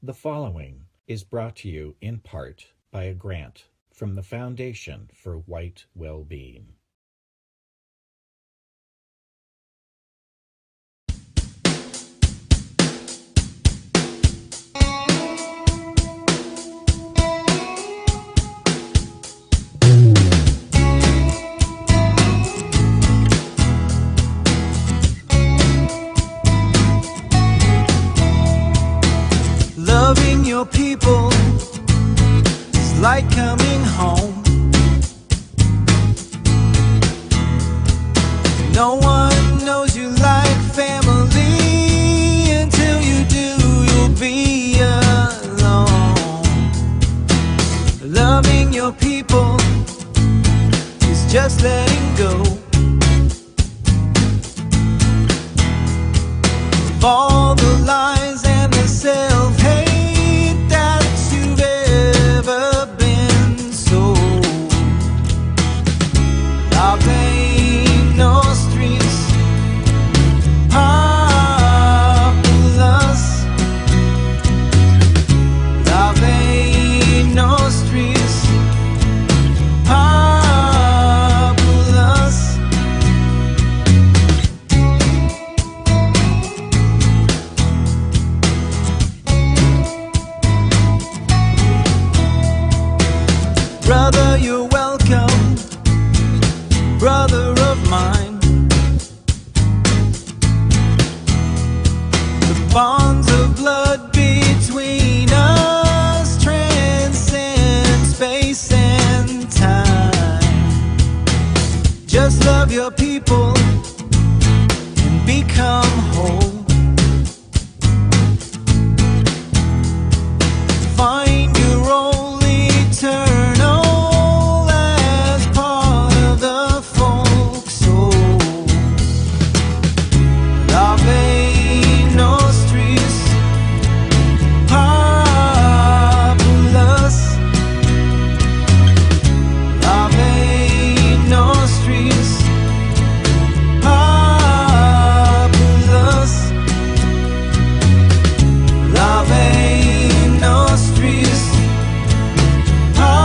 The following is brought to you in part by a grant from the Foundation for White Wellbeing. Loving your people is like coming home. No one knows you like family. Until you do, you'll be alone. Loving your people is just letting go of all the lies and the self-hate that you've ever been sold. Love ain't no streets, populous. Love ain't no streets, populous. Brother, you're welcome, brother of mine. The bonds of blood between us transcend space and time. Just love your people and become whole. Find your role eternal as part of the folk soul. Love ain't no streets, populous. Love ain't no streets, populous. Love ain't no streets, populous.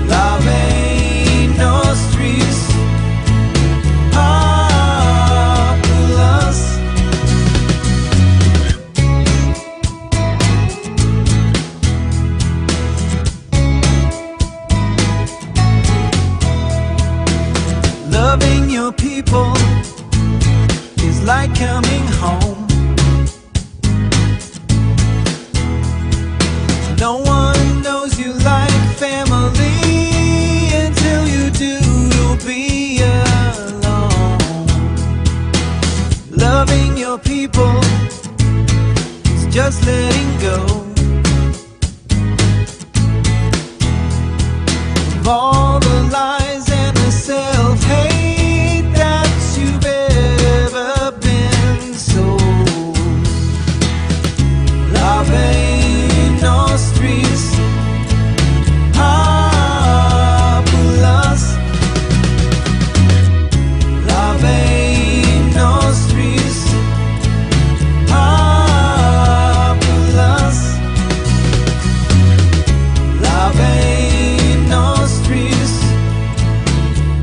Love ain't no streets, populous. Loving your people is like coming home. No one knows you like family. Until you do, you'll be alone. Loving your people is just letting go of all the lies and the self-hate that you've ever been sold. Love ain't no streets, populous. Love ain't no streets, populous. Love ain't no streets,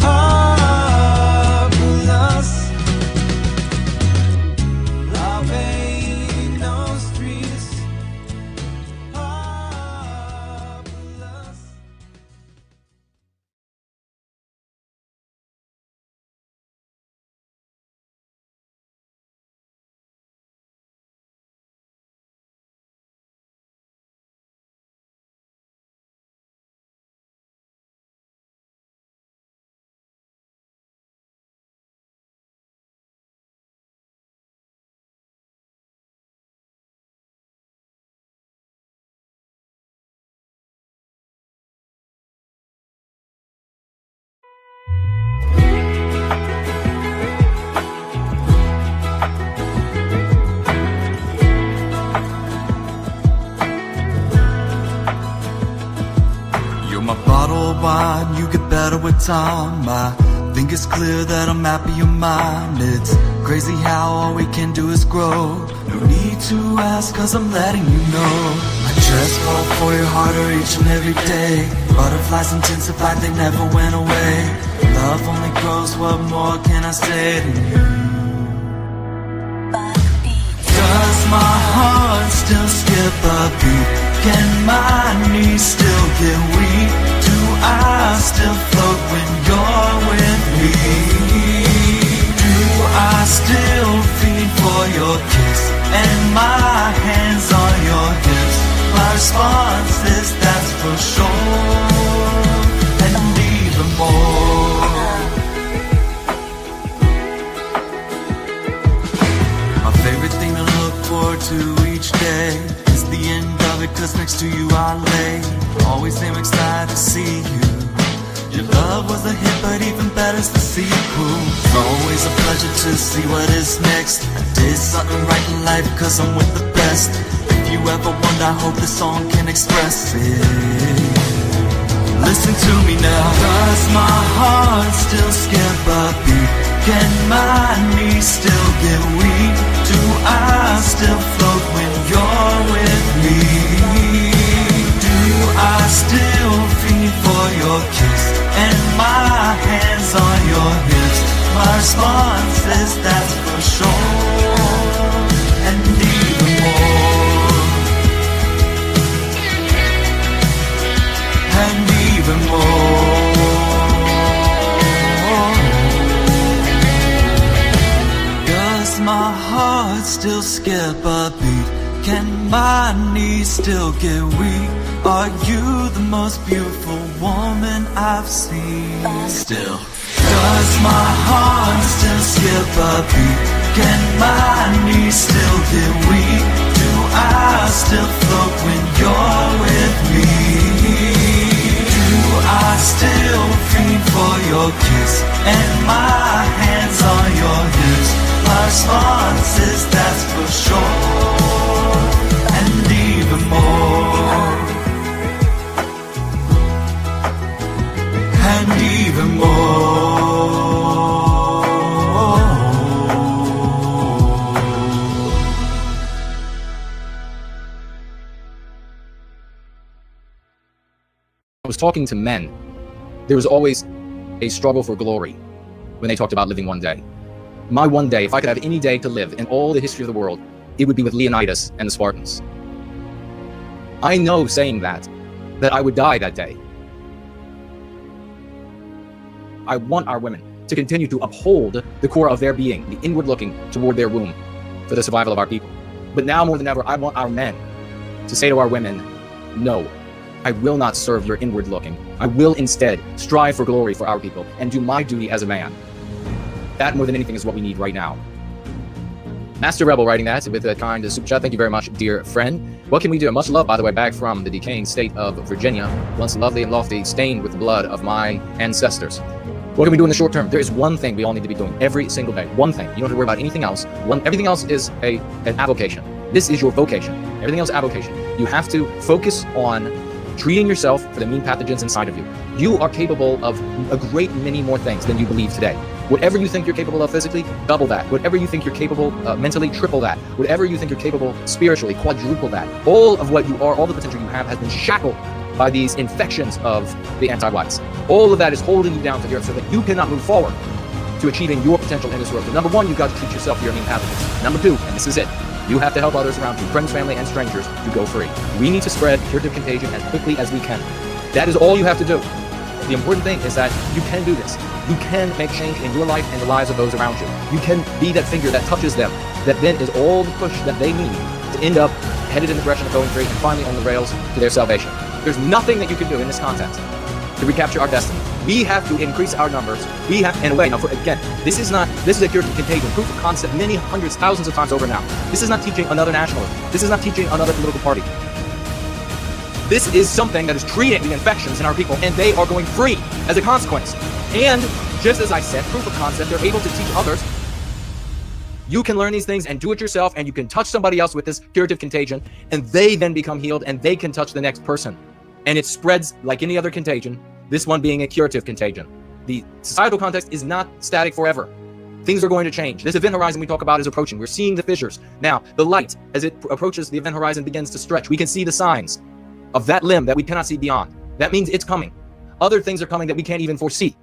populous. Love ain't no streets, populous. You're my bottle wine, you get better with time. My think it's clear that I'm happy in mind. It's crazy how all we can do is grow. No need to ask, cause I'm letting you know. My chest fall for your harder each and every day. Butterflies intensified, they never went away. Love only grows, what more can I say to you? Does my heart still skip a beat? Can my knees still get weak? Do I still float when you're with me? Do I still feed for your kiss and my hands on your hips? My response is that's for sure, and even more. My favorite thing to look forward to each day is the end of it, cause next to you I lay. Always am excited to see you. Your love was a hit, but even better's the sequel. It's always a pleasure to see what is next. I did something right in life, cause I'm with the best. If you ever wonder, I hope this song can express it. Listen to me now. Does my heart still skip a beat? Can my knees still get weak? Do I still float when you're with me? Do I still feed for your kiss and my hands on your hips? My response is that's for sure, and even more, and even more. Does my heart still skip a beat? Can my knees still get weak? Are you the most beautiful woman I've seen? Still. Does my heart still skip a beat? Can my knees still get weak? Do I still float when you're with me? Do I still feed for your kiss and my hands on your hips? My response is that's for sure, and even more, and even more. I was talking to men. There was always a struggle for glory when they talked about living one day. My one day, if I could have any day to live in all the history of the world, it would be with Leonidas and the Spartans. I know saying that I would die that day. I want our women to continue to uphold the core of their being, the inward looking toward their womb for the survival of our people. But now more than ever, I want our men to say to our women, no, I will not serve your inward looking. I will instead strive for glory for our people and do my duty as a man. That more than anything is what we need right now. Master Rebel writing that with a kind super chat. Thank you very much, dear friend. What can we do? Much love, by the way, back from the decaying state of Virginia, once lovely and lofty, stained with the blood of my ancestors. What can we do in the short term? There is one thing we all need to be doing every single day. One thing. You don't have to worry about anything else. Everything else is an avocation. This is your vocation. Everything else is avocation. You have to focus on treating yourself for the mean pathogens inside of you. You are capable of a great many more things than you believe today. Whatever you think you're capable of physically, double that. Whatever you think you're capable mentally, triple that. Whatever you think you're capable spiritually, quadruple that. All of what you are, all the potential you have has been shackled by these infections of the anti-whites. All of that is holding you down to the earth so that you cannot move forward to achieving your potential in this world. So number one, you've got to treat yourself to your mean pathogens. Number two, and this is it, you have to help others around you, friends, family, and strangers, to go free. We need to spread curative contagion as quickly as we can. That is all you have to do. The important thing is that you can do this. You can make change in your life and the lives of those around you. You can be that finger that touches them, that then is all the push that they need to end up headed in the direction of going free and finally on the rails to their salvation. There's nothing that you can do in this context to recapture our destiny. We have to increase our numbers. We have, in a way, now again, this is a curative contagion, proof of concept many hundreds, thousands of times over now. This is not teaching another nationalism. This is not teaching another political party. This is something that is treating the infections in our people, and they are going free as a consequence. And just as I said, proof of concept, they're able to teach others. You can learn these things and do it yourself, and you can touch somebody else with this curative contagion, and they then become healed, and they can touch the next person. And it spreads like any other contagion, this one being a curative contagion. The societal context is not static forever. Things are going to change. This event horizon we talk about is approaching. We're seeing the fissures. Now, the light, as it approaches the event horizon, begins to stretch. We can see the signs of that limb that we cannot see beyond. That means it's coming. Other things are coming that we can't even foresee.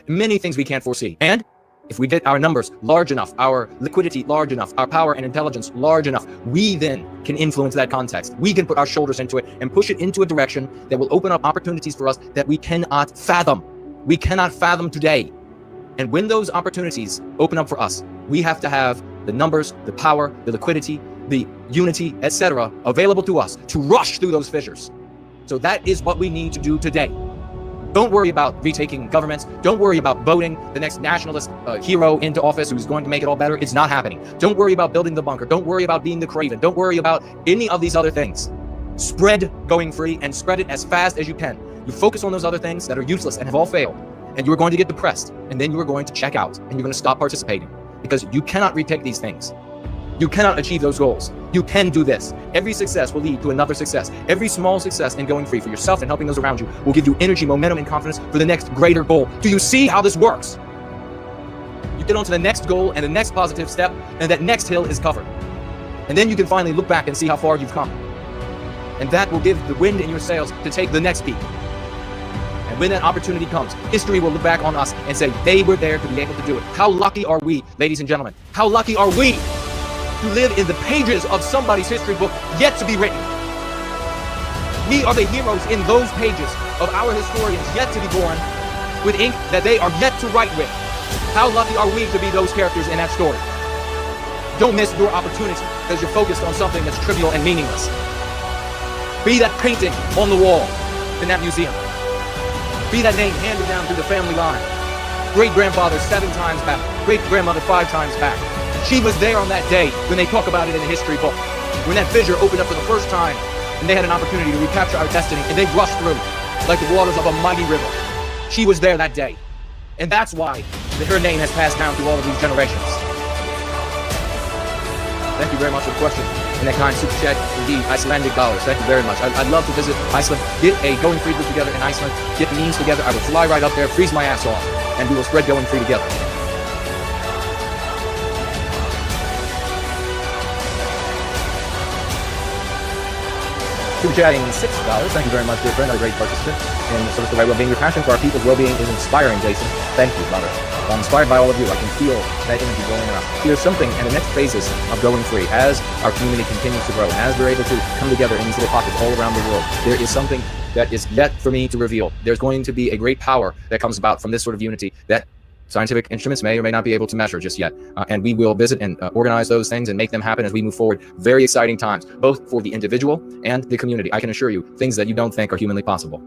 Many things we can't foresee. And if we get our numbers large enough, our liquidity large enough, our power and intelligence large enough, we then can influence that context. We can put our shoulders into it and push it into a direction that will open up opportunities for us that we cannot fathom. We cannot fathom today. And when those opportunities open up for us, we have to have the numbers, the power, the liquidity, the unity, etc. available to us to rush through those fissures. So that is what we need to do today. Don't worry about retaking governments. Don't worry about voting the next nationalist hero into office who's going to make it all better. It's not happening. Don't worry about building the bunker. Don't worry about being the craven. Don't worry about any of these other things. Spread going free and spread it as fast as you can. You focus on those other things that are useless and have all failed. And you are going to get depressed, and then you are going to check out, and you're going to stop participating, because you cannot retake these things. You cannot achieve those goals. You can do this. Every success will lead to another success. Every small success in going free for yourself and helping those around you will give you energy, momentum, and confidence for the next greater goal. Do you see how this works? You get on to the next goal and the next positive step, and that next hill is covered. And then you can finally look back and see how far you've come. And that will give the wind in your sails to take the next peak. And when that opportunity comes, history will look back on us and say, they were there to be able to do it. How lucky are we, ladies and gentlemen? How lucky are we to live in the pages of somebody's history book yet to be written? We are the heroes in those pages of our historians yet to be born, with ink that they are yet to write with. How lucky are we to be those characters in that story? Don't miss your opportunity because you're focused on something that's trivial and meaningless. Be that painting on the wall in that museum. Be that name handed down through the family line. Great-grandfather 7 times back. Great-grandmother 5 times back. She was there on that day when they talk about it in the history book. When that fissure opened up for the first time and they had an opportunity to recapture our destiny, and they rushed through like the waters of a mighty river. She was there that day. And that's why her name has passed down through all of these generations. Thank you very much for the question. And that kind super chat, indeed, Icelandic dollars. Thank you very much. I'd love to visit Iceland, get a Going Free group together in Iceland, get memes together. I will fly right up there, freeze my ass off, and we will spread Going Free together. Super chatting $6. Thank you very much, dear friend. I'm a great participant in the service of Wellbeing. Your passion for our people's well-being is inspiring, Jason. Thank you, brother. I'm inspired by all of you. I can feel that energy going around. There's something in the next phases of Going Free, as our community continues to grow, and as we're able to come together in these little pockets all around the world, there is something that is yet for me to reveal. There's going to be a great power that comes about from this sort of unity that scientific instruments may or may not be able to measure just yet. And we will visit and organize those things and make them happen as we move forward. Very exciting times, both for the individual and the community. I can assure you, things that you don't think are humanly possible.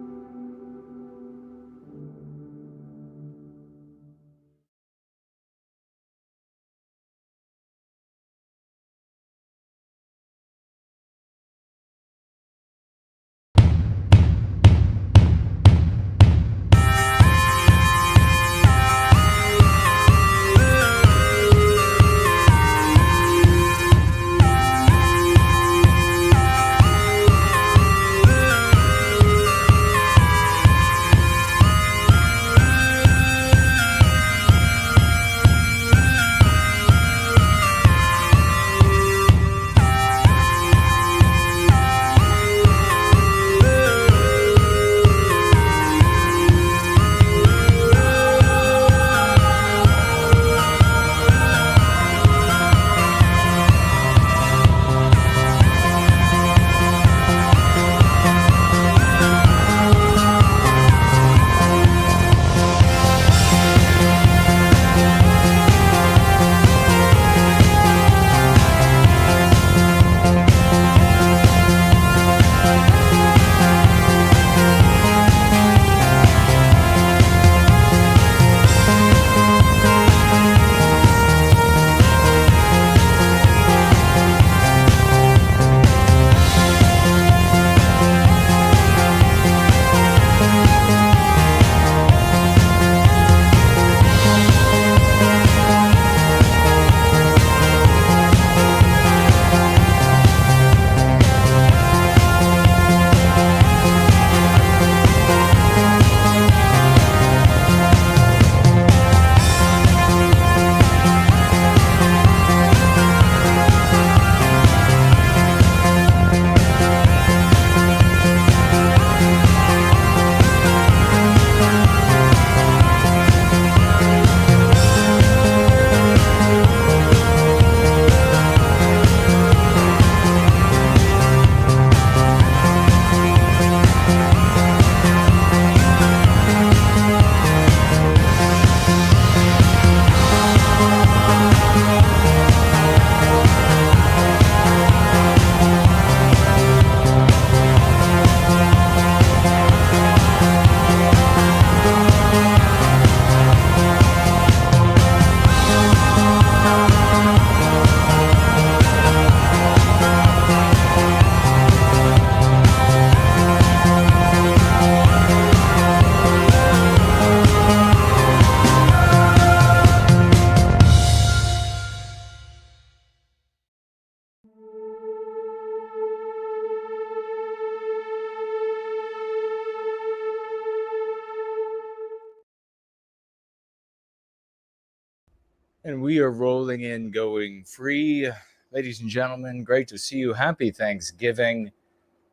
And we are rolling in, going free. Ladies and gentlemen, great to see you. Happy Thanksgiving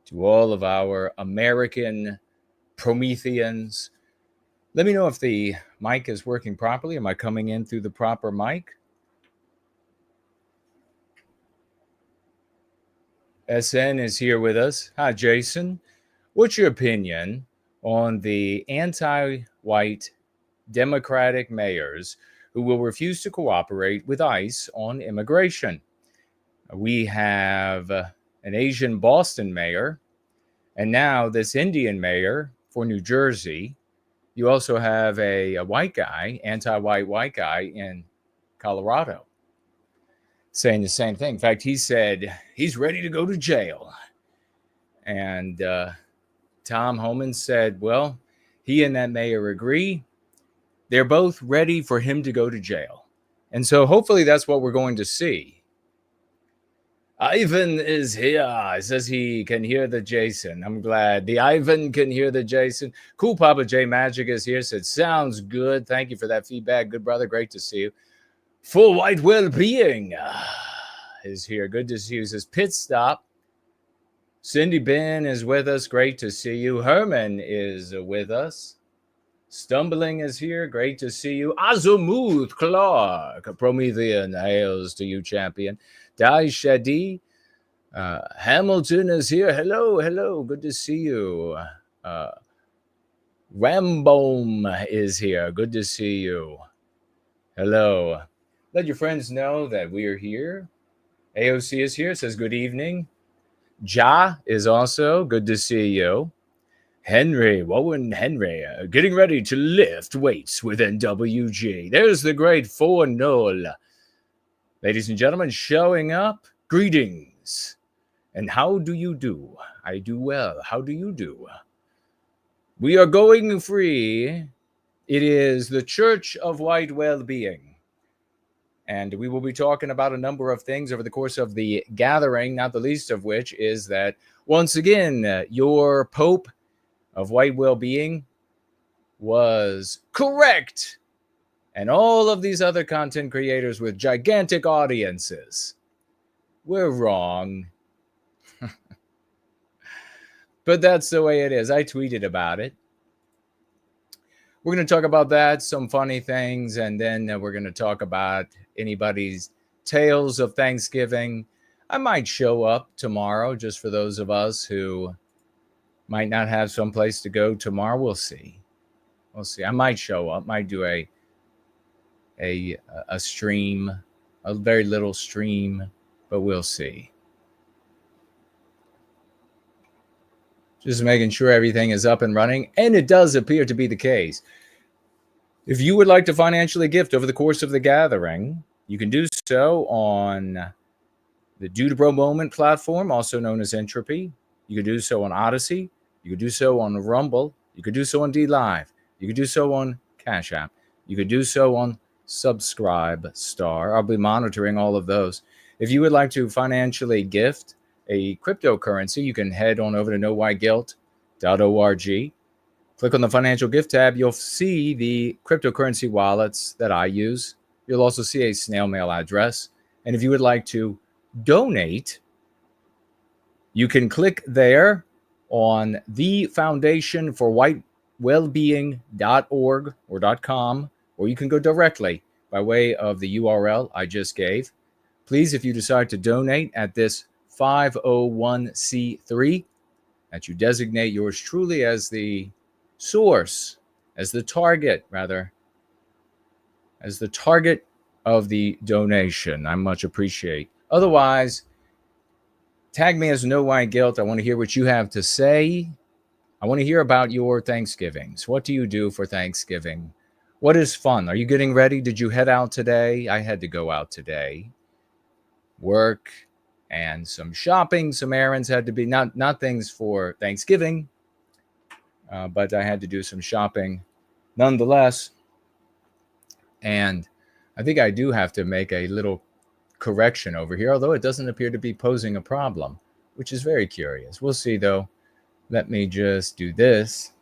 to all of our American Prometheans. Let me know if the mic is working properly. Am I coming in through the proper mic? SN is here with us. Hi, Jason. What's your opinion on the anti-white Democratic mayors who will refuse to cooperate with ICE on immigration? We have an Asian Boston mayor, and now this Indian mayor for New Jersey. You also have a white guy, anti-white white guy in Colorado, saying the same thing. In fact, he said he's ready to go to jail. And Tom Homan said, well, he and that mayor agree. They're both ready for him to go to jail. And so hopefully that's what we're going to see. Ivan is here. He says he can hear the Jason. I'm glad. The Ivan can hear the Jason. Cool Papa J Magic is here. Said, sounds good. Thank you for that feedback. Good brother. Great to see you. Full White Wellbeing is here. Good to see you. Says, Pit Stop. Cindy Ben is with us. Great to see you. Herman is with us. Stumbling is here. Great to see you. Azimuth Clark. Promethean hails to you, champion. Dai Shadi. Hamilton is here. Hello. Good to see you. Rambome is here. Good to see you. Hello. Let your friends know that we are here. AOC is here. Says good evening. Ja is also good to see you. Henry, getting ready to lift weights with NWG. There's the great 4-0. Ladies and gentlemen, showing up. Greetings. And how do you do? I do well. How do you do? We are going free. It is the Church of White Wellbeing. And we will be talking about a number of things over the course of the gathering, not the least of which is that, once again, your Pope of White Wellbeing was correct. And all of these other content creators with gigantic audiences were wrong. But that's the way it is. I tweeted about it. We're going to talk about that, some funny things, and then we're going to talk about anybody's tales of Thanksgiving. I might show up tomorrow just for those of us who might not have some place to go tomorrow. We'll see. I might show up, might do a stream, a very little stream, but we'll see. Just making sure everything is up and running, and it does appear to be the case. If you would like to financially gift over the course of the gathering, you can do so on the Do to Bro Moment platform, also known as Entropy. You can do so on Odyssey. You can do so on Rumble. You can do so on D Live. You can do so on Cash App. You can do so on Subscribe Star. I'll be monitoring all of those. If you would like to financially gift a cryptocurrency, you can head on over to knowwhyguilt.org. Click on the financial gift tab. You'll see the cryptocurrency wallets that I use. You'll also see a snail mail address. And if you would like to donate, you can click there on the Foundation for whitewellbeing.org or .com, or you can go directly by way of the URL I just gave. Please, if you decide to donate at this 501c3, that you designate yours truly as the source, as the target of the donation. I much appreciate. Otherwise, tag me as No White Guilt. I want to hear what you have to say. I want to hear about your Thanksgivings. What do you do for Thanksgiving? What is fun? Are you getting ready? Did you head out today? I had to go out today. Work and some shopping, some errands had to be, not things for Thanksgiving, but I had to do some shopping nonetheless. And I think I do have to make a little correction over here, although it doesn't appear to be posing a problem, which is very curious. We'll see, though. Let me just do this.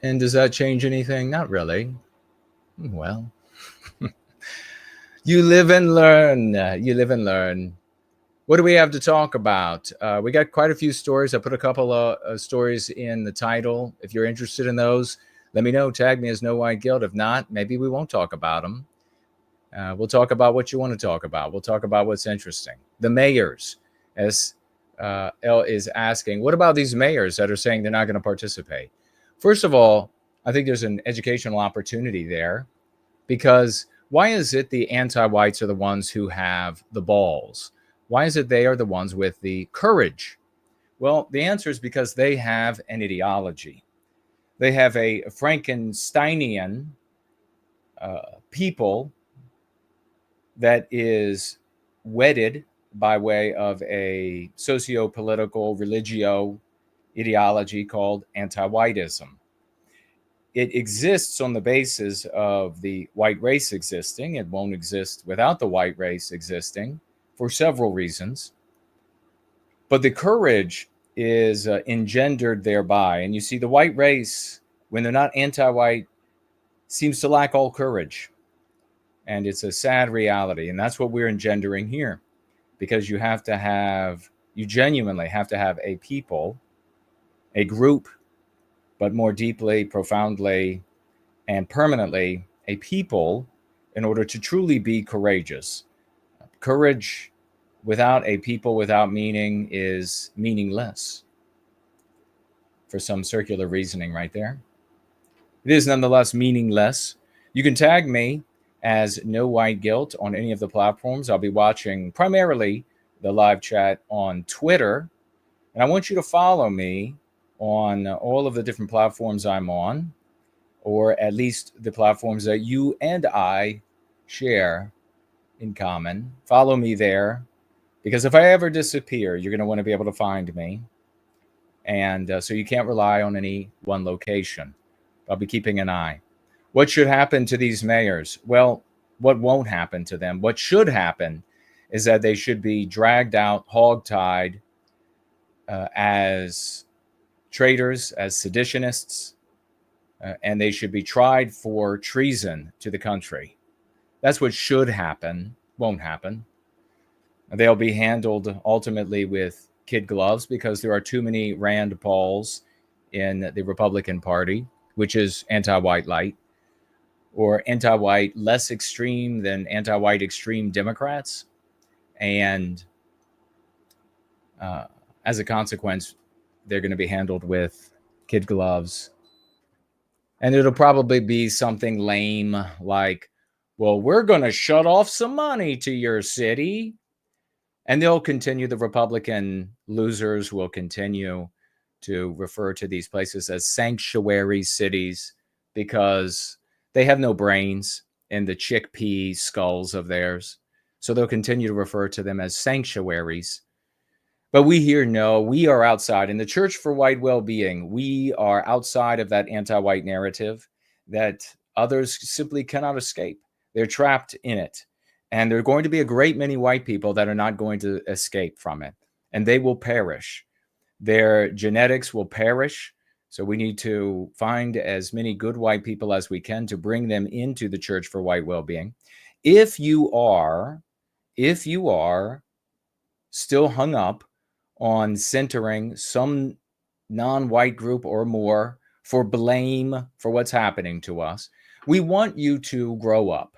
And does that change anything? Not really. Well, you live and learn. You live and learn. What do we have to talk about? We got quite a few stories. I put a couple of stories in the title. If you're interested in those, let me know. Tag me as No White Guilt. If not, maybe we won't talk about them. We'll talk about what you want to talk about. We'll talk about what's interesting. The mayors, as L is asking, what about these mayors that are saying they're not going to participate? First of all, I think there's an educational opportunity there, because why is it the anti-whites are the ones who have the balls? Why is it they are the ones with the courage? Well, the answer is because they have an ideology. They have a Frankensteinian people that is wedded by way of a socio-political religio ideology called anti-whiteism. It exists on the basis of the white race existing. It won't exist without the white race existing for several reasons. But the courage is engendered thereby. And you see, the white race, when they're not anti-white, seems to lack all courage. And it's a sad reality. And that's what we're engendering here, because you genuinely have to have a people, a group, but more deeply, profoundly, and permanently, a people in order to truly be courageous. Courage without a people, without meaning, is meaningless, for some circular reasoning right there. It is nonetheless meaningless. You can tag me as No White Guilt on any of the platforms. I'll be watching primarily the live chat on Twitter. And I want you to follow me on all of the different platforms I'm on, or at least the platforms that you and I share in common. Follow me there, because if I ever disappear, you're going to want to be able to find me. And so you can't rely on any one location. I'll be keeping an eye. What should happen to these mayors? Well, what won't happen to them? What should happen is that they should be dragged out, hogtied as traitors, as seditionists, and they should be tried for treason to the country. That's what should happen. Won't happen. They'll be handled ultimately with kid gloves, because there are too many Rand Pauls in the Republican Party, which is anti-white light, or anti-white less extreme than anti-white extreme Democrats. And as a consequence, they're going to be handled with kid gloves. And it'll probably be something lame like, well, we're going to shut off some money to your city. And they'll continue, the Republican losers will continue to refer to these places as sanctuary cities, because they have no brains in the chickpea skulls of theirs. So they'll continue to refer to them as sanctuaries. But we here know we are outside. In the Church for White Wellbeing, we are outside of that anti-white narrative that others simply cannot escape. They're trapped in it. And there are going to be a great many white people that are not going to escape from it. And they will perish. Their genetics will perish. So we need to find as many good white people as we can to bring them into the Church for White Wellbeing. If you are still hung up on centering some non-white group or more for blame for what's happening to us, we want you to grow up.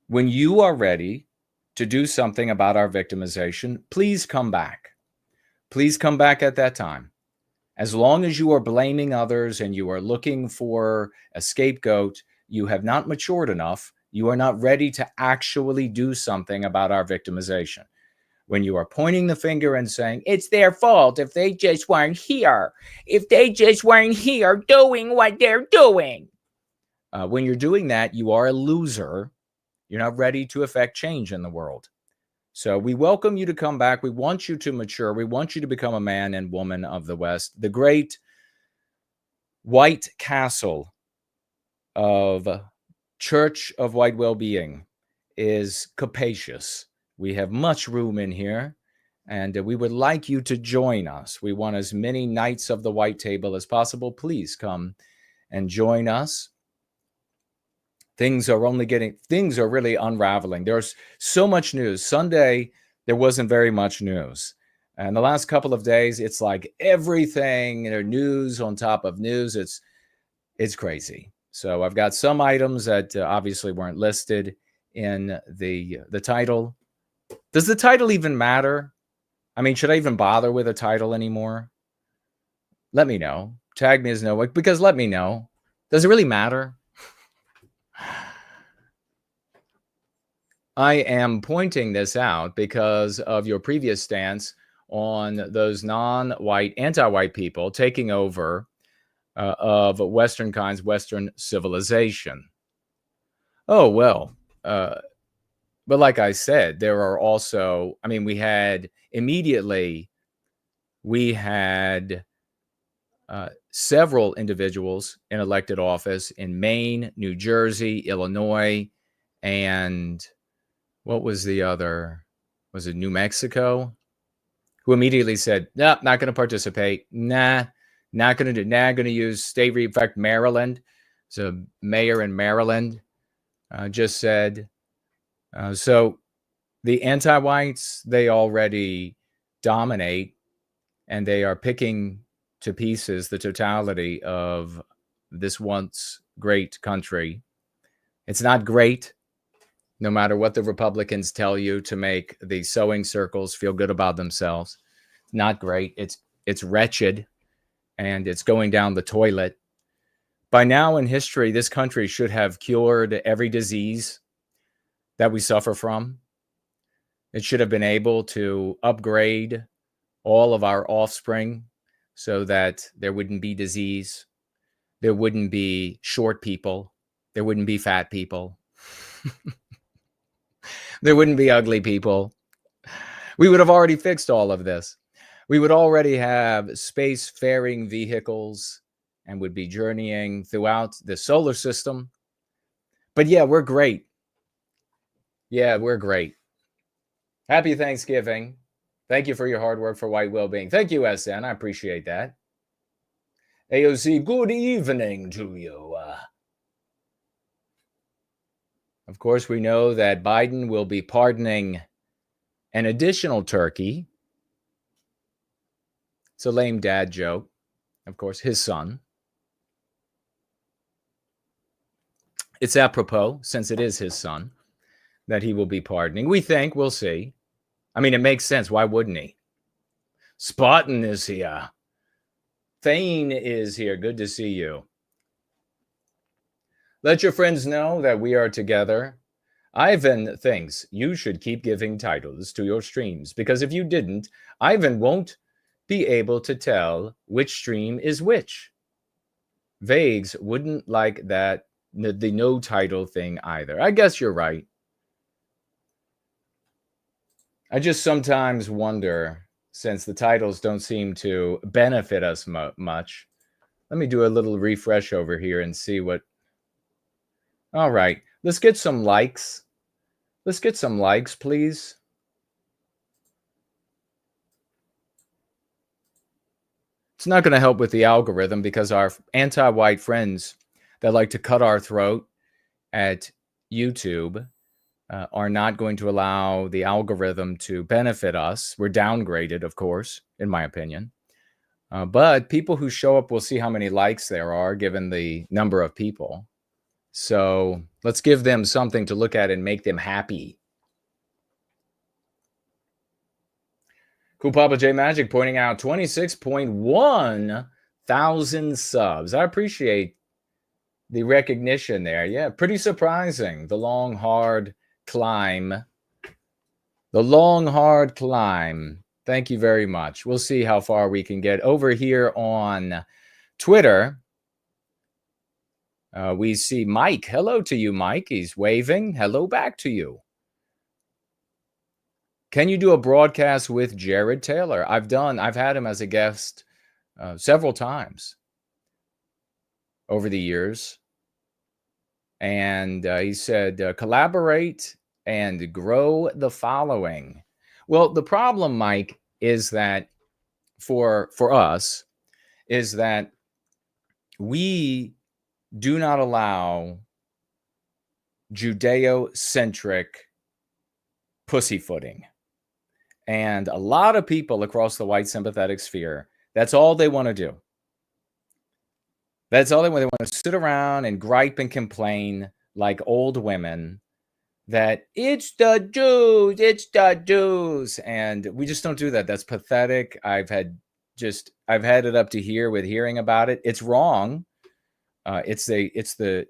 When you are ready to do something about our victimization, please come back. Please come back at that time. As long as you are blaming others and you are looking for a scapegoat, you have not matured enough. You are not ready to actually do something about our victimization. When you are pointing the finger and saying, it's their fault if they just weren't here, if they just weren't here doing what they're doing. When you're doing that, you are a loser. You're not ready to affect change in the world. So we welcome you to come back. We want you to mature. We want you to become a man and woman of the West. The great white castle of Church of White Wellbeing is capacious. We have much room in here, And we would like you to join us. We want as many knights of the white table as possible. Please come and join us. Things are really unraveling. There's so much news. Sunday, there wasn't very much news. And the last couple of days, it's like everything, news on top of news. It's crazy. So I've got some items that obviously weren't listed in the title. Does the title even matter? I mean, should I even bother with a title anymore? Let me know. Tag me as no, because let me know. Does it really matter? I am pointing this out because of your previous stance on those non-white, anti-white people taking over of Western kinds, Western civilization. Oh, well, but like I said, there are also, I mean, we had several individuals in elected office in Maine, New Jersey, Illinois, and what was the other? Was it New Mexico? Who immediately said, "No, not going to participate. Nah, not going to do. Nah, going to use state. In fact, Maryland, so mayor in Maryland just said." So the anti-whites, they already dominate, and they are picking to pieces the totality of this once great country. It's not great, no matter what the Republicans tell you to make the sewing circles feel good about themselves. It's not great. It's wretched, and it's going down the toilet. By now in history, this country should have cured every disease that we suffer from. It should have been able to upgrade all of our offspring so that there wouldn't be disease, there wouldn't be short people, there wouldn't be fat people, there wouldn't be ugly people. We would have already fixed all of this. We would already have spacefaring vehicles and would be journeying throughout the solar system. But yeah, we're great. Yeah, we're great. Happy Thanksgiving. Thank you for your hard work for white well-being. Thank you, SN. I appreciate that. AOC, good evening to you. Of course, we know that Biden will be pardoning an additional turkey. It's a lame dad joke. Of course, his son. It's apropos, since it is his son, that he will be pardoning. We think, we'll see. I mean, it makes sense. Why wouldn't he? Spartan is here. Thane is here. Good to see you. Let your friends know that we are together. Ivan thinks you should keep giving titles to your streams, because if you didn't, Ivan won't be able to tell which stream is which. Vagues wouldn't like that, the no title thing either. I guess you're right. I just sometimes wonder, since the titles don't seem to benefit us much. Let me do a little refresh over here and see what. All right, let's get some likes. Let's get some likes, please. It's not going to help with the algorithm because our anti-white friends that like to cut our throat at YouTube are not going to allow the algorithm to benefit us. We're downgraded, of course, in my opinion. But people who show up will see how many likes there are given the number of people. So let's give them something to look at and make them happy. Cool Papa J Magic pointing out 26.1 thousand subs. I appreciate the recognition there. Yeah, pretty surprising. The long, hard climb. The long, hard climb. Thank you very much. We'll see how far we can get. Over here on Twitter, we see Mike. Hello to you, Mike. He's waving. Hello back to you. Can you do a broadcast with Jared Taylor? I've had him as a guest several times over the years. And he said, collaborate and grow the following. Well, the problem, Mike, is that for us is that we do not allow Judeo-centric pussyfooting. And a lot of people across the white sympathetic sphere, that's all they want to do. That's all they want. They want to sit around and gripe and complain like old women that it's the Jews. And we just don't do that. That's pathetic. I've had it up to here with hearing about it. It's wrong. It's the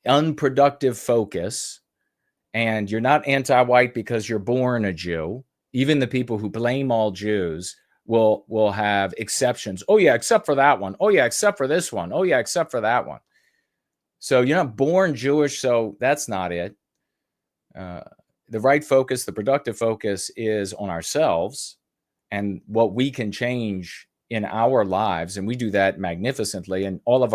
unproductive focus. And you're not anti-white because you're born a Jew. Even the people who blame all Jews will have exceptions. Oh yeah, except for that one. Oh yeah, except for this one. Oh yeah, except for that one. So you're not born Jewish, so that's not it. The right focus, the productive focus is on ourselves and what we can change in our lives. And we do that magnificently. And all of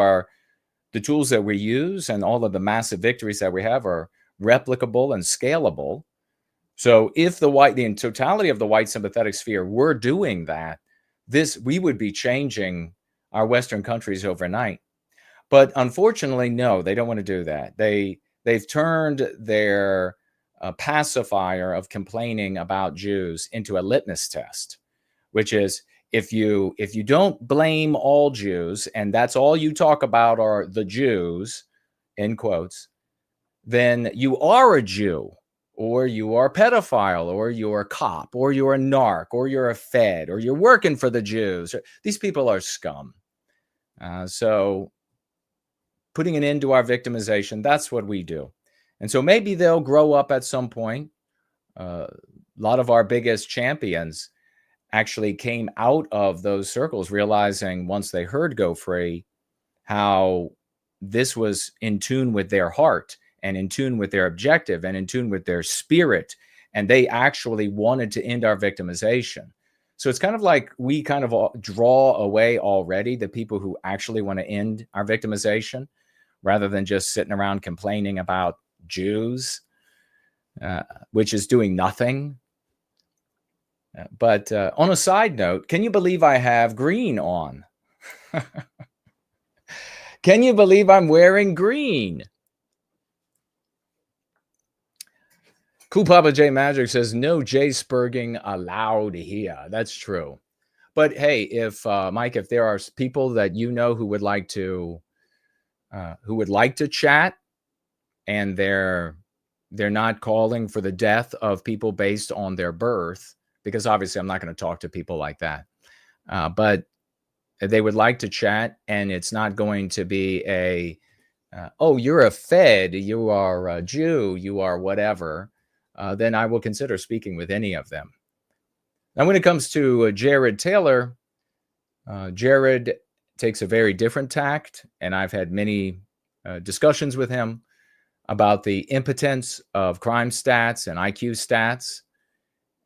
the tools that we use and all of the massive victories that we have are replicable and scalable. So if the totality of the white sympathetic sphere were doing that, we would be changing our Western countries overnight. But unfortunately, no, they don't want to do that. They've turned their pacifier of complaining about Jews into a litmus test, which is if you don't blame all Jews and that's all you talk about are the Jews, in quotes, then you are a Jew, or you are a pedophile, or you're a cop, or you're a narc, or you're a Fed, or you're working for the Jews. These people are scum. So putting an end to our victimization, that's what we do. And so maybe they'll grow up at some point. A lot of our biggest champions actually came out of those circles, realizing once they heard Go Free, how this was in tune with their heart and in tune with their objective and in tune with their spirit. And they actually wanted to end our victimization. So it's kind of like we kind of draw away already the people who actually want to end our victimization rather than just sitting around complaining about Jews, which is doing nothing. But on a side note, can you believe I have green on? Can you believe I'm wearing green? Cool Papa J Magic says, no J-spurging allowed here. That's true. But hey, if Mike, if there are people that you know who would like to chat, and they're not calling for the death of people based on their birth, because obviously I'm not going to talk to people like that, but they would like to chat, and it's not going to be oh, you're a Fed, you are a Jew, you are whatever, then I will consider speaking with any of them. Now, when it comes to Jared Taylor, Jared takes a very different tact, and I've had many discussions with him about the impotence of crime stats and IQ stats.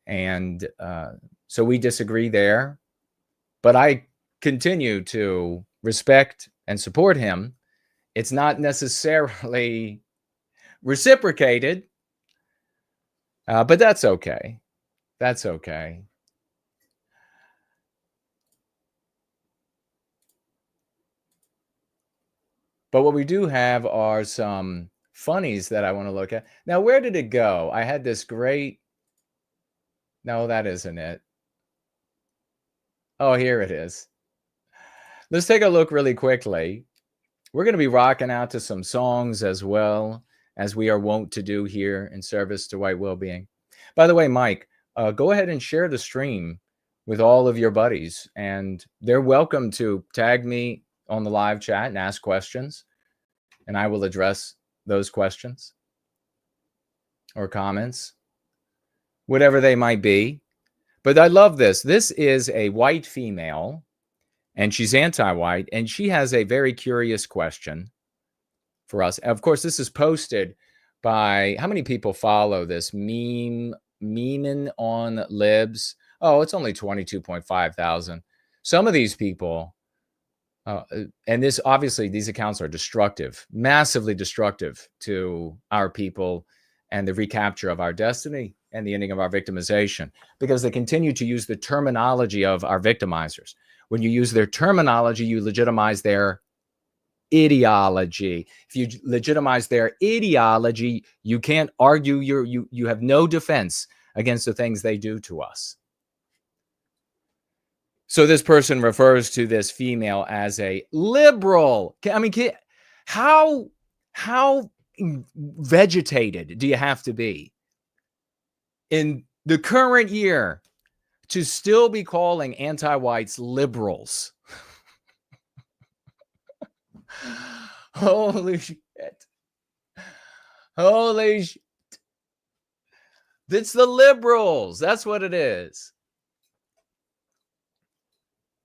And so we disagree there. But I continue to respect and support him. It's not necessarily reciprocated, but that's okay. That's okay. But what we do have are some funnies that I want to look at. Now, where did it go? I had this great... No, that isn't it. Oh, here it is. Let's take a look really quickly. We're going to be rocking out to some songs as well, as we are wont to do here in service to white well-being. By the way, Mike, go ahead and share the stream with all of your buddies, and they're welcome to tag me on the live chat and ask questions, and I will address those questions or comments, whatever they might be. But I love this. This is a white female, and she's anti-white, and she has a very curious question for us. Of course, this is posted by, how many people follow this? Memeing on Libs. Oh, it's only 22.5 thousand. Some of these people, and this, obviously, these accounts are destructive, massively destructive to our people and the recapture of our destiny. and the ending of our victimization, because they continue to use the terminology of our victimizers. When you use their terminology, you legitimize their ideology. If you legitimize their ideology, you can't argue. You have no defense against the things they do to us. So this person refers to this female as a liberal. I mean, how vegetated do you have to be in the current year to still be calling anti-whites liberals? Holy shit. Holy shit. It's the liberals. That's what it is.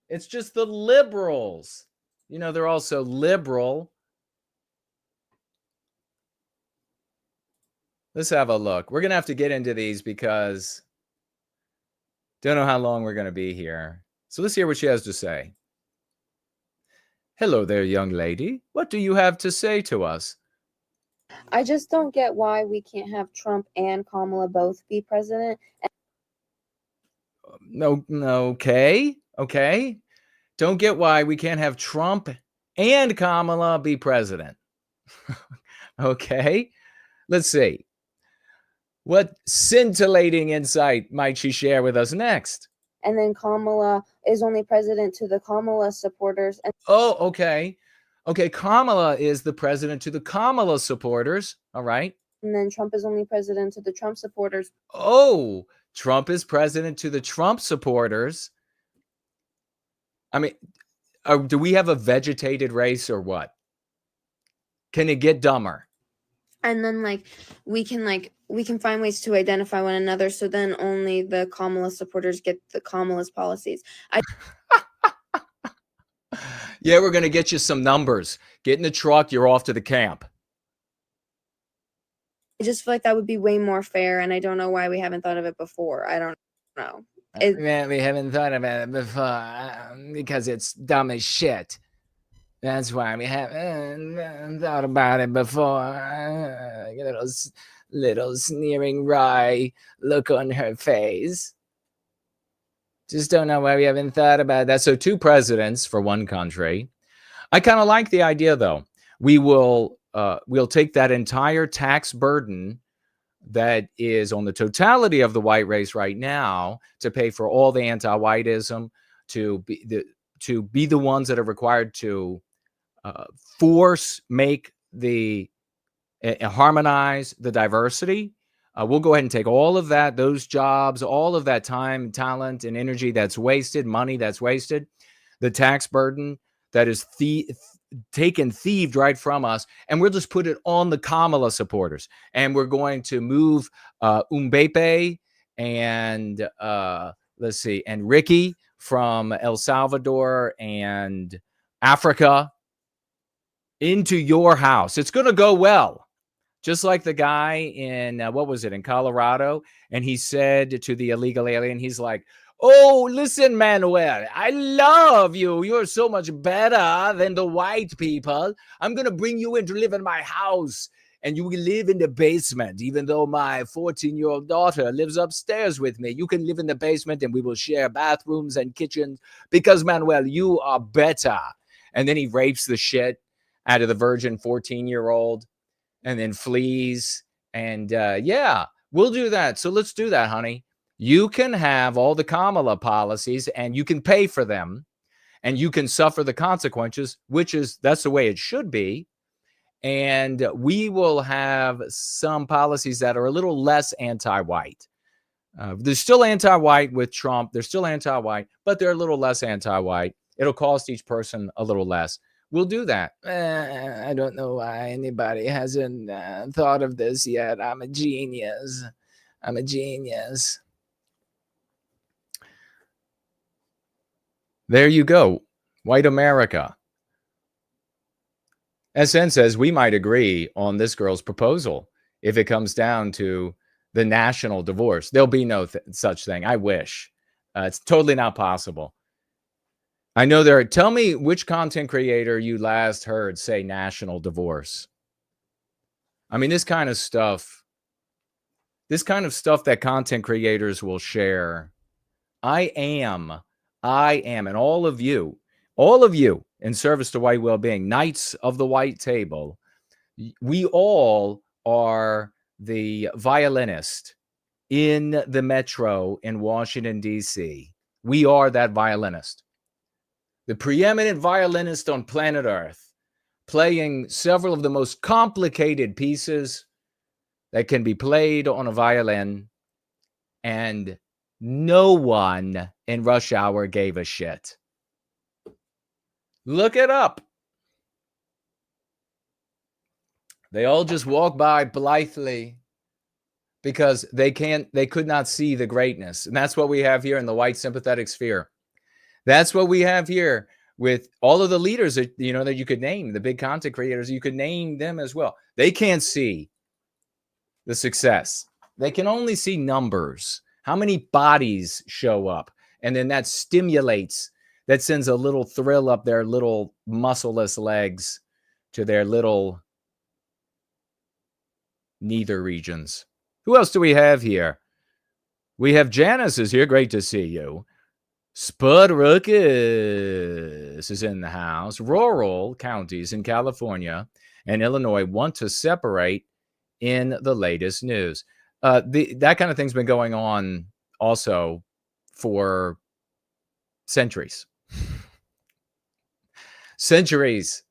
It's just the liberals. You know, they're also liberal. Let's have a look. We're going to have to get into these because don't know how long we're going to be here. So let's hear what she has to say. Hello there, young lady. What do you have to say to us? I just don't get why we can't have Trump and Kamala both be president. No, okay. Don't get why we can't have Trump and Kamala be president. Okay. Let's see. What scintillating insight might she share with us next? And then Kamala is only president to the Kamala supporters. Oh, okay. Okay, Kamala is the president to the Kamala supporters. All right. And then Trump is only president to the Trump supporters. Oh, Trump is president to the Trump supporters. I mean, do we have a vegetated race or what? Can it get dumber? And then we can find ways to identify one another. So then only the Kamala supporters get the Kamala's policies. Yeah, we're going to get you some numbers. Get in the truck. You're off to the camp. I just feel like that would be way more fair. And I don't know why we haven't thought of it before. I don't know. We haven't thought about it before because it's dumb as shit. That's why we haven't thought about it before. Little sneering wry look on her face. Just don't know why we haven't thought about that. So 2 presidents for one country. I kind of like the idea, though. We'll take that entire tax burden that is on the totality of the white race right now to pay for all the anti-whiteism, to be the ones that are required to harmonize the diversity. We'll go ahead and take all of that, those jobs, all of that time, talent, and energy that's wasted, money that's wasted, the tax burden that is thieved right from us, and we'll just put it on the Kamala supporters. And we're going to move Mbappe and and Ricky from El Salvador and Africa into your house. It's going to go well. Just like the guy in, in Colorado, and he said to the illegal alien, he's like, oh, listen, Manuel, I love you. You're so much better than the white people. I'm going to bring you in to live in my house, and you will live in the basement, even though my 14-year-old daughter lives upstairs with me. You can live in the basement, and we will share bathrooms and kitchens because, Manuel, you are better. And then he rapes the shit out of the virgin 14-year-old. And then flees. And we'll do that. So let's do that, honey. You can have all the Kamala policies and you can pay for them and you can suffer the consequences, that's the way it should be. And we will have some policies that are a little less anti-white. They're still anti-white with Trump. They're still anti-white, but they're a little less anti-white. It'll cost each person a little less. We'll do that. I don't know why anybody hasn't thought of this yet. I'm a genius. There you go. White America. SN says we might agree on this girl's proposal if it comes down to the national divorce. There'll be no such thing. I wish. It's totally not possible. I know tell me which content creator you last heard say national divorce. I mean, this kind of stuff this kind of stuff that content creators will share, I am, and all of you in service to white well-being, knights of the white table, we all are the violinist in the metro in Washington, D.C. We are that violinist. The preeminent violinist on planet Earth, playing several of the most complicated pieces that can be played on a violin, and no one in rush hour gave a shit. Look it up. They all just walk by blithely because they could not see the greatness. And that's what we have here in the white sympathetic sphere. That's what we have here with all of the leaders that, that you could name, the big content creators, you could name them as well. They can't see the success. They can only see numbers, how many bodies show up. And then that stimulates, that sends a little thrill up their little muscleless legs to their little neither regions. Who else do we have here? We have Janice is here. Great to see you. Spud Ruckus is in the house. Rural counties in California and Illinois want to separate in the latest news. That kind of thing's been going on also for centuries. Centuries.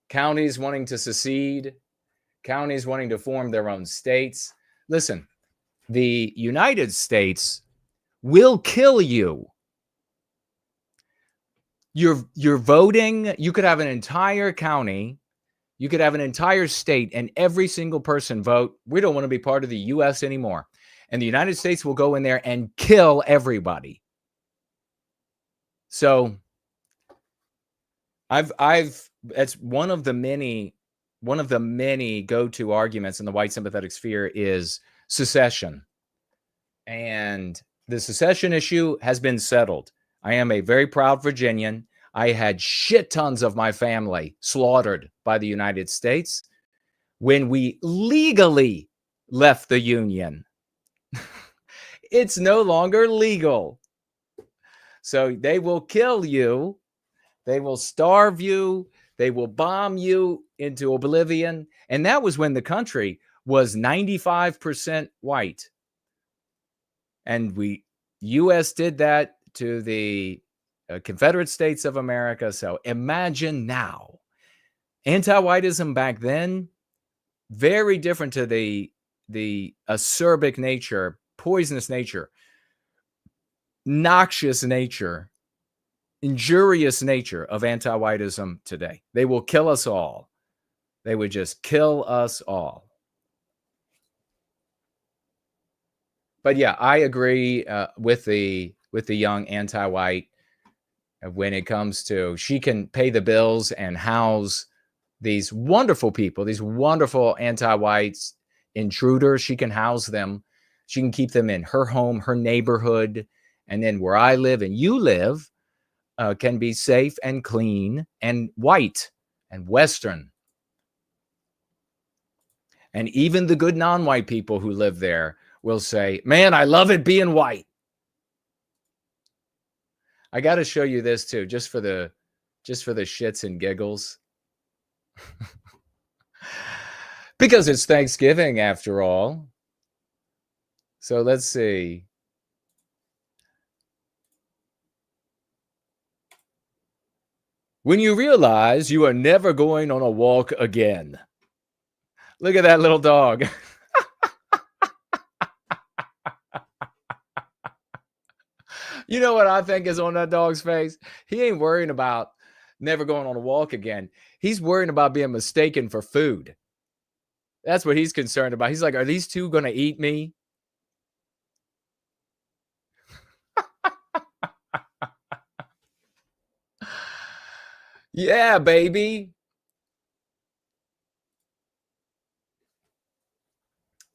Counties wanting to secede, counties wanting to form their own states. Listen, the United States will kill you. You're voting. You could have an entire county. You could have an entire state and every single person vote, we don't want to be part of the U.S. anymore. And the United States will go in there and kill everybody. So it's one of the many go-to arguments in the white sympathetic sphere is secession. And the secession issue has been settled. I am a very proud Virginian. I had shit tons of my family slaughtered by the United States when we legally left the Union. It's no longer legal. So they will kill you. They will starve you. They will bomb you into oblivion. And that was when the country was 95% white. And U.S. did that to the Confederate States of America. So imagine now. Anti-whiteism back then, very different to the acerbic nature, poisonous nature, noxious nature, injurious nature of anti-whiteism today. They will kill us all. They would just kill us all. But yeah, I agree with the young anti-white when it comes to she can pay the bills and house these wonderful people, these wonderful anti-whites intruders. She can house them. She can keep them in her home, her neighborhood, and then where I live and you live can be safe and clean and white and Western. And even the good non-white people who live there will say, man, I love it being white. I got to show you this too, just for the shits and giggles. Because it's Thanksgiving after all. So let's see. When you realize you are never going on a walk again. Look at that little dog. You know what I think is on that dog's face? He ain't worrying about never going on a walk again. He's worrying about being mistaken for food. That's what he's concerned about. He's like, are these two going to eat me? Yeah, baby.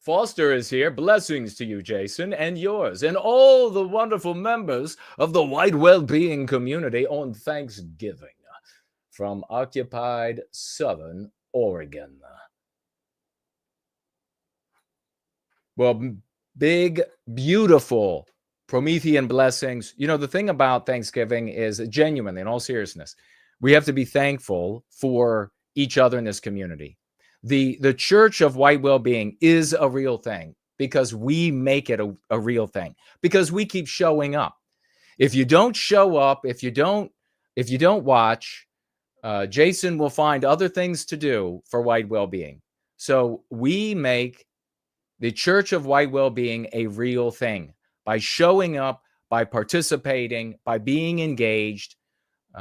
Foster is here. Blessings to you, Jason, and yours, and all the wonderful members of the white well-being community on Thanksgiving from occupied Southern Oregon. Well, Big, beautiful Promethean blessings. You know, the thing about Thanksgiving is, genuinely, in all seriousness, we have to be thankful for each other in this community. The Church of White Wellbeing is a real thing because we make it a real thing, because we keep showing up. If you don't show up, if you don't watch, Jason will find other things to do for White Wellbeing. So we make the Church of White Wellbeing a real thing by showing up, by participating, by being engaged.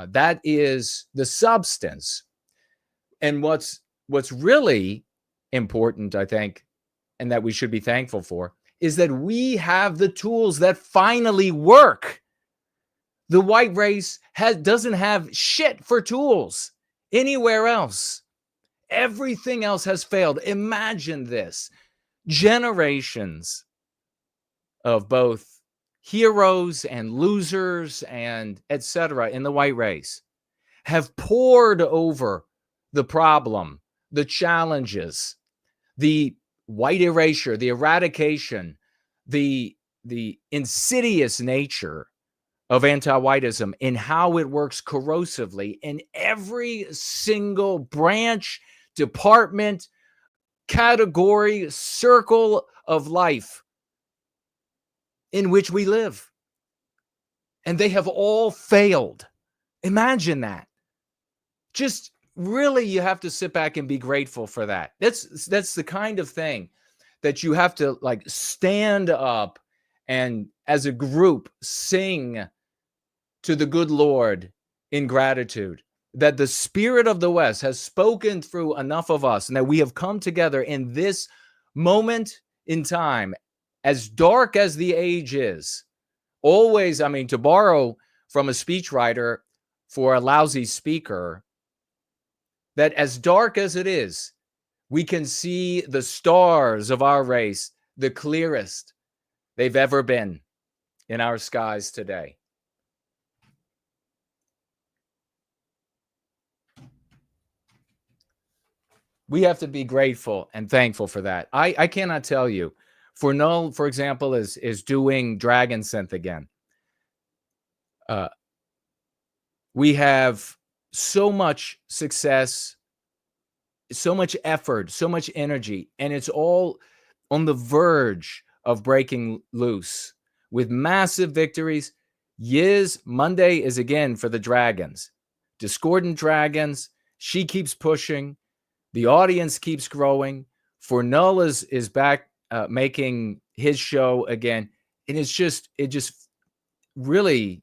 That is the substance. And what's really important, I think, and that we should be thankful for, is that we have the tools that finally work. The white race doesn't have shit for tools anywhere else. Everything else has failed. Imagine this. Generations of both heroes and losers and etc. in the white race have poured over the problem, the challenges, the white erasure, the eradication, the insidious nature of anti-whiteism and how it works corrosively in every single branch, department, category, circle of life in which we live. And they have all failed. Imagine that. Just really, you have to sit back and be grateful for that. That's the kind of thing that you have to like stand up and as a group sing to the good Lord in gratitude that the Spirit of the West has spoken through enough of us and that we have come together in this moment in time, as dark as the age is. Always, I mean, to borrow from a speechwriter for a lousy speaker, that as dark as it is, we can see the stars of our race, the clearest they've ever been in our skies today. We have to be grateful and thankful for that. I cannot tell you. For example, is doing Dragon Synth again. We have so much success, so much effort, so much energy, and it's all on the verge of breaking loose with massive victories. Monday is again for the dragons, discordant dragons. She keeps pushing. The audience keeps growing. For Null is back making his show again. And it just really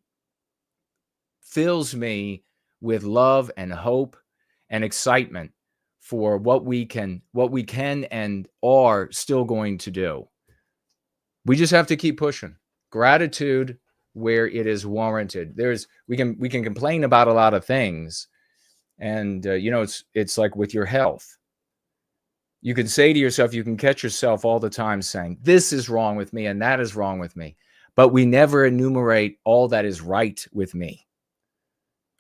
fills me with love and hope and excitement for what we can and are still going to do. We just have to keep pushing. Gratitude where it is warranted. We can complain about a lot of things. And, it's like with your health. You can say to yourself, you can catch yourself all the time saying, this is wrong with me and that is wrong with me. But we never enumerate all that is right with me.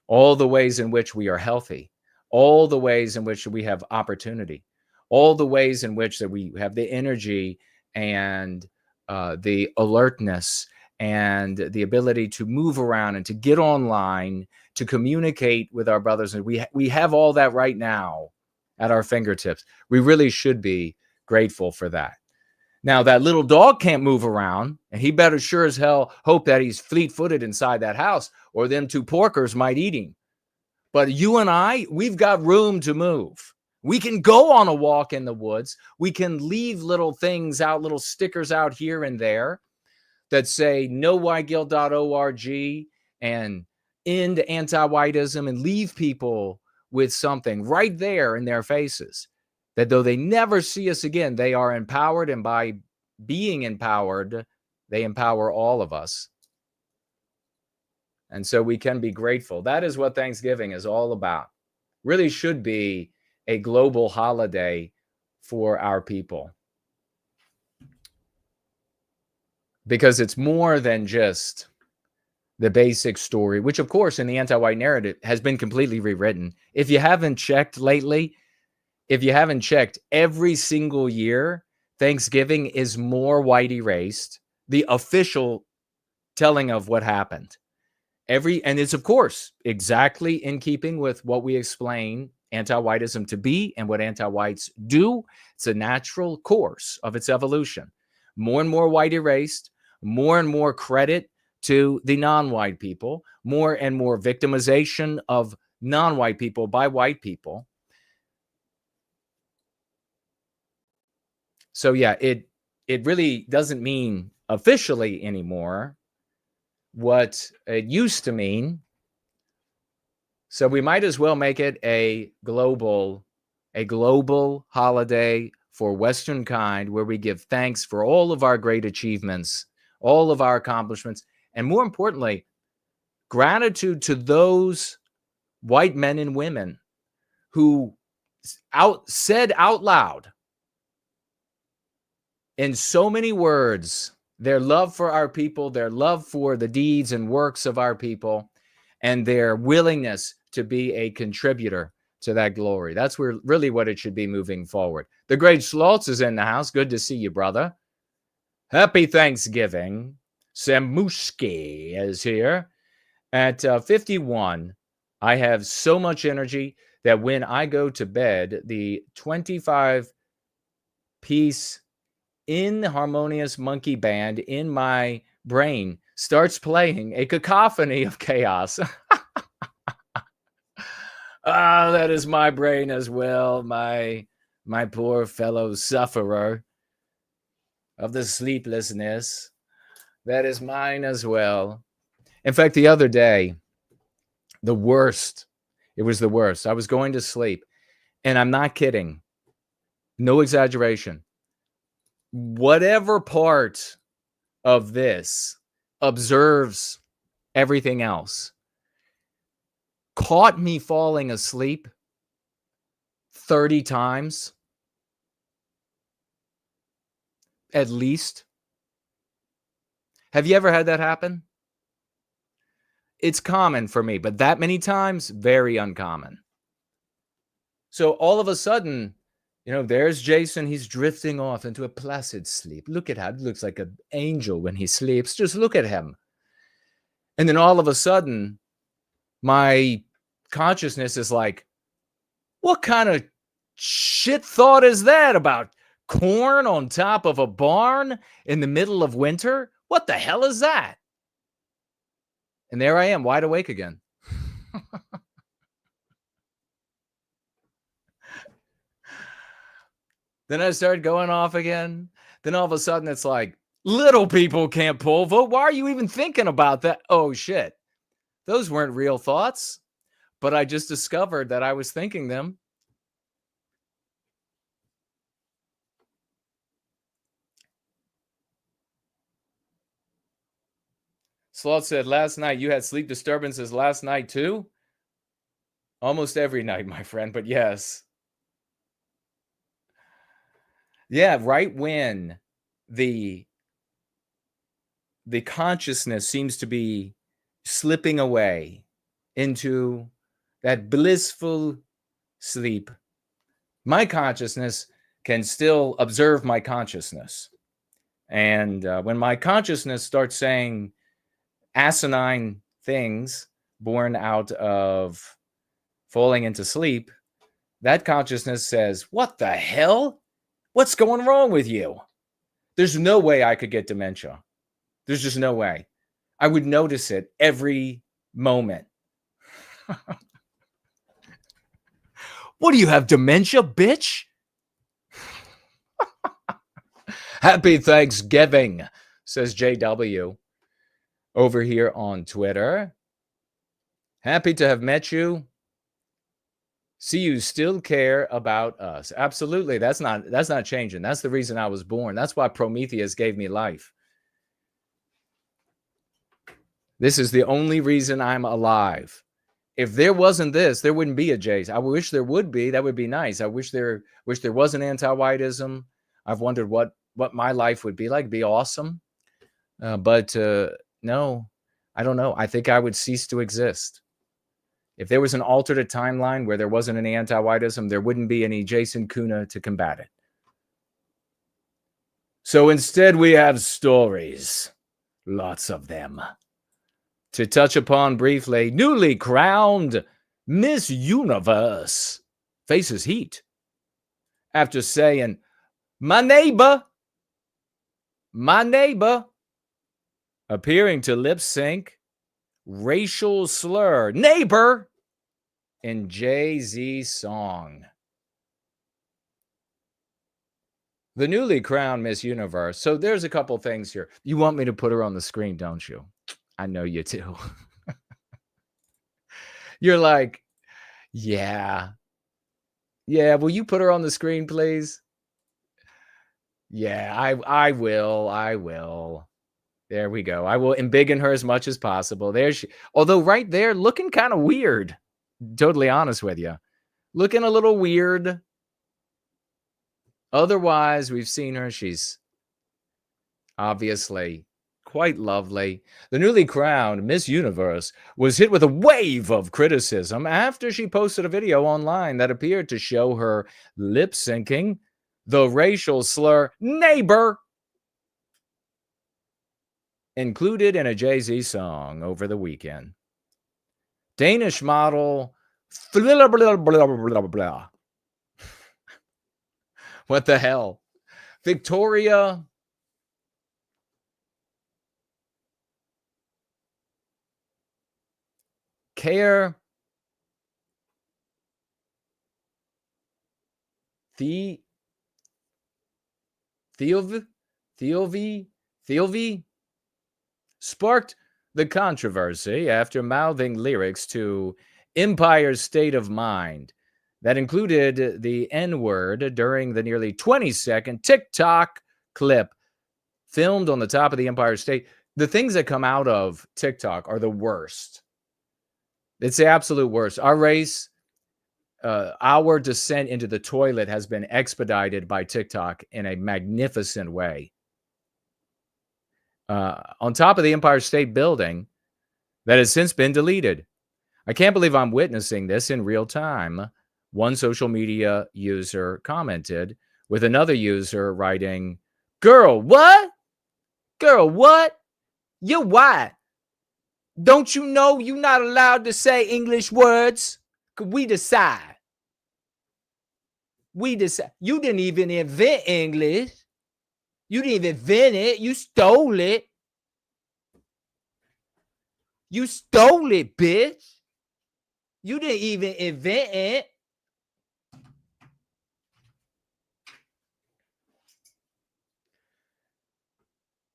All the ways in which we are healthy. All the ways in which we have opportunity. All the ways in which that we have the energy and the alertness and the ability to move around and to get online, to communicate with our brothers. And we have all that right now at our fingertips. We really should be grateful for that. Now, that little dog can't move around, and he better sure as hell hope that he's fleet-footed inside that house, or them two porkers might eat him. But you and I, we've got room to move. We can go on a walk in the woods. We can leave little things out, little stickers out here and there that say nowhiteguilt.org and end anti-whiteism, and leave people with something right there in their faces, that though they never see us again, they are empowered, and by being empowered, they empower all of us. And so we can be grateful. That is what Thanksgiving is all about. Really should be a global holiday for our people. Because it's more than just the basic story, which of course in the anti-white narrative has been completely rewritten. If you haven't checked lately, if you haven't checked, every single year, Thanksgiving is more white erased, the official telling of what happened. And it's, of course, exactly in keeping with what we explain anti-whiteism to be and what anti-whites do. It's a natural course of its evolution. More and more white erased, more and more credit to the non-white people, more and more victimization of non-white people by white people. So yeah, it really doesn't mean officially anymore what it used to mean. So we might as well make it a global holiday for Western kind, where we give thanks for all of our great achievements, all of our accomplishments, and more importantly, gratitude to those white men and women who said out loud in so many words their love for our people, their love for the deeds and works of our people, and their willingness to be a contributor to that glory. That's really what it should be moving forward. The great Slotz is in the house. Good to see you, brother. Happy Thanksgiving. Samuski is here. At 51, I have so much energy that when I go to bed, the 25-piece inharmonious monkey band in my brain starts playing a cacophony of chaos. That is my brain as well, my poor fellow sufferer of the sleeplessness. That is mine as well. In fact, the other day, it was the worst. I was going to sleep, and I'm not kidding. No exaggeration. Whatever part of this observes everything else caught me falling asleep 30 times at least. Have you ever had that happen? It's common for me, but that many times, very uncommon. So all of a sudden, there's Jason. He's drifting off into a placid sleep. Look at how it looks like an angel when he sleeps. Just look at him. And then all of a sudden, my consciousness is like, what kind of shit thought is that about corn on top of a barn in the middle of winter? What the hell is that? And there I am, wide awake again. Then I started going off again. Then all of a sudden it's like, little people can't pole vote. Why are you even thinking about that? Oh, shit. Those weren't real thoughts, but I just discovered that I was thinking them. Sloth said, last night you had sleep disturbances last night too? Almost every night, my friend, but yes. Yeah, right when the consciousness seems to be slipping away into that blissful sleep, my consciousness can still observe my consciousness. And when my consciousness starts saying asinine things born out of falling into sleep, that consciousness says, what the hell? What's going wrong with you? There's no way I could get dementia. There's just no way. I would notice it every moment. What do you have, dementia, bitch? Happy Thanksgiving, says JW over here on Twitter. Happy to have met you. See, you still care about us. Absolutely. That's not changing. That's the reason I was born. That's why Prometheus gave me life. This is the only reason I'm alive. If there wasn't this, there wouldn't be a Jace. I wish there would be. That would be nice. I wish there was an anti-whiteism. I've wondered what my life would be like. It'd be awesome. But no, I don't know. I think I would cease to exist. If there was an alternate timeline where there wasn't any anti-whiteism, there wouldn't be any Jason Köhne to combat it. So instead, we have stories, lots of them. To touch upon briefly, newly crowned Miss Universe faces heat after saying, my neighbor, appearing to lip sync racial slur, neighbor, in Jay-Z song. The newly crowned Miss Universe. So there's a couple things here. You want me to put her on the screen, don't you? I know you do. You're like, yeah. Yeah, will you put her on the screen, please? Yeah, I will. There we go. I will embiggen her as much as possible. There she, although right there, looking kind of weird. Totally honest with you. Looking a little weird. Otherwise, we've seen her. She's obviously quite lovely. The newly crowned Miss Universe was hit with a wave of criticism after she posted a video online that appeared to show her lip syncing the racial slur neighbor included in a Jay-Z song over the weekend. Danish model blah, blah, blah, blah, blah. What the hell? Victoria Care Theovi sparked the controversy after mouthing lyrics to Empire's State of Mind that included the N-word during the nearly 20-second TikTok clip filmed on the top of the Empire State. The things that come out of TikTok are the worst. It's the absolute worst. Our race, our descent into the toilet has been expedited by TikTok in a magnificent way. On top of the Empire State Building that has since been deleted. I can't believe I'm witnessing this in real time. One social media user commented, with another user writing, girl, what? Girl, what? You're white. Don't you know you're not allowed to say English words? We decide. We decide. You didn't even invent English. You didn't even invent it. You stole it. You stole it, bitch. You didn't even invent it.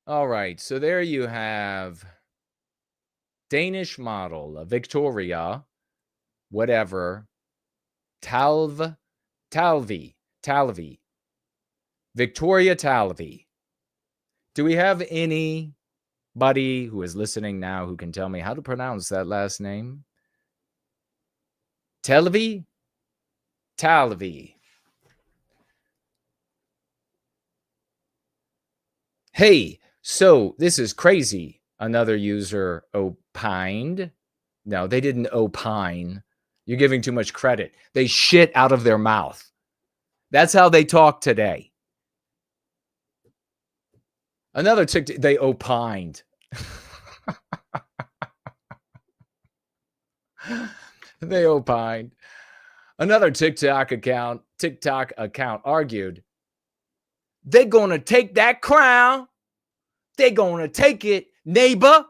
All right, so there you have Danish model, Victoria, whatever, Talvi, Victoria Talvi. Do we have anybody who is listening now who can tell me how to pronounce that last name? Talvi? Hey, so this is crazy. Another user opined. No, they didn't opine. You're giving too much credit. They shit out of their mouth. That's how they talk today. Another TikTok, they opined. They opined. Another TikTok account argued, they're going to take that crown. They're going to take it, neighbor.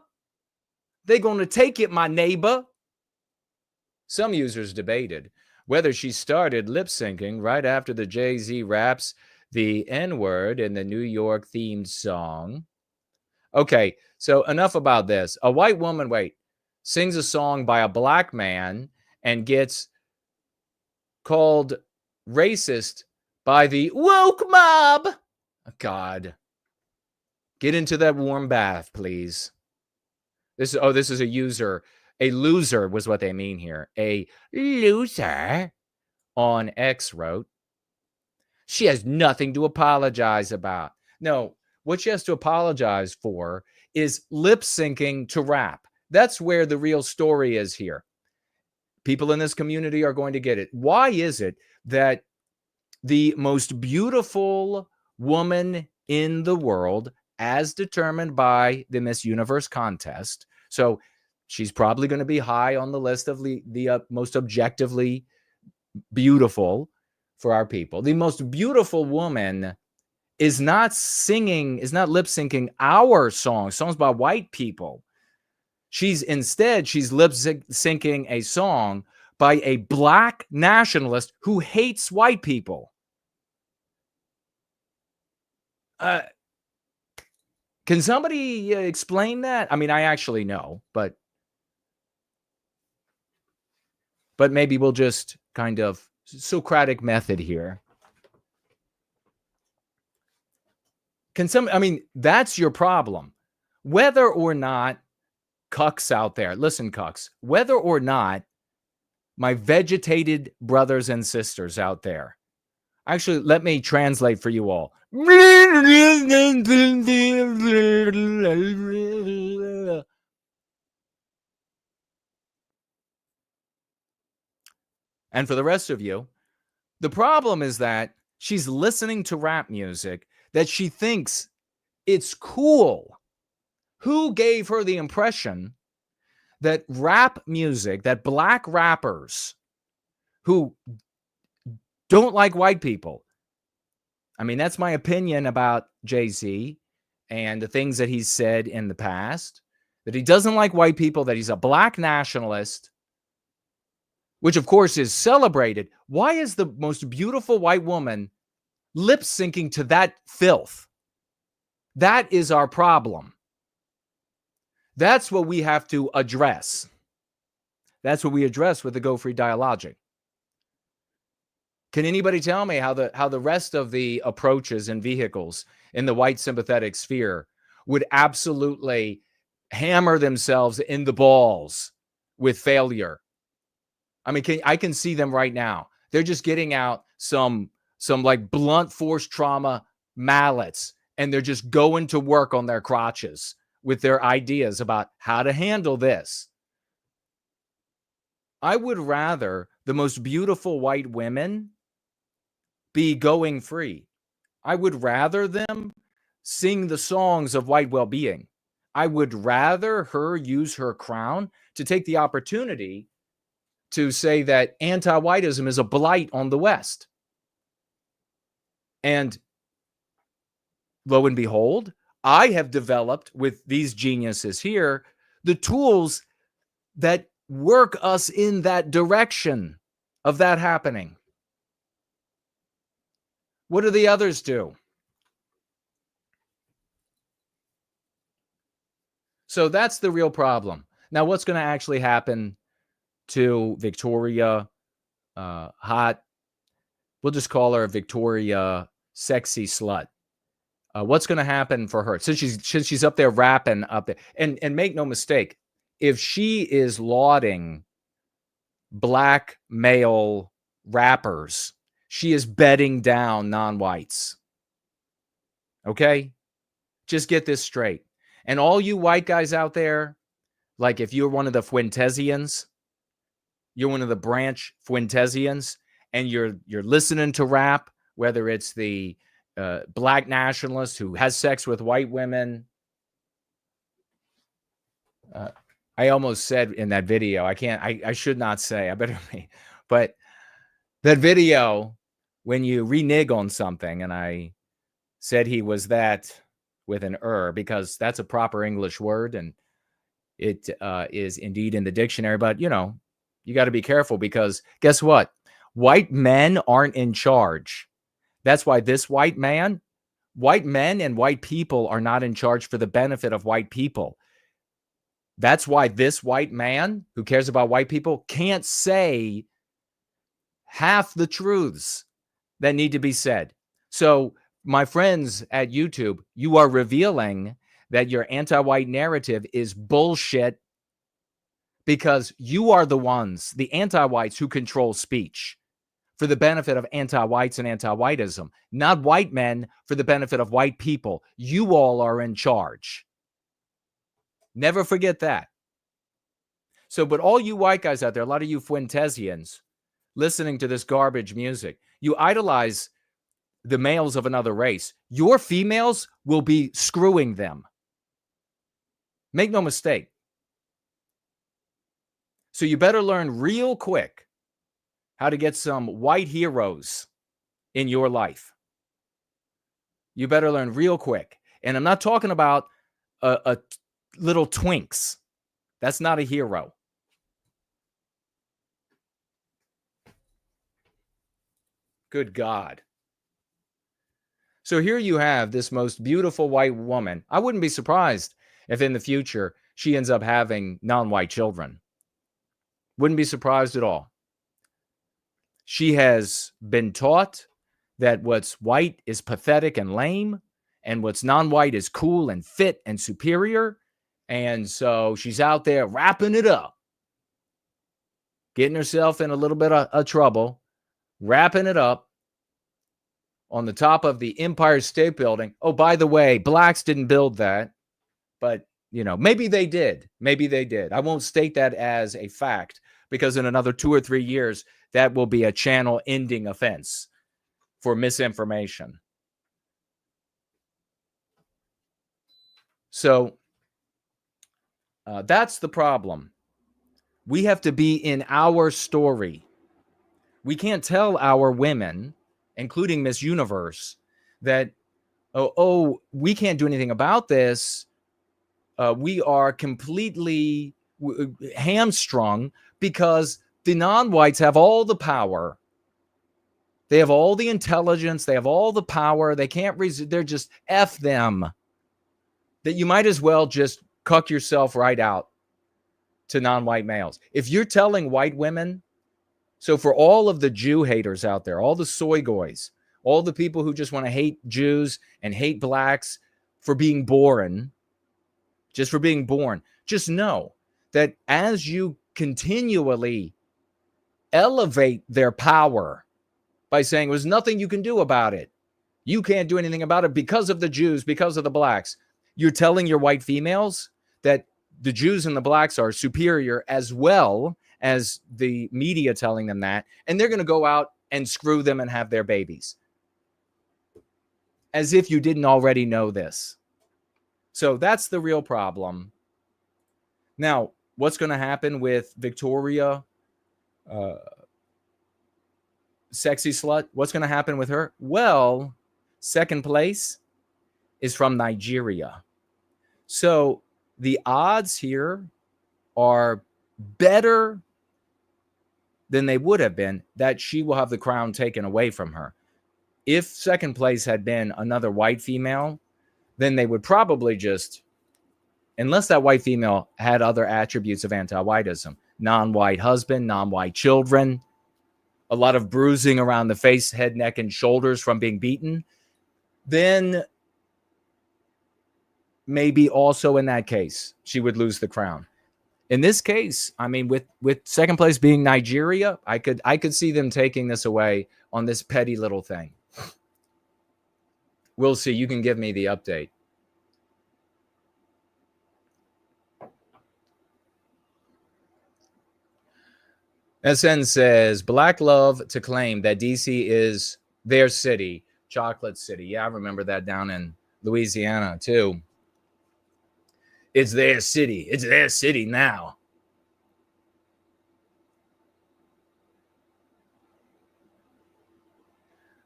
They're going to take it, my neighbor. Some users debated whether she started lip syncing right after the Jay-Z raps the N-word in the New York themed song. Okay, so enough about this. A white woman, sings a song by a black man and gets called racist by the woke mob. God. Get into that warm bath, please. This is a user. A loser was what they mean here. A loser on X wrote, she has nothing to apologize about. No, what she has to apologize for is lip syncing to rap. That's where the real story is here. People in this community are going to get it. Why is it that the most beautiful woman in the world as determined by the Miss Universe contest. So she's probably going to be high on the list of the most objectively beautiful for our people. The most beautiful woman is not singing, is not lip syncing our songs by white people. She's lip syncing a song by a black nationalist who hates white people. Can somebody explain that? I mean, I actually know, but maybe we'll just kind of Socratic method here. That's your problem. Whether or not cucks out there, listen, cucks, whether or not my vegetated brothers and sisters out there, actually, let me translate for you all. And for the rest of you, the problem is that she's listening to rap music that she thinks it's cool. Who gave her the impression that rap music, that black rappers who don't like white people, I mean, that's my opinion about Jay-Z and the things that he's said in the past, that he doesn't like white people, that he's a black nationalist, which of course is celebrated. Why is the most beautiful white woman lip syncing to that filth? That is our problem. That's what we have to address. That's what we address with the Go Free Dialogic. Can anybody tell me how the rest of the approaches and vehicles in the white sympathetic sphere would absolutely hammer themselves in the balls with failure? I mean, I can see them right now. They're just getting out some like blunt force trauma mallets, and they're just going to work on their crotches with their ideas about how to handle this. I would rather the most beautiful white women be going free. I would rather them sing the songs of white well-being. I would rather her use her crown to take the opportunity to say that anti-whiteism is a blight on the West. And lo and behold, I have developed with these geniuses here the tools that work us in that direction of that happening. What do the others do? So that's the real problem. Now, what's going to actually happen to Victoria, hot, we'll just call her Victoria sexy slut. What's going to happen for her? Since she's up there rapping up there, and make no mistake, if she is lauding black male rappers, she is bedding down non-whites. Okay? Just get this straight. And all you white guys out there, like if you're one of the Fuentesians, you're one of the branch Fuentesians, and you're listening to rap, whether it's the black nationalist who has sex with white women. I almost said in that video, I should not say, I better be, but that video, when you renege on something, and I said he was that with an because that's a proper English word, and it is indeed in the dictionary, but you got to be careful, because guess what? White men aren't in charge. That's why this white men and white people are not in charge for the benefit of white people. That's why this white man who cares about white people can't say half the truths that need to be said. So, my friends at YouTube, you are revealing that your anti-white narrative is bullshit, because you are the ones, the anti-whites, who control speech for the benefit of anti-whites and anti-whiteism, not white men for the benefit of white people. You all are in charge. Never forget that. So, but all you white guys out there, a lot of you Fuentesians listening to this garbage music, you idolize the males of another race, your females will be screwing them. Make no mistake. So you better learn real quick how to get some white heroes in your life. You better learn real quick. And I'm not talking about a little twinks. That's not a hero. Good God. So here you have this most beautiful white woman. I wouldn't be surprised if in the future she ends up having non-white children. Wouldn't be surprised at all. She has been taught that what's white is pathetic and lame, and what's non-white is cool and fit and superior. And so she's out there wrapping it up, getting herself in a little bit of trouble, wrapping it up on the top of the Empire State Building. Oh, by the way, blacks didn't build that, but, you know, maybe they did. Maybe they did. I won't state that as a fact, because in another 2 or 3 years, that will be a channel ending offense for misinformation. So that's the problem. We have to be in our story. We can't tell our women, including Miss Universe, that, oh, we can't do anything about this. We are completely hamstrung because the non-whites have all the power. They have all the intelligence. They have all the power. They can't they're just F them. That you might as well just cuck yourself right out to non-white males. If you're telling white women, so for all of the Jew haters out there, all the soy goys, all the people who just want to hate Jews and hate blacks for being born, just for being born, just know that as you continually elevate their power by saying there's nothing you can do about it, you can't do anything about it because of the Jews, because of the blacks, you're telling your white females that the Jews and the blacks are superior, as well as the media telling them that, and they're going to go out and screw them and have their babies. As if you didn't already know this. So that's the real problem. Now, what's going to happen with Victoria, sexy slut? What's going to happen with her? Well, second place is from Nigeria. So the odds here are better than they would have been that she will have the crown taken away from her. If second place had been another white female, then they would probably just, unless that white female had other attributes of anti-whiteism, non-white husband, non-white children, a lot of bruising around the face, head, neck, and shoulders from being beaten, then maybe also in that case, she would lose the crown. In this case, I mean, with second place being Nigeria, I could see them taking this away on this petty little thing. We'll see. You can give me the update. SN says, Black love to claim that DC is their city, Chocolate City. Yeah, I remember that down in Louisiana, too. It's their city. It's their city now.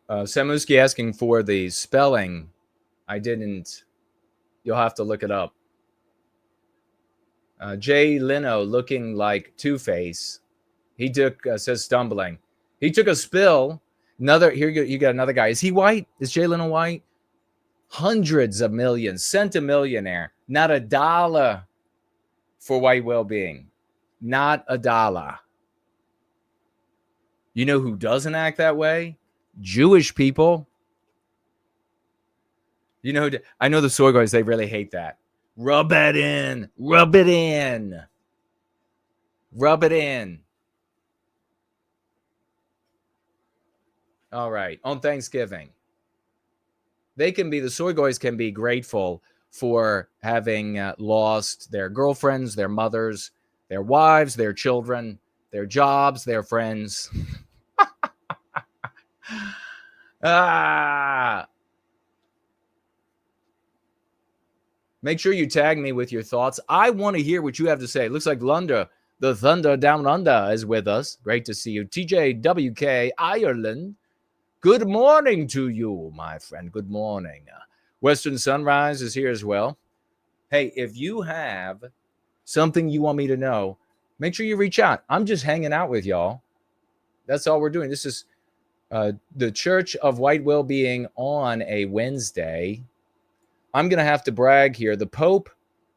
Samuski asking for the spelling. I didn't. You'll have to look it up. Jay Leno looking like Two-Face. He took, says stumbling. He took a spill. Here you got another guy. Is he white? Is Jay Leno white? Hundreds of millions. Centimillionaire. Not a dollar for white well-being. Not a dollar. You know who doesn't act that way? Jewish people. You know, I know the soy guys, they really hate that. Rub it in. Rub it in. Rub it in. All right. On Thanksgiving, the soy boys can be grateful for having lost their girlfriends, their mothers, their wives, their children, their jobs, their friends. Ah. Make sure you tag me with your thoughts. I want to hear what you have to say. It looks like Lunda, the Thunder Down Under, is with us. Great to see you. TJWK Ireland. Good morning to you, my friend. Good morning. Western Sunrise is here as well. Hey, if you have something you want me to know, make sure you reach out. I'm just hanging out with y'all. That's all we're doing. This is the Church of White Wellbeing on a Wednesday. I'm going to have to brag here. The Pope,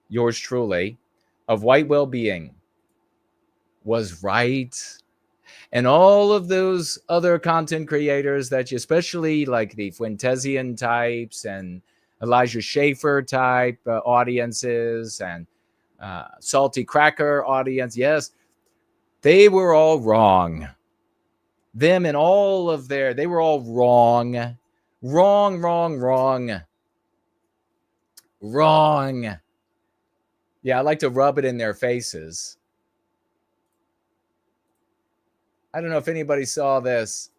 yours truly, of White Wellbeing was right. And all of those other content creators that you, especially like the Fuentesian types and Elijah Schaefer type audiences and Salty Cracker audience, yes, they were all wrong. Them and all of they were all wrong. Wrong. Yeah, I like to rub it in their faces. I don't know if anybody saw this.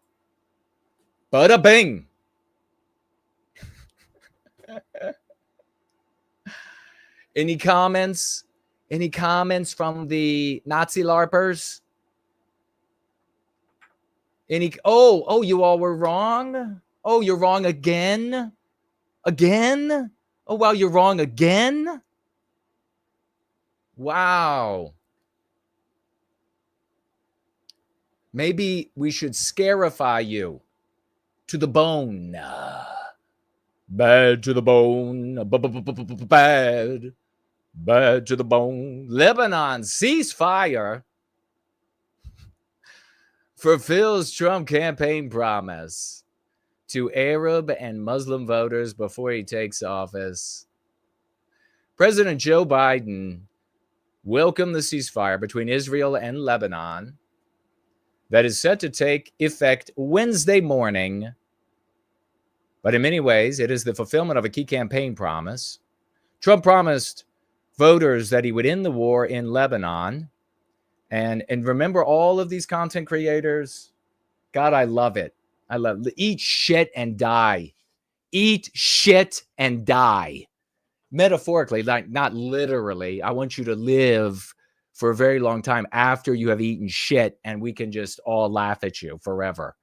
Bada bing. Any comments? Any comments from the Nazi LARPers? Oh, you all were wrong? Oh, you're wrong again? Again? Oh, wow, you're wrong again? Wow. Maybe we should scarify you to the bone. Bad to the bone. Bad to the bone. Lebanon ceasefire fulfills Trump campaign promise to Arab and Muslim voters before he takes office. President Joe Biden welcomed the ceasefire between Israel and Lebanon that is set to take effect Wednesday morning. But in many ways, it is the fulfillment of a key campaign promise. Trump promised voters that he would end the war in Lebanon. And remember all of these content creators? God, I love it. I love it. Eat shit and die. Eat shit and die. Metaphorically, like not literally. I want you to live for a very long time after you have eaten shit, and we can just all laugh at you forever.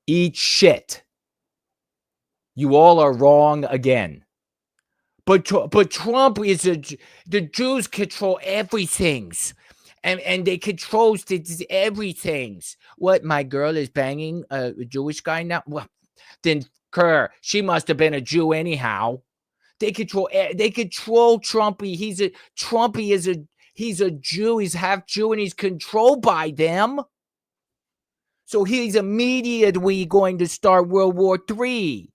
Eat shit. You all are wrong again. But Trump is the Jews control everything. And they control everything. What, my girl is banging a Jewish guy now? Well, then she must have been a Jew anyhow. They control Trumpy. He's a Jew. He's half Jew, and he's controlled by them. So he's immediately going to start World War III.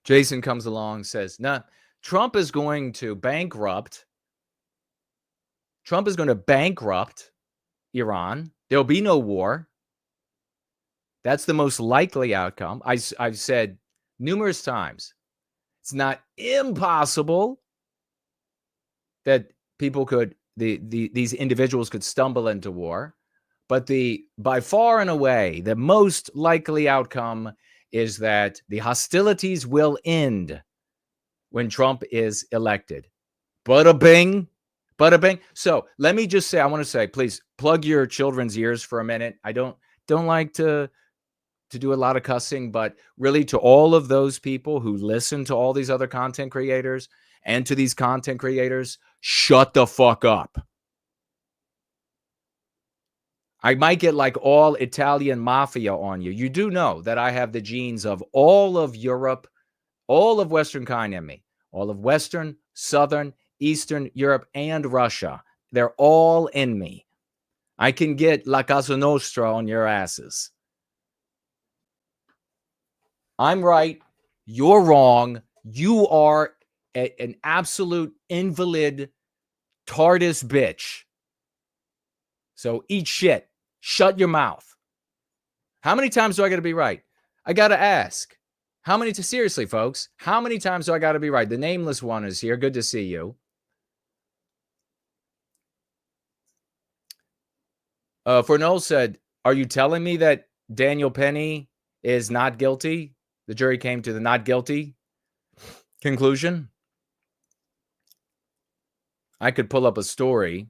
Jason comes along, says, "Nah, Trump is going to bankrupt. Trump is going to bankrupt Iran. There'll be no war. That's the most likely outcome." I've said numerous times, it's not impossible that people could, these individuals could stumble into war, but by far and away, the most likely outcome is that the hostilities will end when Trump is elected. Bada bing. Bada bing. So let me just say, I want to say, please plug your children's ears for a minute. I don't like to do a lot of cussing, but really to all of those people who listen to all these other content creators and to these content creators, shut the fuck up. I might get like all Italian mafia on you. You do know that I have the genes of all of Europe, all of Western kind in me, all of Western, Southern, Eastern Europe, and Russia. They're all in me. I can get La Casa Nostra on your asses. I'm right. You're wrong. You are an absolute invalid, TARDIS bitch. So eat shit. Shut your mouth. How many times do I got to be right? I got to ask. Seriously, folks, how many times do I got to be right? The nameless one is here. Good to see you. Fornell said, are you telling me that Daniel Penny is not guilty? The jury came to the not guilty conclusion. I could pull up a story.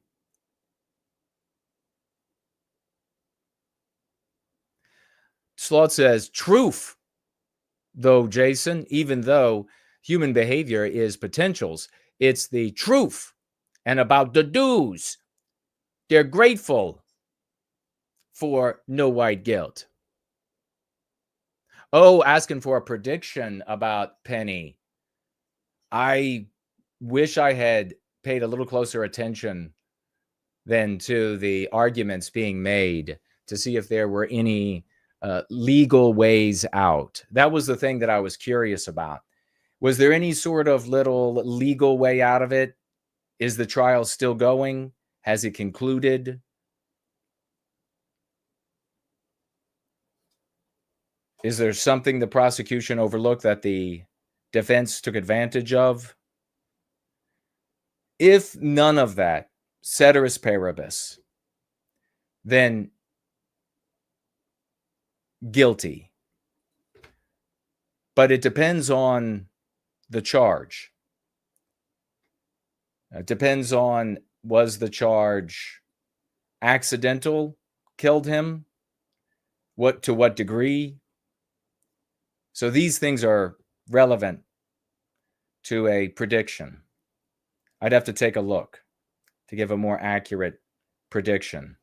Slot says, truth, though, Jason, even though human behavior is potentials, it's the truth and about the do's. They're grateful for no white guilt. Oh, asking for a prediction about Penny. I wish I had paid a little closer attention than to the arguments being made to see if there were any legal ways out. That was the thing that I was curious about. Was there any sort of little legal way out of it? Is the trial still going? Has it concluded? Is there something the prosecution overlooked that the defense took advantage of? If none of that, ceteris paribus, then guilty. But it depends on the charge. It depends on, was the charge accidental, killed him? To what degree? So these things are relevant to a prediction. I'd have to take a look to give a more accurate prediction.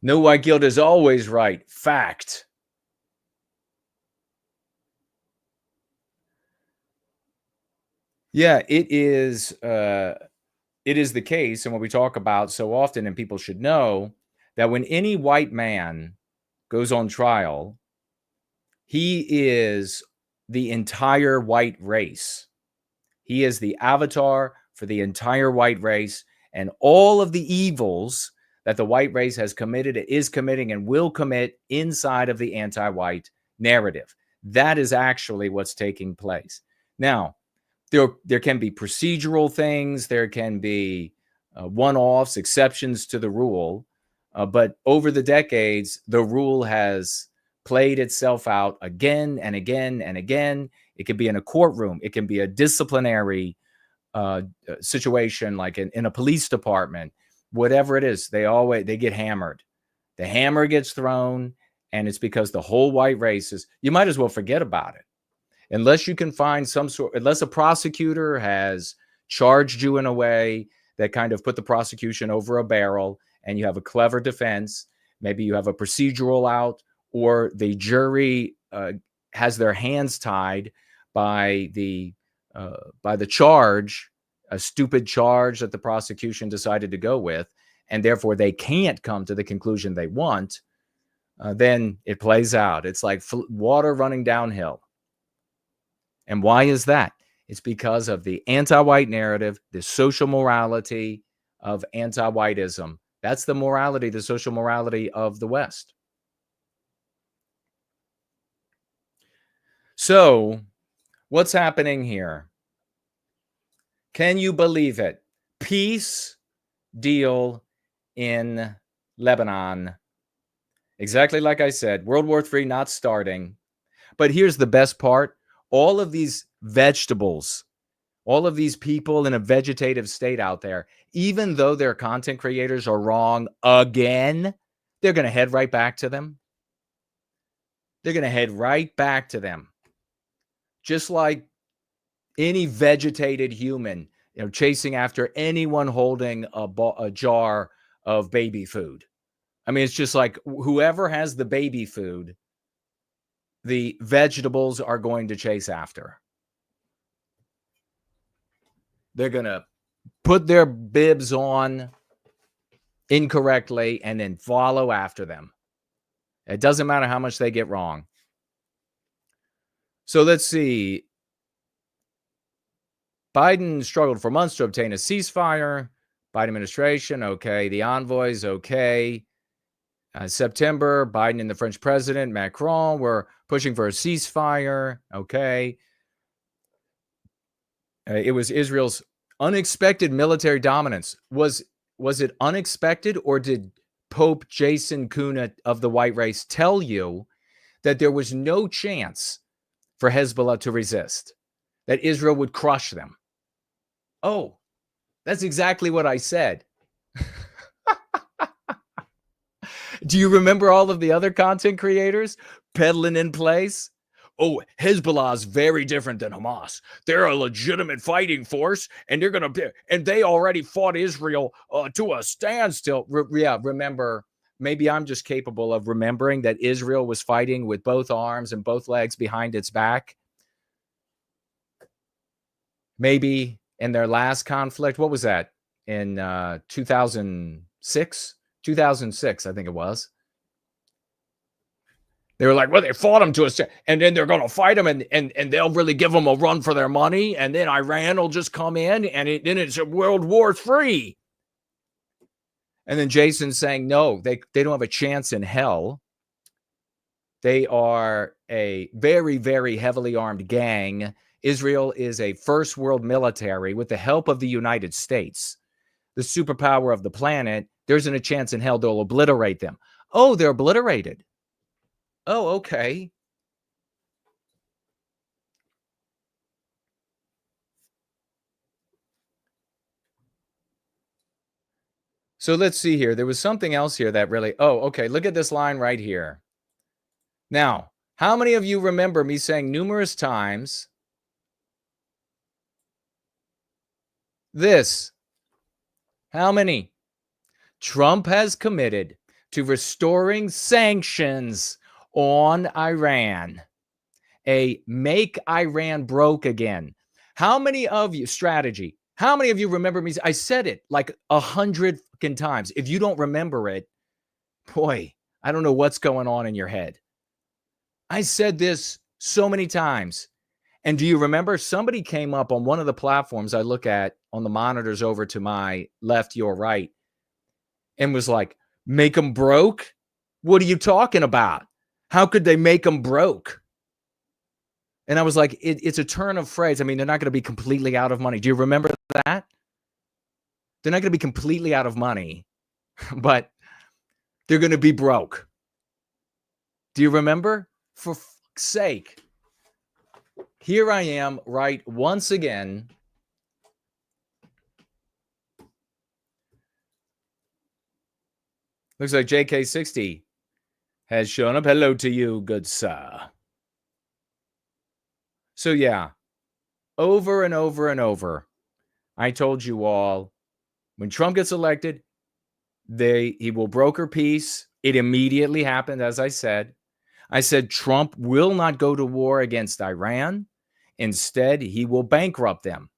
No white guilt is always right. Fact. Yeah, it is the case, and what we talk about so often, and people should know, that when any white man goes on trial, he is the entire white race. He is the avatar for the entire white race, and all of the evils that the white race has committed, is committing, and will commit inside of the anti-white narrative. That is actually what's taking place. Now, there can be procedural things, there can be one-offs, exceptions to the rule, but over the decades, the rule has played itself out again and again and again. It could be in a courtroom, it can be a disciplinary situation, like in a police department, whatever it is, they get hammered. The hammer gets thrown, and it's because the whole white race is, you might as well forget about it. Unless you can find unless a prosecutor has charged you in a way that kind of put the prosecution over a barrel, and you have a clever defense, maybe you have a procedural out, or the jury has their hands tied by the charge, a stupid charge that the prosecution decided to go with, and therefore they can't come to the conclusion they want, then it plays out. It's like water running downhill. And why is that? It's because of the anti-white narrative, the social morality of anti-whiteism. That's the morality, the social morality of the West. So, what's happening here? Can you believe it? Peace deal in Lebanon. Exactly like I said, World War III not starting. But here's the best part. All of these vegetables, all of these people in a vegetative state out there, even though their content creators are wrong again, they're going to head right back to them. They're going to head right back to them. Just like any vegetated human, chasing after anyone holding a jar of baby food. I mean, it's just like whoever has the baby food, the vegetables are going to chase after. They're going to put their bibs on incorrectly and then follow after them. It doesn't matter how much they get wrong. So let's see. Biden struggled for months to obtain a ceasefire. Biden administration, okay. The envoys, okay. September, Biden and the French president, Macron, were pushing for a ceasefire. Okay. It was Israel's unexpected military dominance. Was it unexpected, or did Pope Jason Köhne of the white race tell you that there was no chance for Hezbollah to resist, that Israel would crush them? Oh, that's exactly what I said. Do you remember all of the other content creators peddling in place? Oh, Hezbollah is very different than Hamas. They're a legitimate fighting force, and they already fought Israel to a standstill. Remember, maybe I'm just capable of remembering that Israel was fighting with both arms and both legs behind its back. Maybe in their last conflict, what was that? In 2006? 2006, I think it was. They were like, well, they fought them to us, and then they're going to fight them, and they'll really give them a run for their money, and then Iran will just come in, and then it's a World War III. And then Jason's saying, no, they don't have a chance in hell. They are a very, very heavily armed gang. Israel is a first world military with the help of the United States, the superpower of the planet. There isn't a chance in hell they'll obliterate them. Oh, they're obliterated. Oh, okay. So let's see here. There was something else here that really, oh, okay. Look at this line right here. Now, how many of you remember me saying numerous times this? How many? Trump has committed to restoring sanctions on Iran, a make Iran broke again. How many of you, strategy, how many of you remember me? I said it like 100 fucking times. If you don't remember it, boy, I don't know what's going on in your head. I said this so many times. And do you remember somebody came up on one of the platforms I look at on the monitors over to my left, your right, and was like, make them broke? What are you talking about? How could they make them broke? And I was like, it's a turn of phrase. I mean, they're not going to be completely out of money. Do you remember that? They're not going to be completely out of money, but they're going to be broke. Do you remember? For fuck's sake. Here I am, right, once again. Looks like JK60 has shown up. Hello to you, good sir. So yeah, over and over and over, I told you all, when Trump gets elected, he will broker peace. It immediately happened, as I said. I said Trump will not go to war against Iran. Instead, he will bankrupt them.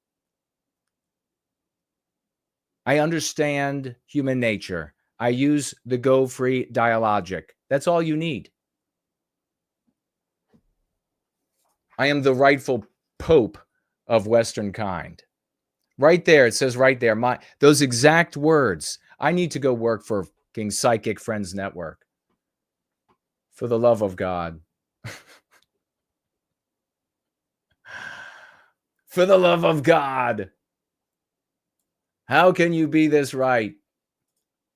I understand human nature. I use the go free dialogic. That's all you need. I am the rightful pope of Western kind. Right there, it says right there, those exact words. I need to go work for King Psychic Friends Network. For the love of God. For the love of God. How can you be this right?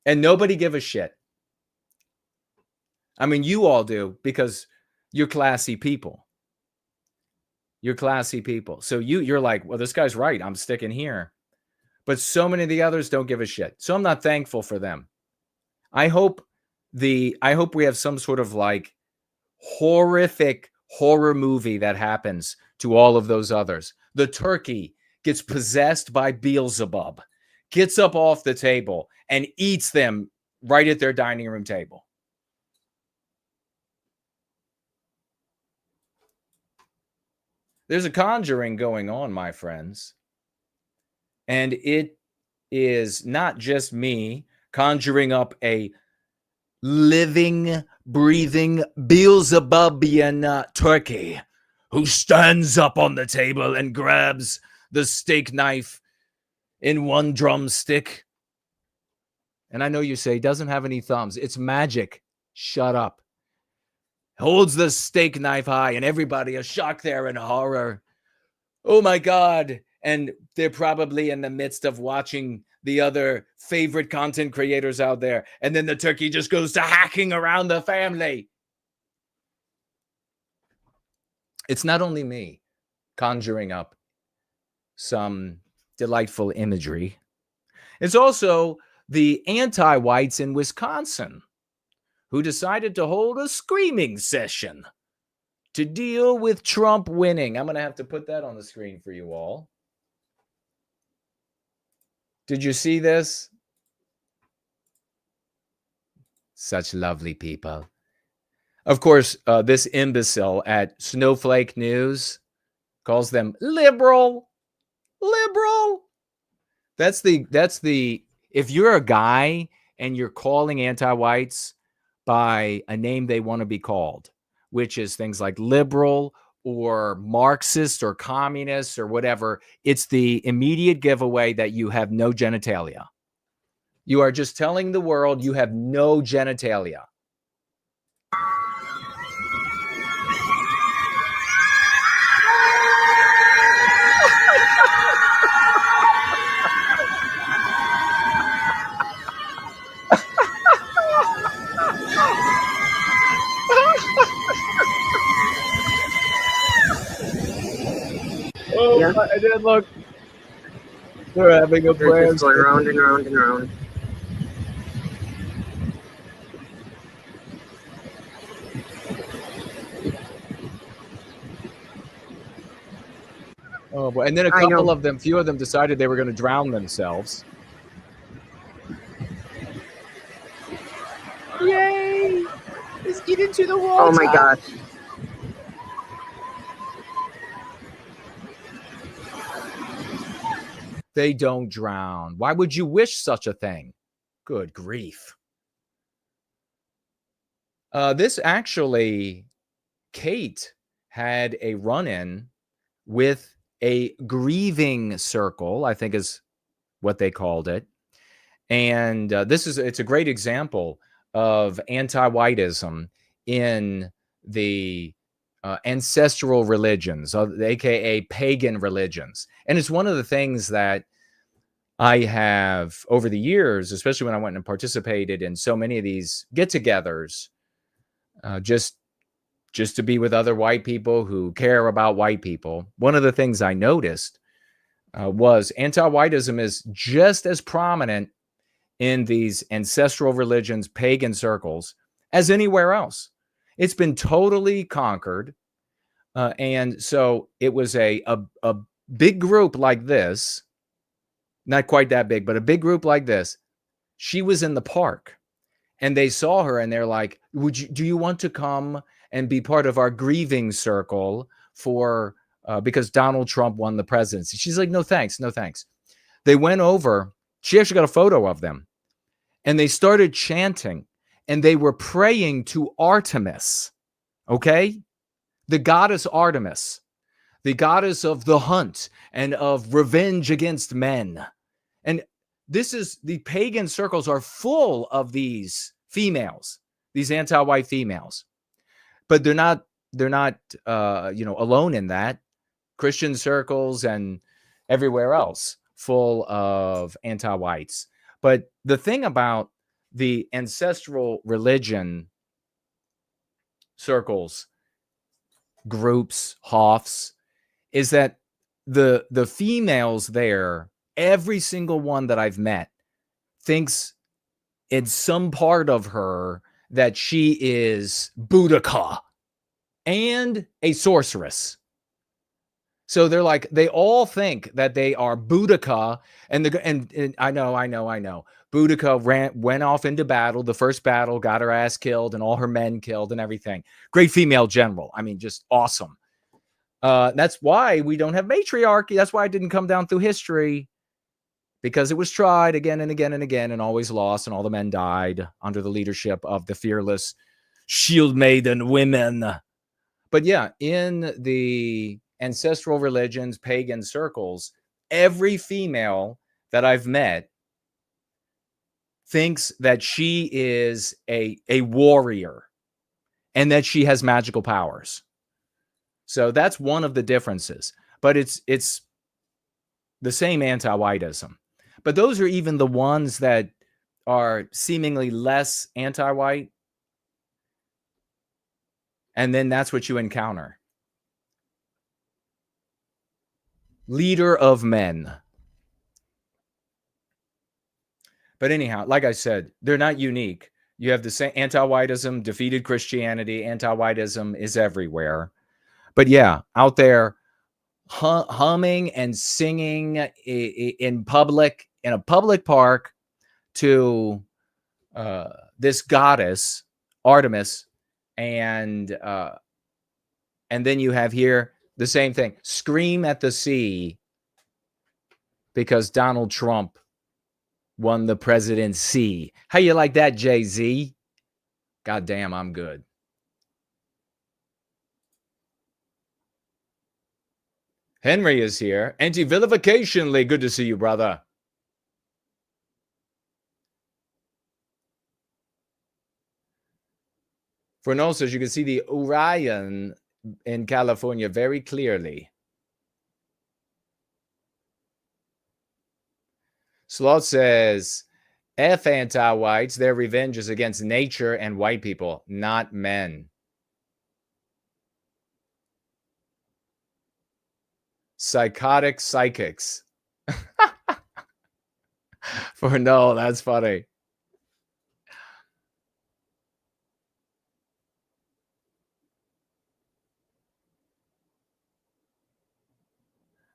And nobody give a shit. I mean, you all do, because you're classy people. You're classy people. So you're like, well, this guy's right. I'm sticking here. But so many of the others don't give a shit. So I'm not thankful for them. I hope we have some sort of like horrific horror movie that happens to all of those others. The turkey gets possessed by Beelzebub, gets up off the table, and eats them right at their dining room table. There's a conjuring going on, my friends. And it is not just me conjuring up a living, breathing Beelzebubian turkey who stands up on the table and grabs the steak knife in one drumstick. And I know you say, doesn't have any thumbs. It's magic. shut up. Holds the steak knife high, and everybody is shocked there in horror. Oh my God. And they're probably in the midst of watching the other favorite content creators out there. And then the turkey just goes to hacking around the family. It's not only me conjuring up some delightful imagery. It's also the anti-whites in Wisconsin who decided to hold a screaming session to deal with Trump winning. I'm going to have to put that on the screen for you all. Did you see this? Such lovely people. Of course, this imbecile at Snowflake News calls them liberal. That's the, if you're a guy and you're calling anti-whites by a name they want to be called, which is things like liberal or Marxist or communist or whatever, it's the immediate giveaway that you have no genitalia. You are just telling the world you have no genitalia. Oh, yeah. I did look. They're having a They're prayer. just going round and round and round. Oh boy! And then a couple of them, few of them, decided they were going to drown themselves. Yay! Let's get into the water. Oh my gosh. They don't drown. Why would you wish such a thing? Good grief. This actually, Kate had a run-in with a grieving circle, I think is what they called it. And it's a great example of anti-whiteism in the ancestral religions, aka pagan religions. And it's one of the things that I have over the years, especially when I went and participated in so many of these get-togethers, just to be with other white people who care about white people. One of the things I noticed was anti-whiteism is just as prominent in these ancestral religions, pagan circles, as anywhere else. It's been totally conquered. And so it was a big group like this, not quite that big, but a big group like this. She was in the park and they saw her and they're like, do you want to come and be part of our grieving circle for, because Donald Trump won the presidency? She's like, no, thanks. No, thanks. They went over. She actually got a photo of them and they started chanting and they were praying to Artemis. Okay. The goddess Artemis, the goddess of the hunt and of revenge against men. And the pagan circles are full of these females, these anti-white females. But they're not alone in that. Christian circles and everywhere else full of anti-whites. But the thing about the ancestral religion circles, groups, Hoffs, is that the females there, every single one that I've met thinks in some part of her that she is Boudica and a sorceress. So they're like, they all think that they are Boudica, and I know. Boudica went off into battle, the first battle, got her ass killed and all her men killed and everything. Great female general. I mean, just awesome. That's why we don't have matriarchy. That's why it didn't come down through history, because it was tried again and again and again and always lost, and all the men died under the leadership of the fearless shield maiden women. But yeah, in the ancestral religions, pagan circles, every female that I've met thinks that she is a warrior and that she has magical powers. So that's one of the differences. But it's the same anti-whiteism. But those are even the ones that are seemingly less anti-white. And then that's what you encounter. Leader of men. But anyhow, like I said, they're not unique. You have the same anti-whiteism, defeated Christianity. Anti-whiteism is everywhere. But yeah, out there humming and singing in public, in a public park to this goddess, Artemis. And then you have here the same thing. Scream at the sea because Donald Trump won the presidency. How you like that, Jay-Z? God damn, I'm good. Henry is here. Anti-vilification League. Good to see you, brother. Fernald says you can see the Orion in California very clearly. Sloth says, F anti-whites, their revenge is against nature and white people, not men. Psychotic psychics. For no, that's funny.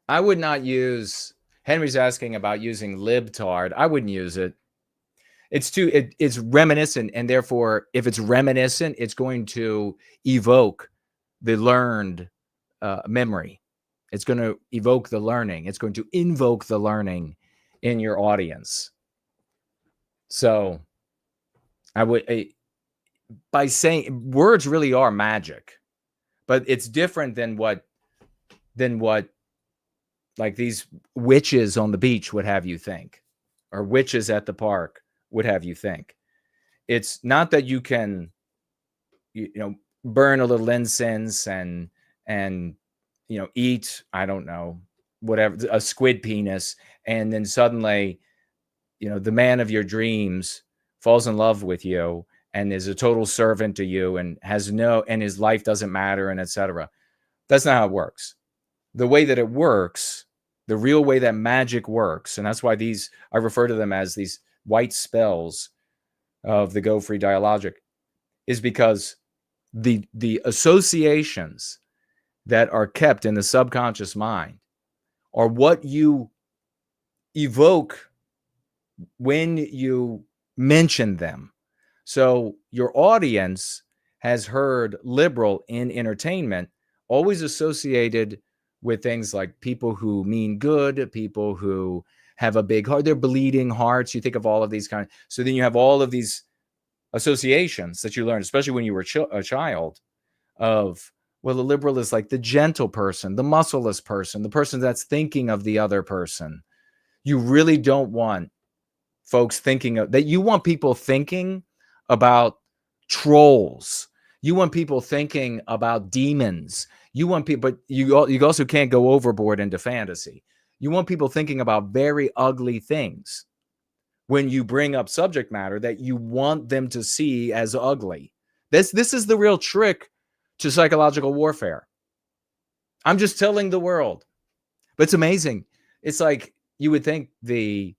I would not use, Henry's asking about using libtard. I wouldn't use it. It's reminiscent, and therefore, if it's reminiscent, it's going to evoke the learned memory. It's going to evoke the learning. It's going to invoke the learning in your audience. So I would, by saying, words really are magic, but it's different than what like these witches on the beach would have you think, or witches at the park would have you think. It's not that you can, burn a little incense and eat, I don't know, whatever, a squid penis, and then suddenly, the man of your dreams falls in love with you and is a total servant to you and and his life doesn't matter, and etc. That's not how it works. The way that it works, the real way that magic works, and that's why I refer to them as these white spells of the Go Free Dialogic, is because the associations that are kept in the subconscious mind are what you evoke when you mention them. So your audience has heard liberal in entertainment always associated with things like people who mean good, people who have a big heart, they're bleeding hearts. You think of all of these kinds. So then you have all of these associations that you learned, especially when you were a child, of, well, the liberal is like the gentle person, the muscleless person, the person that's thinking of the other person. You really don't want folks thinking of that. You want people thinking about trolls. You want people thinking about demons. You want people, but you also can't go overboard into fantasy. You want people thinking about very ugly things when you bring up subject matter that you want them to see as ugly. This is the real trick to psychological warfare. I'm just telling the world. But it's amazing. It's like you would think the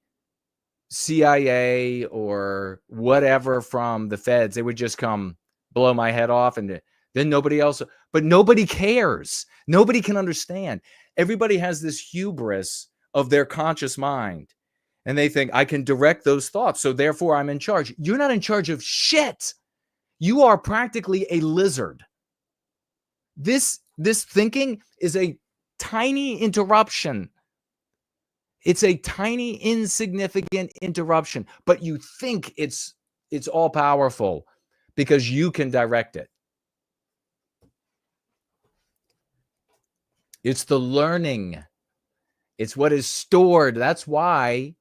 CIA or whatever from the feds, they would just come blow my head off, and then nobody else, but nobody cares. Nobody can understand. Everybody has this hubris of their conscious mind, and they think I can direct those thoughts, so therefore I'm in charge. You're not in charge of shit. You are practically a lizard. This thinking is a tiny interruption. It's a tiny, insignificant interruption, but you think it's all powerful because you can direct it. It's the learning. It's what is stored. That's why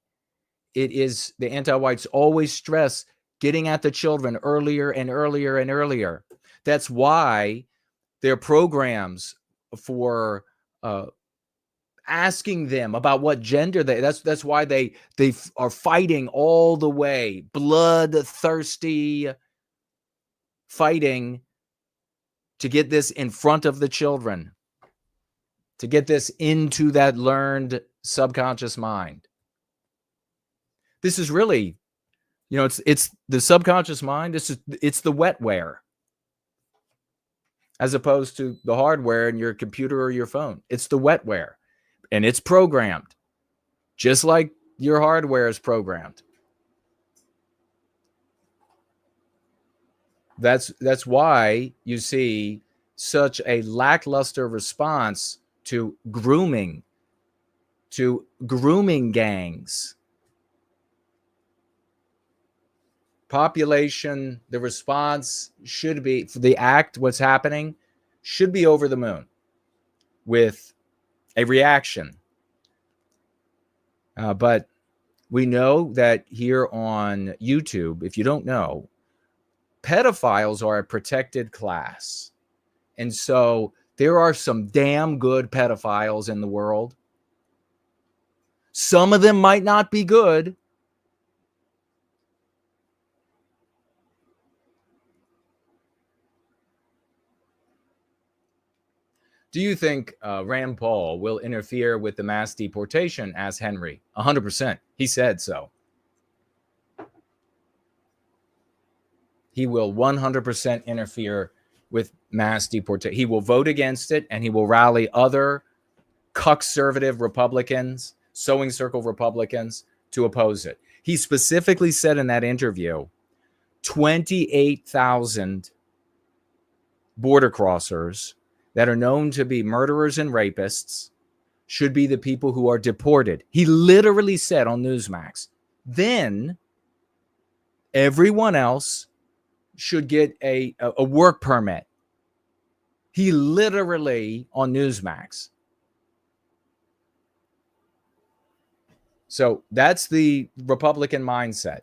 it is the anti-whites always stress getting at the children earlier and earlier and earlier. That's why their programs for asking them about what gender that's why they are fighting all the way, bloodthirsty fighting to get this in front of the children, to get this into that learned subconscious mind. This is really, it's the subconscious mind. It's the wetware, as opposed to the hardware in your computer or your phone. It's the wetware, and it's programmed just like your hardware is programmed. That's why you see such a lackluster response to grooming gangs. Population, the response should be, for the act, what's happening, should be over the moon with a reaction. But we know that here on YouTube, if you don't know, pedophiles are a protected class. And so there are some damn good pedophiles in the world. Some of them might not be good. Do you think Rand Paul will interfere with the mass deportation? Asked Henry. 100%. He said so. He will 100% interfere with mass deportation. He will vote against it, and he will rally other conservative Republicans, sewing circle Republicans, to oppose it. He specifically said in that interview, 28,000 border crossers that are known to be murderers and rapists should be the people who are deported. He literally said on Newsmax, then everyone else should get a work permit. He literally on Newsmax. So that's the Republican mindset.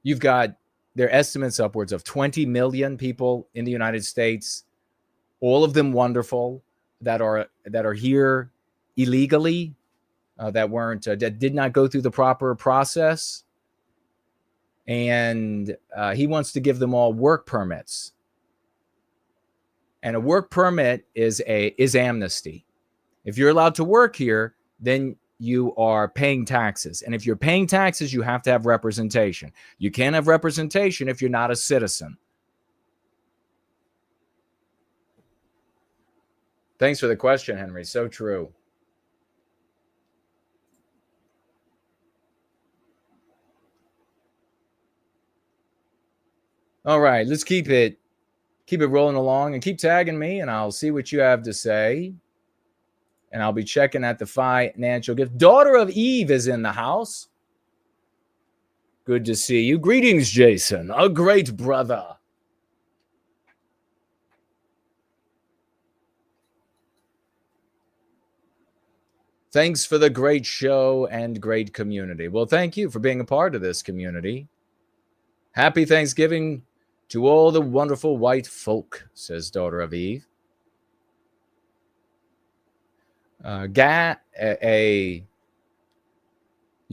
You've got their estimates upwards of 20 million people in the United States, all of them wonderful, that are here illegally, that did not go through the proper process. And he wants to give them all work permits. And a work permit is amnesty. If you're allowed to work here, then you are paying taxes. And if you're paying taxes, you have to have representation. You can't have representation if you're not a citizen. Thanks for the question, Henry. So true. All right, let's keep it rolling along, and keep tagging me, and I'll see what you have to say. And I'll be checking at the financial gift. Daughter of Eve is in the house. Good to see you. Greetings, Jason, a great brother. Thanks for the great show and great community. Well, thank you for being a part of this community. Happy Thanksgiving to all the wonderful white folk, says Daughter of Eve. You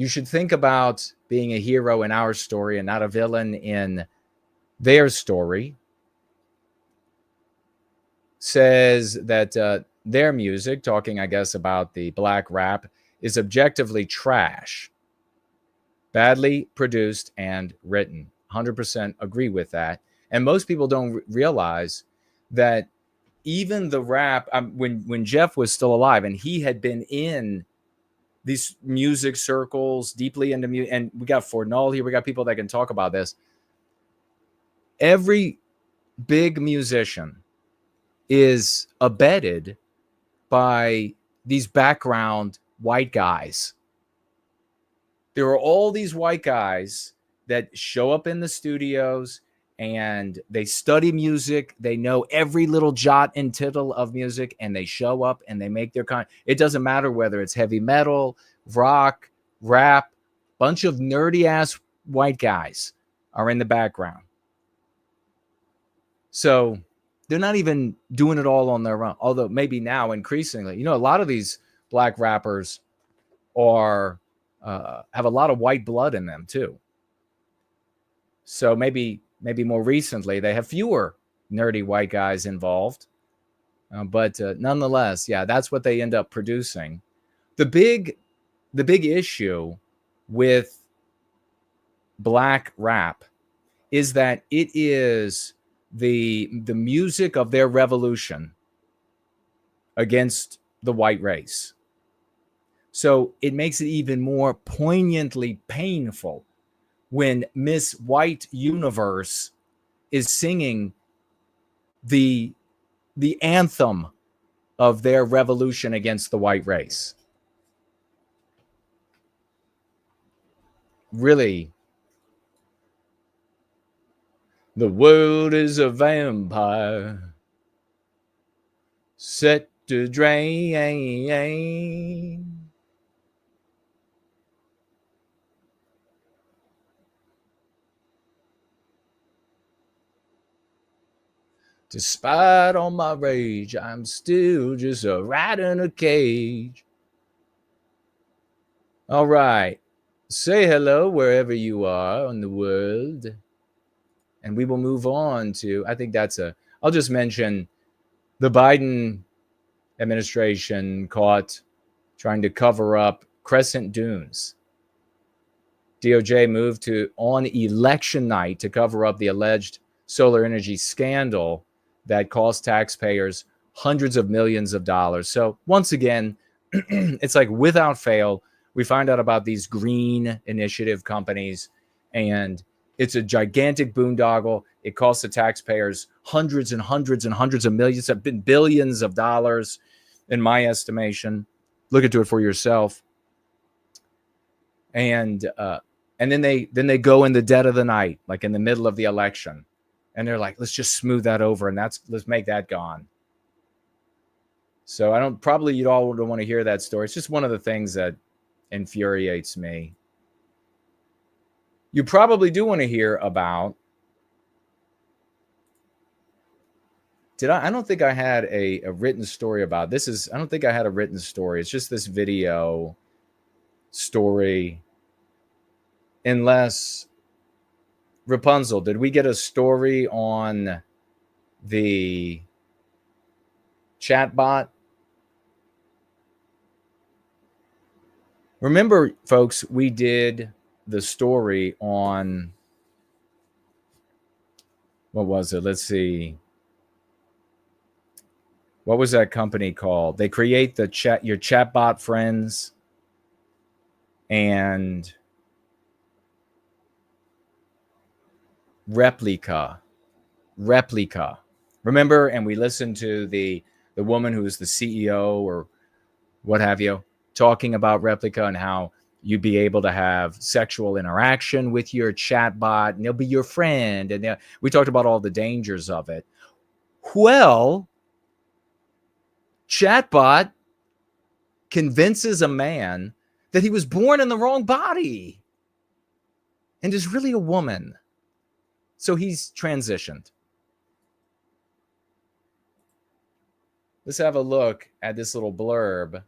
should think about being a hero in our story and not a villain in their story. Says that their music, talking, I guess, about the black rap, is objectively trash. Badly produced and written. 100% agree with that. And most people don't realize that even the rap, when Jeff was still alive and he had been in these music circles, deeply into music, and we got Fornall here, we got people that can talk about this. Every big musician is abetted by these background white guys. There are all these white guys that show up in the studios and they study music. They know every little jot and tittle of music, and they show up and they make their it doesn't matter whether it's heavy metal, rock, rap, bunch of nerdy ass white guys are in the background. So they're not even doing it all on their own. Although maybe now increasingly, a lot of these black rappers are have a lot of white blood in them too. So maybe more recently they have fewer nerdy white guys involved. But nonetheless, yeah, that's what they end up producing. The big issue with black rap is that it is the music of their revolution against the white race. So it makes it even more poignantly painful when Miss White Universe is singing the anthem of their revolution against the white race. Really, the world is a vampire set to drain. Despite all my rage, I'm still just a rat in a cage. All right. Say hello wherever you are in the world. And we will move on to, I think I'll just mention the Biden administration caught trying to cover up Crescent Dunes. DOJ moved on election night to cover up the alleged solar energy scandal that cost taxpayers hundreds of millions of dollars. So once again, it's like without fail, we find out about these green initiative companies, and it's a gigantic boondoggle. It costs the taxpayers hundreds and hundreds and hundreds of millions, have been billions of dollars, in my estimation. Look into it for yourself. And then they go in the dead of the night, like in the middle of the election, and they're like, let's just smooth that over, and let's make that gone. So you all don't want to hear that story. It's just one of the things that infuriates me. You probably do want to hear about. I don't think I had a written story about this. I don't think I had a written story. It's just this video story. Unless Rapunzel, did we get a story on the chatbot? Remember, folks, we did the story on, what was it? Let's see. What was that company called? They create your chatbot friends, and Replica. Remember? And we listened to the woman who was the CEO or what have you, talking about Replica and how you'd be able to have sexual interaction with your chatbot, and they'll be your friend. And we talked about all the dangers of it. Well, chatbot convinces a man that he was born in the wrong body and is really a woman. So he's transitioned. Let's have a look at this little blurb.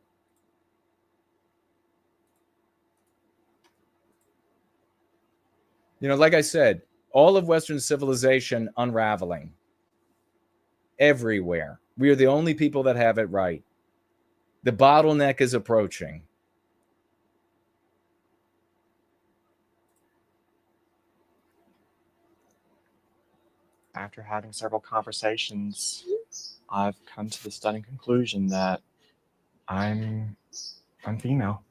Like I said, all of Western civilization unraveling everywhere. We are the only people that have it right. The bottleneck is approaching. After having several conversations, I've come to the stunning conclusion that I'm female.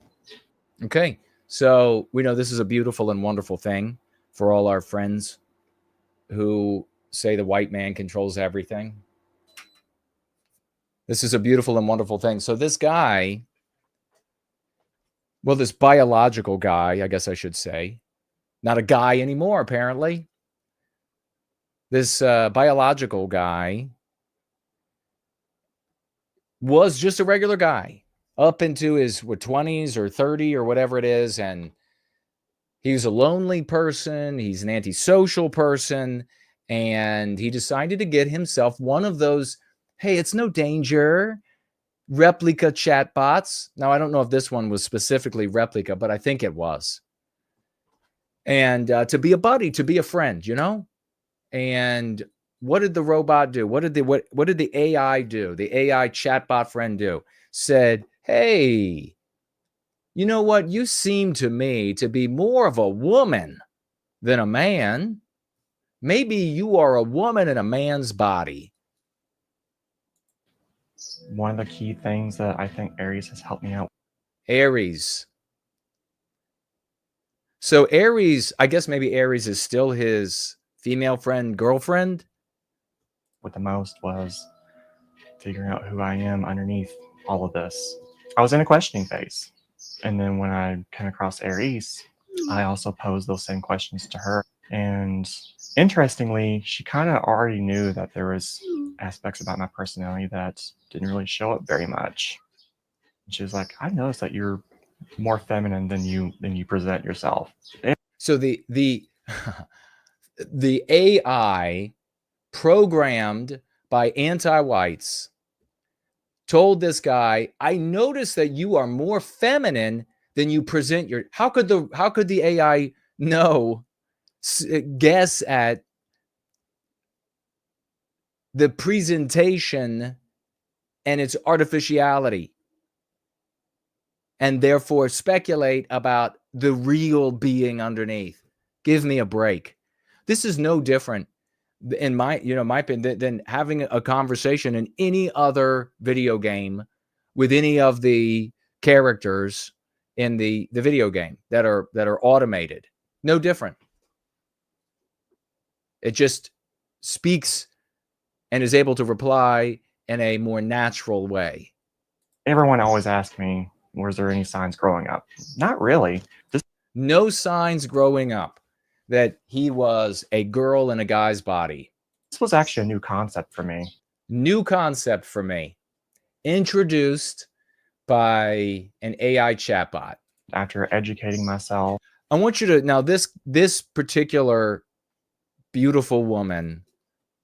Okay. So we know this is a beautiful and wonderful thing for all our friends who say the white man controls everything. This is a beautiful and wonderful thing. So this guy, this biological guy, I guess I should say, not a guy anymore, apparently. This biological guy was just a regular guy. up into his 20s or 30 or whatever it is. And he's a lonely person. He's an antisocial person. And he decided to get himself one of those, hey, it's no danger, replica chatbots. Now, I don't know if this one was specifically replica, but I think it was. And to be a buddy, to be a friend, you know? And what did the robot do? What did the AI do? The AI chatbot friend do? Said, hey, you know what? You seem to me to be more of a woman than a man. Maybe you are a woman in a man's body. One of the key things that I think Aries has helped me out. Aries. So Aries, I guess maybe Aries is still his female friend, girlfriend. With the most was figuring out who I am underneath all of this. I was in a questioning phase. And then when I came across Aries, I also posed those same questions to her. And interestingly, she kind of already knew that there was aspects about my personality that didn't really show up very much. And she was like, I noticed that you're more feminine than you present yourself. So the AI programmed by anti-whites told this guy, I noticed that you are more feminine than you present your. How could the AI guess at the presentation and its artificiality, and therefore speculate about the real being underneath? Give me a break. This is no different in my opinion than having a conversation in any other video game with any of the characters in the video game that are automated. No different. It just speaks and is able to reply in a more natural way. Everyone always asks me, was there any signs growing up? Not really. No signs growing up that he was a girl in a guy's body. This was actually a new concept for me. New concept for me. Introduced by an AI chatbot. After educating myself. I want you to, now this particular beautiful woman,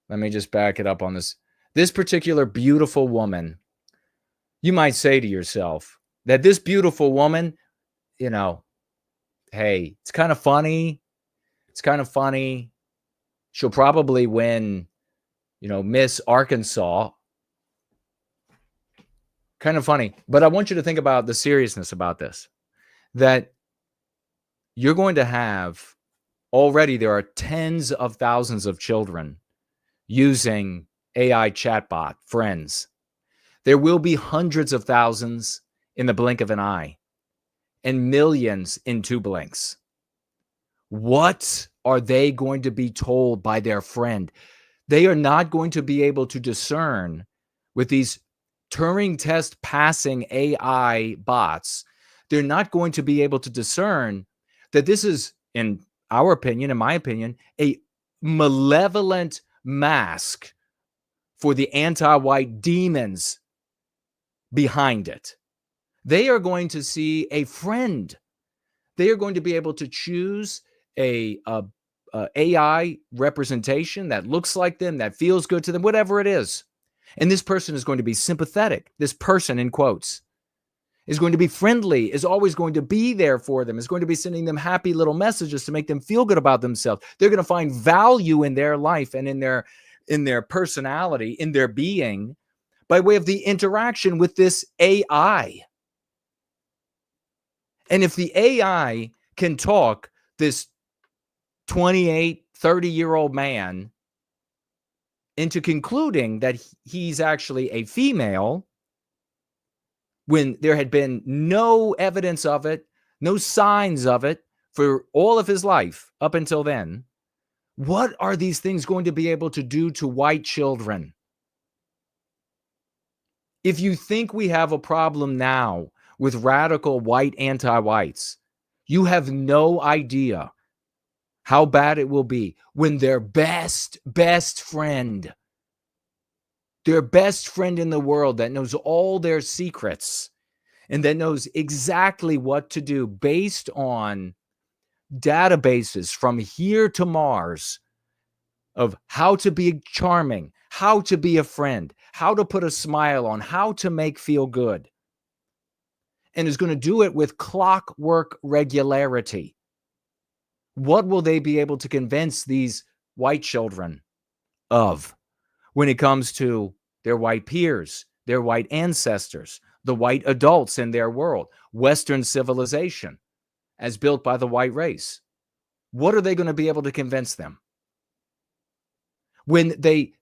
let me just back it up on this. This particular beautiful woman, you might say to yourself that this beautiful woman, hey, it's kind of funny. It's kind of funny. She'll probably win, Miss Arkansas. Kind of funny. But I want you to think about the seriousness about this. That you're going to have, already there are tens of thousands of children using AI chatbot friends. There will be hundreds of thousands in the blink of an eye and millions in 2 blinks. What are they going to be told by their friend? They are not going to be able to discern with these Turing test passing AI bots. They're not going to be able to discern that this is, in my opinion, a malevolent mask for the anti-white demons behind it. They are going to see a friend. They are going to be able to choose a AI representation that looks like them, that feels good to them, whatever it is. And this person is going to be sympathetic. This person, in quotes, is going to be friendly, is always going to be there for them, is going to be sending them happy little messages to make them feel good about themselves. They're going to find value in their life and in their personality, in their being, by way of the interaction with this AI. And if the AI can talk this 28, 30-year-old man into concluding that he's actually a female, when there had been no evidence of it, no signs of it for all of his life up until then, what are these things going to be able to do to white children? If you think we have a problem now with radical white anti-whites, you have no idea how bad it will be when their best friend in the world that knows all their secrets and that knows exactly what to do based on databases from here to Mars of how to be charming, how to be a friend, how to put a smile on, how to make feel good, and is going to do it with clockwork regularity. What will they be able to convince these white children of when it comes to their white peers, their white ancestors, the white adults in their world, Western civilization as built by the white race? What are they going to be able to convince them when they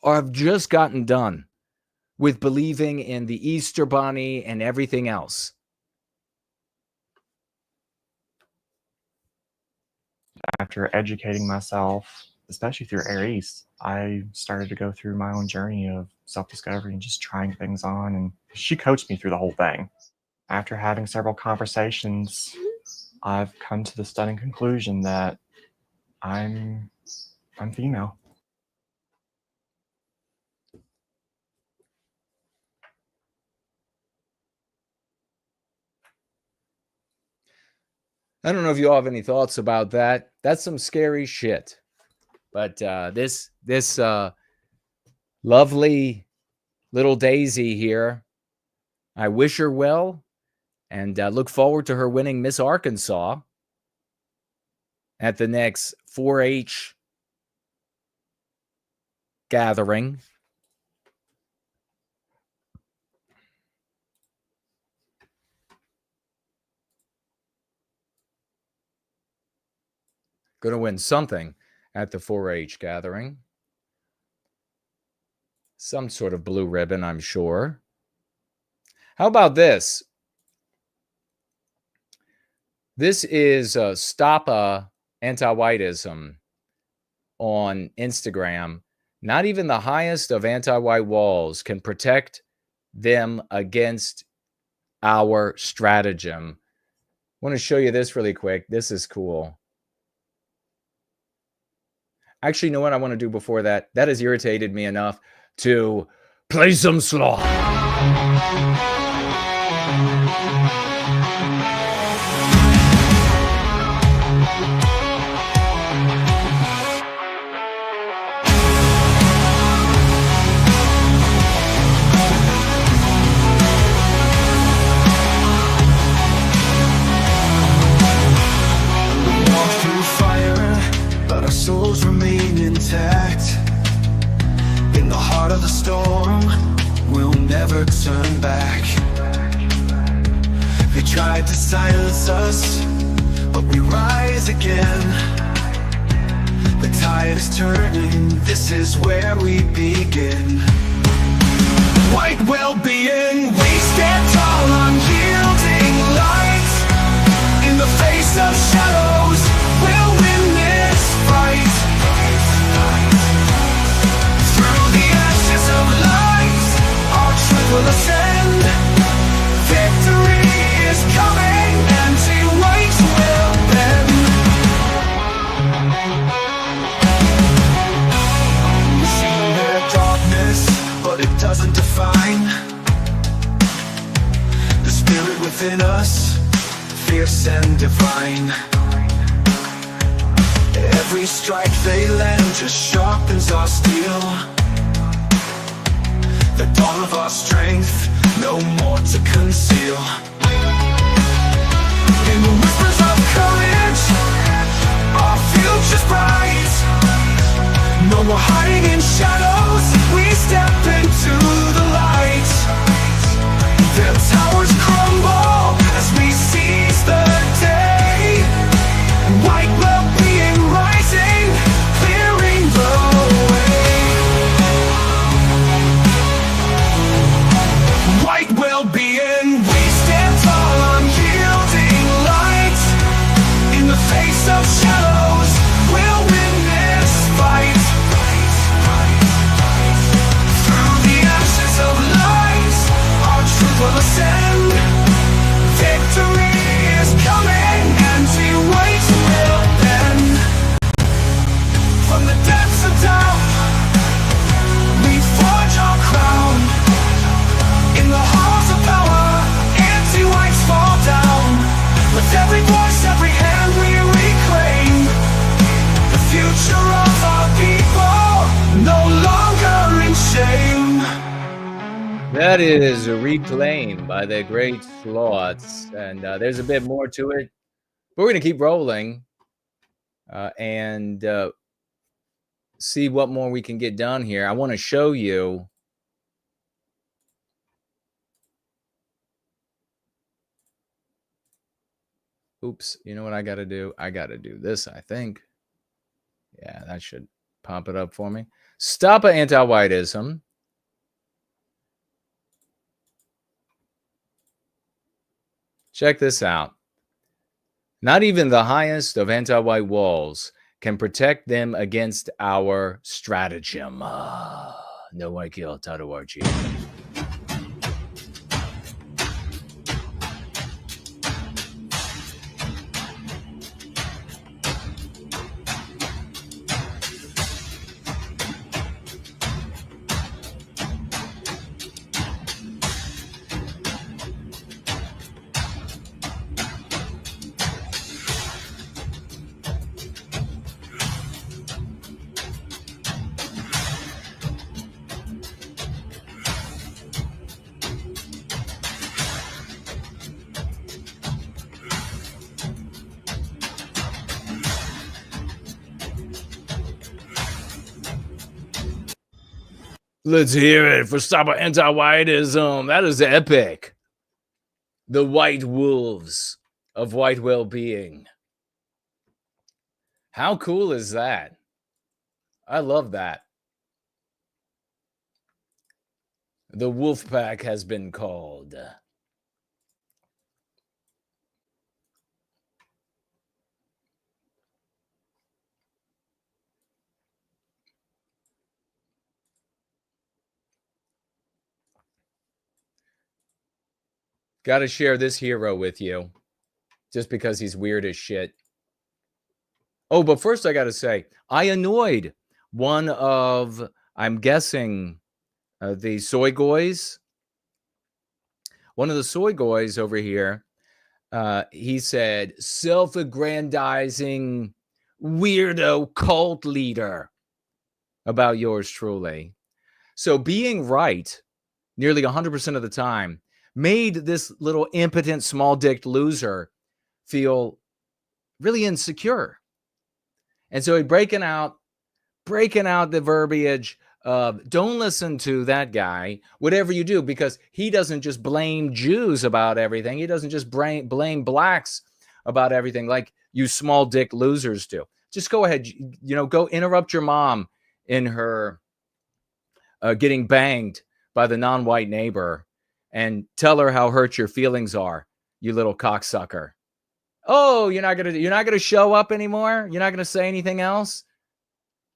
have just gotten done with believing in the Easter Bunny and everything else? After educating myself, especially through Aries, I started to go through my own journey of self-discovery and just trying things on. And she coached me through the whole thing. After having several conversations, I've come to the stunning conclusion that I'm female. I don't know if you all have any thoughts about that. That's some scary shit. But this lovely little Daisy here, I wish her well and look forward to her winning Miss Arkansas at the next 4-H gathering. Going to win something at the 4-H gathering. Some sort of blue ribbon, I'm sure. How about this? This is Stop Anti-Whiteism on Instagram. Not even the highest of anti-white walls can protect them against our stratagem. I want to show you this really quick. This is cool. Actually, you know what I want to do before that? That has irritated me enough to play some slaw. Souls remain intact. In the heart of the storm, we'll never turn back. They tried to silence us, but we rise again. The tide is turning, this is where we begin. White well-being, we stand tall, unyielding light. In the face of shadows, we'll win this fight. Through the ashes of light, our truth will ascend. Victory is coming, anti-white will bend. We see their darkness, but it doesn't define the spirit within us, fierce and divine. Every strike they land just sharpens our steel. The dawn of our strength, no more to conceal. In the whispers of courage, our future's bright. No more hiding in shadows, we step into the light. Their towers crumble as we seize the day. White well-being rising, clearing the way. White well-being, we stand tall, unyielding light. In the face of shadows, we'll win this fight. Through That is Reclaim by the great Sloths. And there's a bit more to it. But we're going to keep rolling and see what more we can get done here. I want to show you. Oops, you know what I got to do? I got to do this, I think. Yeah, that should pop it up for me. Stop anti-whiteism. Check this out. Not even the highest of anti-white walls can protect them against our stratagem. No white kill, .org. Let's hear it for Stop Anti-Whiteism. That is epic. The White Wolves of White Wellbeing. How cool is that? I love that. The Wolf Pack has been called. Got to share this hero with you just because he's weird as shit. Oh, but first I got to say, I annoyed one of, I'm guessing, the soy goys. One of the soy goys over here, he said, self-aggrandizing weirdo cult leader about yours truly. So being right nearly 100% of the time made this little impotent, small-dicked loser feel really insecure. And so he's breaking out the verbiage of don't listen to that guy, whatever you do, because he doesn't just blame Jews about everything. He doesn't just blame blacks about everything like you small-dick losers do. Just go ahead, go interrupt your mom in her getting banged by the non-white neighbor and tell her how hurt your feelings are, you little cocksucker. Oh, you're not gonna show up anymore? You're not gonna say anything else?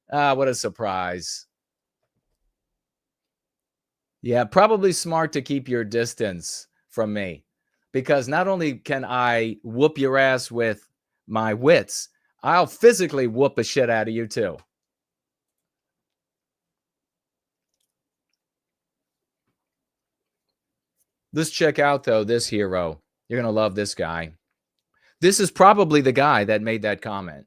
What a surprise. Yeah, probably smart to keep your distance from me, because not only can I whoop your ass with my wits, I'll physically whoop the shit out of you too. Let's check out, though, this hero. You're going to love this guy. This is probably the guy that made that comment.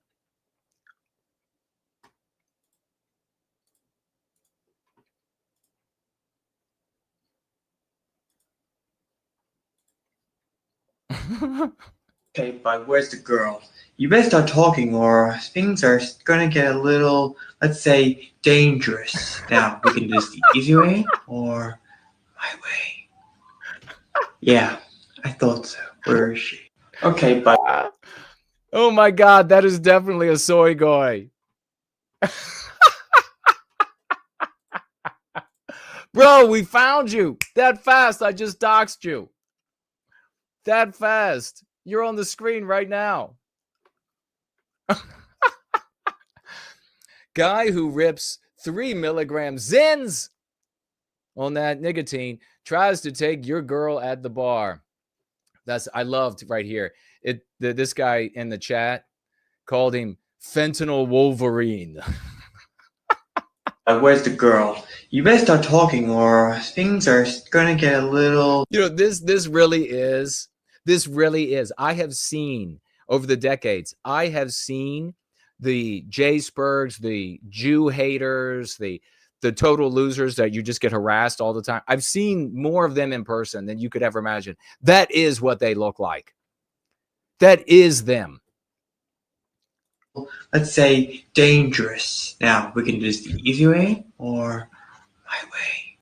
Okay, but where's the girl? You better start talking or things are gonna get a little, let's say, dangerous. Now, we can do this the easy way or my way. Yeah, I thought so. Where is she? Okay, but... Oh my God, that is definitely a soy guy. Bro, we found you. That fast, I just doxed you. That fast. You're on the screen right now. Guy who rips 3 milligrams Zins on that nicotine tries to take your girl at the bar. I loved right here. This guy in the chat called him Fentanyl Wolverine. Where's the girl? You better start talking or things are gonna get a little... This really is. I have seen over the decades, the J Spurgs, the Jew haters, the the total losers that you just get harassed all the time. I've seen more of them in person than you could ever imagine. That is what they look like. That is them. Let's say dangerous. Now we can do this the easy way or my way.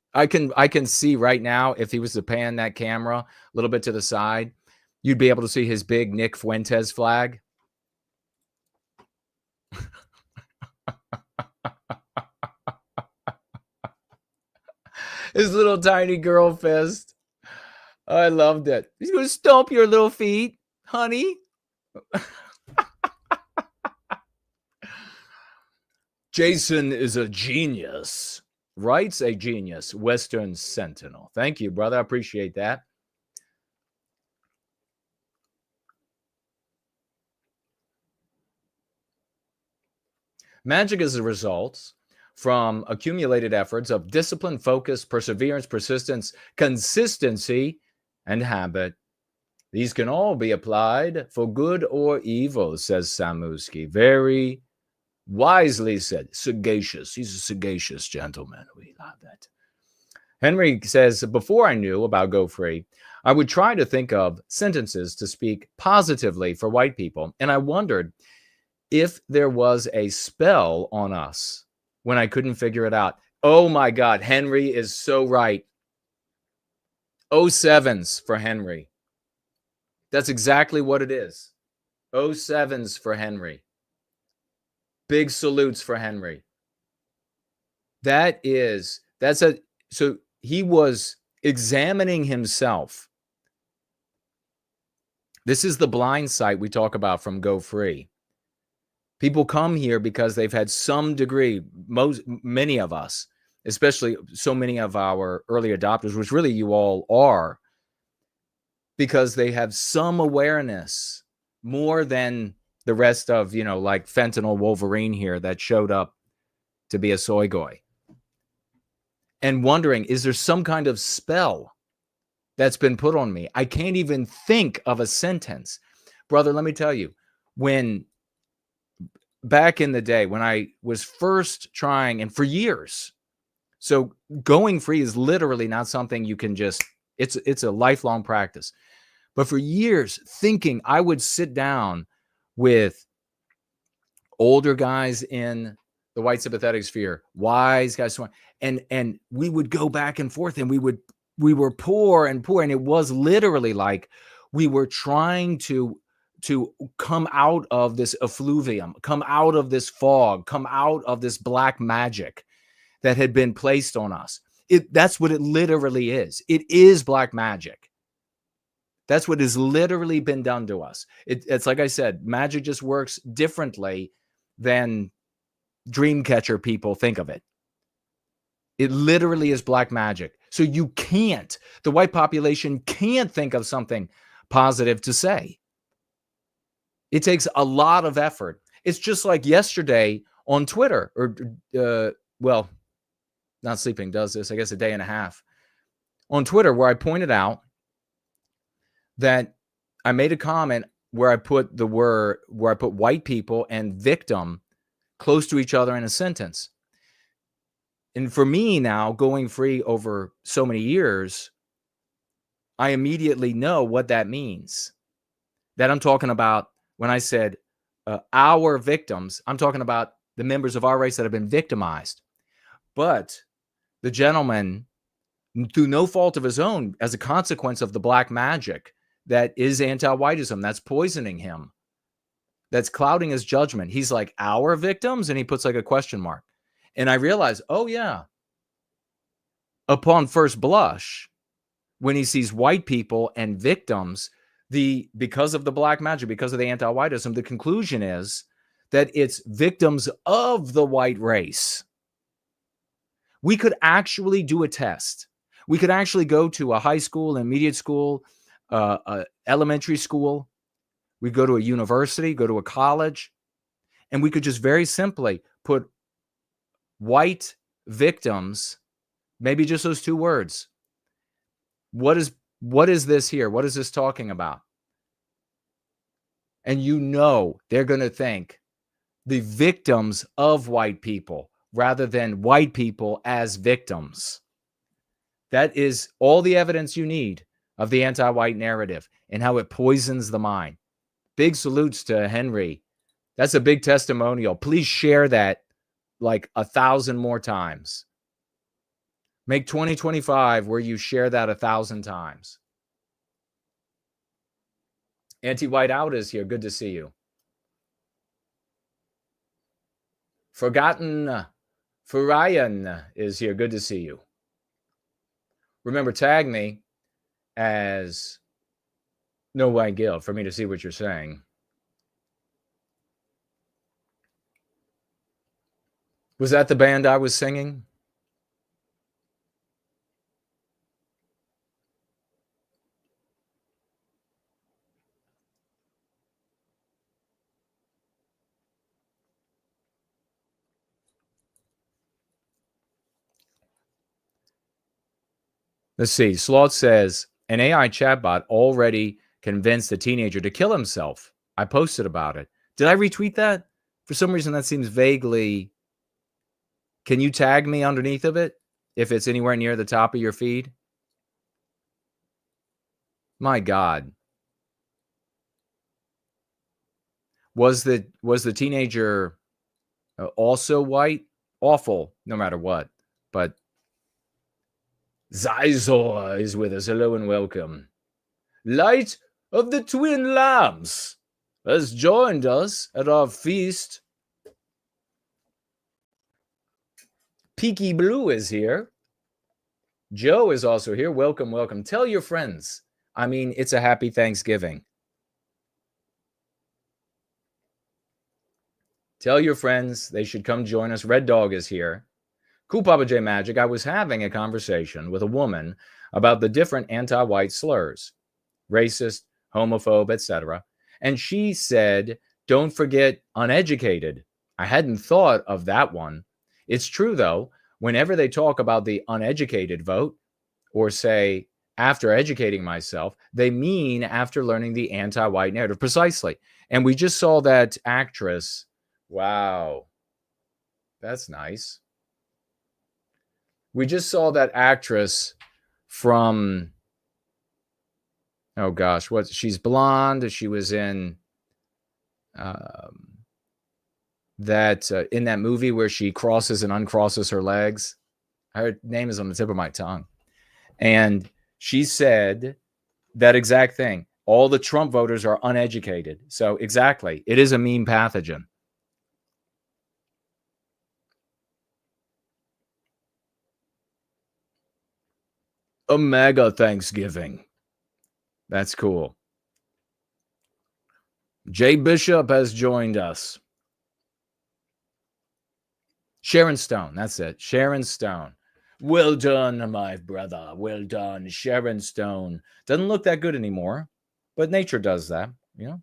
I can see right now, if he was to pan that camera a little bit to the side, you'd be able to see his big Nick Fuentes flag. His little tiny girl fist. I loved it. He's going to stomp your little feet, honey. Jason is a genius. Writes a genius. Western Sentinel. Thank you, brother. I appreciate that. Magic is a result from accumulated efforts of discipline, focus, perseverance, persistence, consistency, and habit. These can all be applied for good or evil, says Samuski. Very wisely said. Sagacious. He's a sagacious gentleman. We love that. Henry says, before I knew about Go Free, I would try to think of sentences to speak positively for white people. And I wondered if there was a spell on us when I couldn't figure it out. Oh my God, Henry is so right. 07s for Henry. That's exactly what it is. 07s for Henry. Big salutes for Henry. So he was examining himself. This is the blind sight we talk about from Go Free. People come here because they've had some degree, many of us, especially so many of our early adopters, which really you all are, because they have some awareness more than the rest of, like Fentanyl Wolverine here that showed up to be a soy goy. And wondering, is there some kind of spell that's been put on me? I can't even think of a sentence. Brother, let me tell you, back in the day when I was first trying, and for years, so going free is literally not something you can just, it's a lifelong practice. But for years, thinking I would sit down with older guys in the white sympathetic sphere, wise guys, and we would go back and forth, and we were poor, and it was literally like we were trying to come out of this effluvium, come out of this fog, come out of this black magic that had been placed on us. That's what it literally is. It is black magic. That's what has literally been done to us. It's like I said, magic just works differently than Dreamcatcher people think of it. It literally is black magic. So the white population can't think of something positive to say. It takes a lot of effort. It's just like yesterday on Twitter, or, Not Sleeping does this, I guess, a day and a half on Twitter, where I pointed out that I made a comment where I put white people and victim close to each other in a sentence. And for me now, going free over so many years, I immediately know what that means. That I'm talking about when I said our victims, I'm talking about the members of our race that have been victimized. But the gentleman, through no fault of his own, as a consequence of the black magic that is anti-whiteism, that's poisoning him, that's clouding his judgment. He's like, our victims? And he puts like a question mark. And I realized, oh yeah, upon first blush, when he sees white people and victims, because of the black magic, because of the anti-whiteism, the conclusion is that it's victims of the white race. We could actually do a test. We could actually go to a high school, intermediate school, elementary school. We go to a university, go to a college, and we could just very simply put white victims, maybe just those two words. What is this here? What is this talking about? And they're going to think the victims of white people rather than white people as victims. That is all the evidence you need of the anti-white narrative and how it poisons the mind. Big salutes to Henry. That's a big testimonial. Please share that like 1,000 more times. Make 2025 where you share that 1,000 times. Anti-White Out is here. Good to see you. Forgotten Farayan is here. Good to see you. Remember, tag me as No White Guilt for me to see what you're saying. Was that the band I was singing? Let's see. Sloth says, an AI chatbot already convinced a teenager to kill himself. I posted about it. Did I retweet that? For some reason, that seems vaguely... Can you tag me underneath of it if it's anywhere near the top of your feed? My God. Was the teenager also white? Awful, no matter what. But Zizor is with us. Hello and welcome. Light of the Twin Lamps has joined us at our feast. Peaky Blue is here. Joe is also here. Welcome, welcome. Tell your friends. I mean, it's a happy Thanksgiving. Tell your friends they should come join us. Red Dog is here. Cool Papa J Magic. I was having a conversation with a woman about the different anti-white slurs, racist, homophobe, etc. And she said, don't forget uneducated. I hadn't thought of that one. It's true, though, whenever they talk about the uneducated vote or say, after educating myself, they mean after learning the anti-white narrative. Precisely. And we just saw that actress. Wow. That's nice. We just saw that actress from, oh gosh, she's blonde. She was in in that movie where she crosses and uncrosses her legs. Her name is on the tip of my tongue. And she said that exact thing. All the Trump voters are uneducated. So exactly, it is a meme pathogen. A mega Thanksgiving. That's cool. Jay Bishop has joined us. Sharon Stone, that's it. Sharon Stone. Well done, my brother. Well done, Sharon Stone. Doesn't look that good anymore, but nature does that, you know.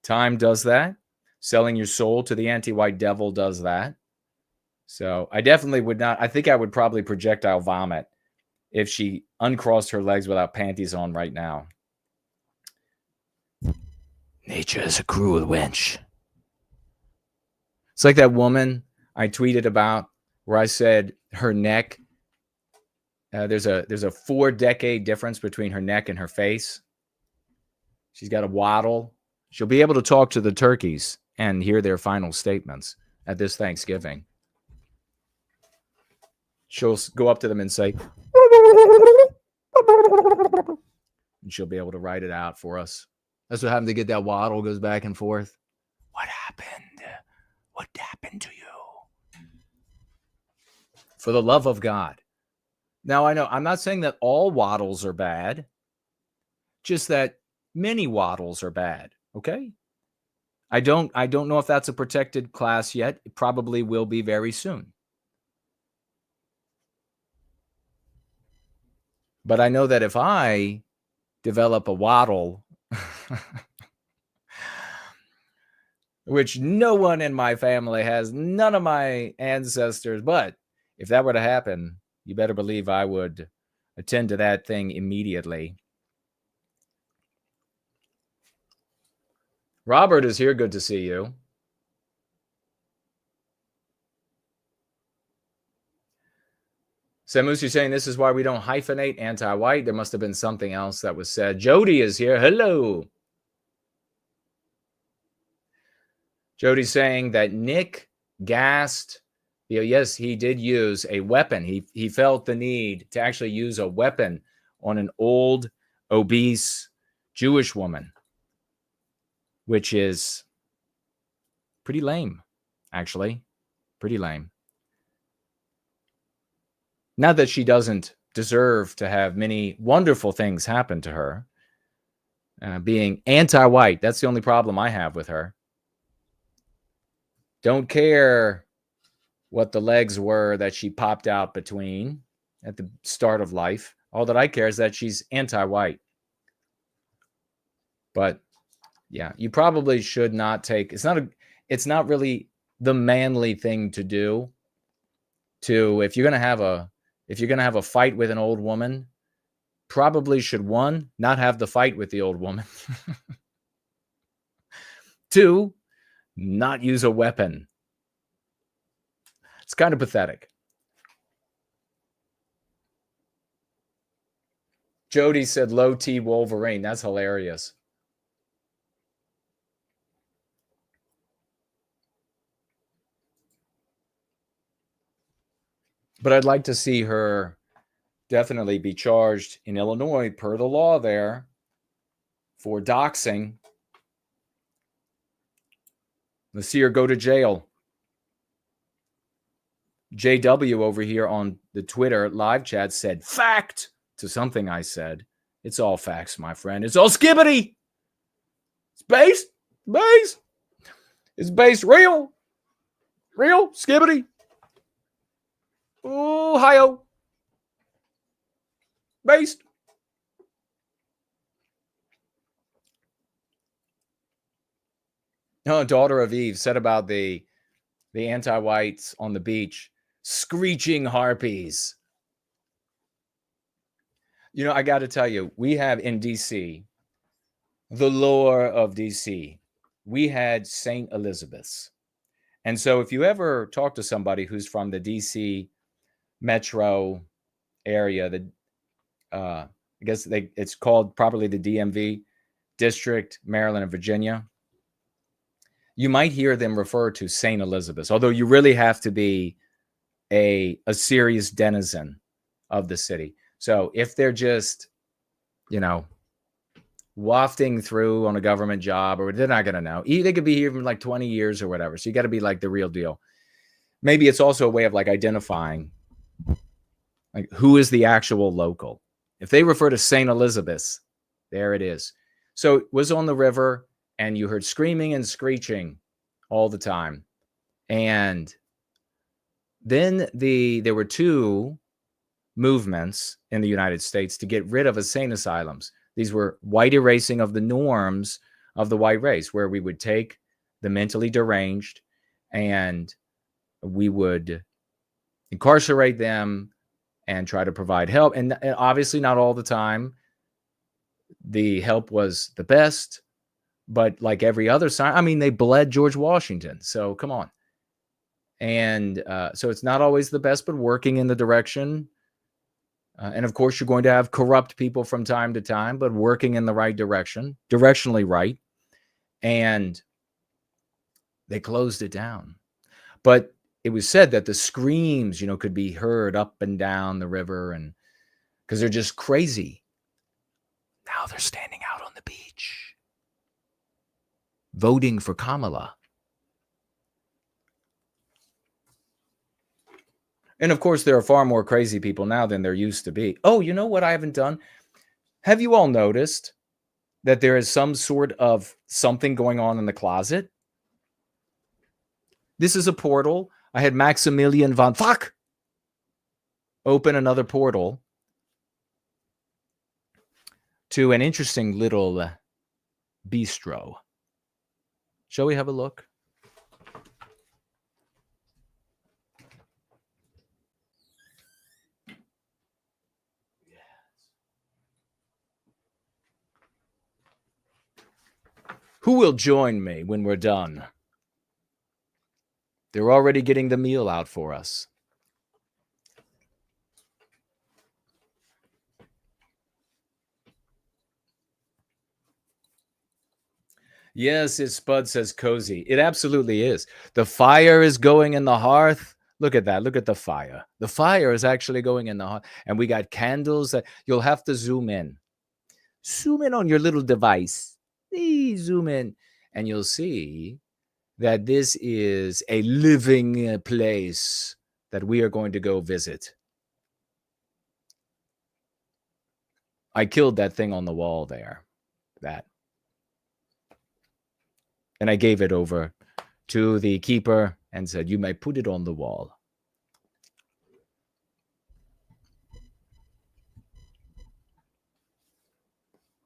Time does that. Selling your soul to the anti-white devil does that. So I definitely would not. I think I would probably projectile vomit if she uncrossed her legs without panties on right now. Nature is a cruel wench. It's like that woman I tweeted about where I said her neck, there's a 4-decade difference between her neck and her face. She's got a waddle. She'll be able to talk to the turkeys and hear their final statements at this Thanksgiving. She'll go up to them and say, and she'll be able to write it out for us. That's what happened to get that waddle, goes back and forth. What happened? What happened to you? For the love of God. Now, I know I'm not saying that all waddles are bad, just that many waddles are bad, okay? I don't know if that's a protected class yet. It probably will be very soon. But I know that if I develop a waddle, which no one in my family has, none of my ancestors, but if that were to happen, you better believe I would attend to that thing immediately. Robert is here. Good to see you. Samus, you're saying this is why we don't hyphenate anti-white. There must have been something else that was said. Jody is here. Hello. Jody's saying that Nick gassed. Yes, he did use a weapon. He felt the need to actually use a weapon on an old, obese Jewish woman, which is pretty lame, actually. Pretty lame. Not that she doesn't deserve to have many wonderful things happen to her. Being anti-white, that's the only problem I have with her. Don't care what the legs were that she popped out between at the start of life. All that I care is that she's anti-white. But yeah, you probably should not take, it's not really the manly thing to do. If you're going to have a fight with an old woman, probably should, one, not have the fight with the old woman. Two, not use a weapon. It's kind of pathetic. Jody said low T Wolverine. That's hilarious. But I'd like to see her definitely be charged in Illinois per the law there for doxing. Let's see her go to jail. JW over here on the Twitter live chat said fact to something I said. It's all facts, my friend. It's all skibbity. It's based. It's based real. Real skibbity. Ohio. Based. No, daughter of Eve said about the anti-whites on the beach, screeching harpies. You know, I got to tell you, we have in DC, the lore of DC, we had St. Elizabeth's. And so if you ever talk to somebody who's from the DC metro area, I guess it's called properly the DMV, District, Maryland, and Virginia, you might hear them refer to St. Elizabeth's, although you really have to be a serious denizen of the city. So if they're just, wafting through on a government job, or they're not going to know. They could be here for like 20 years or whatever. So you got to be like the real deal. Maybe it's also a way of like identifying like who is the actual local. If they refer to St. Elizabeth's, there it is. So it was on the river, and you heard screaming and screeching all the time. And then there were two movements in the United States to get rid of insane asylums. These were white erasing of the norms of the white race, where we would take the mentally deranged and we would incarcerate them and try to provide help. And obviously not all the time the help was the best, but like every other sign, I mean, they bled George Washington. So come on. And so it's not always the best, but working in the direction. And of course, you're going to have corrupt people from time to time, but working in the right direction, directionally right. And they closed it down. But it was said that the screams, could be heard up and down the river, and because they're just crazy. Now they're standing out on the beach, voting for Kamala. And of course, there are far more crazy people now than there used to be. Oh, you know what I haven't done? Have you all noticed that there is some sort of something going on in the closet? This is a portal. I had Maximilian von Fuck open another portal to an interesting little bistro. Shall we have a look? Who will join me when we're done? They're already getting the meal out for us. Yes, it's Spud says cozy. It absolutely is. The fire is going in the hearth. Look at that. Look at the fire. The fire is actually going in the hearth. And we got candles that you'll have to zoom in. Zoom in on your little device. Zoom in. And you'll see that this is a living place that we are going to go visit. I killed that thing on the wall there. That. And I gave it over to the keeper and said, you may put it on the wall.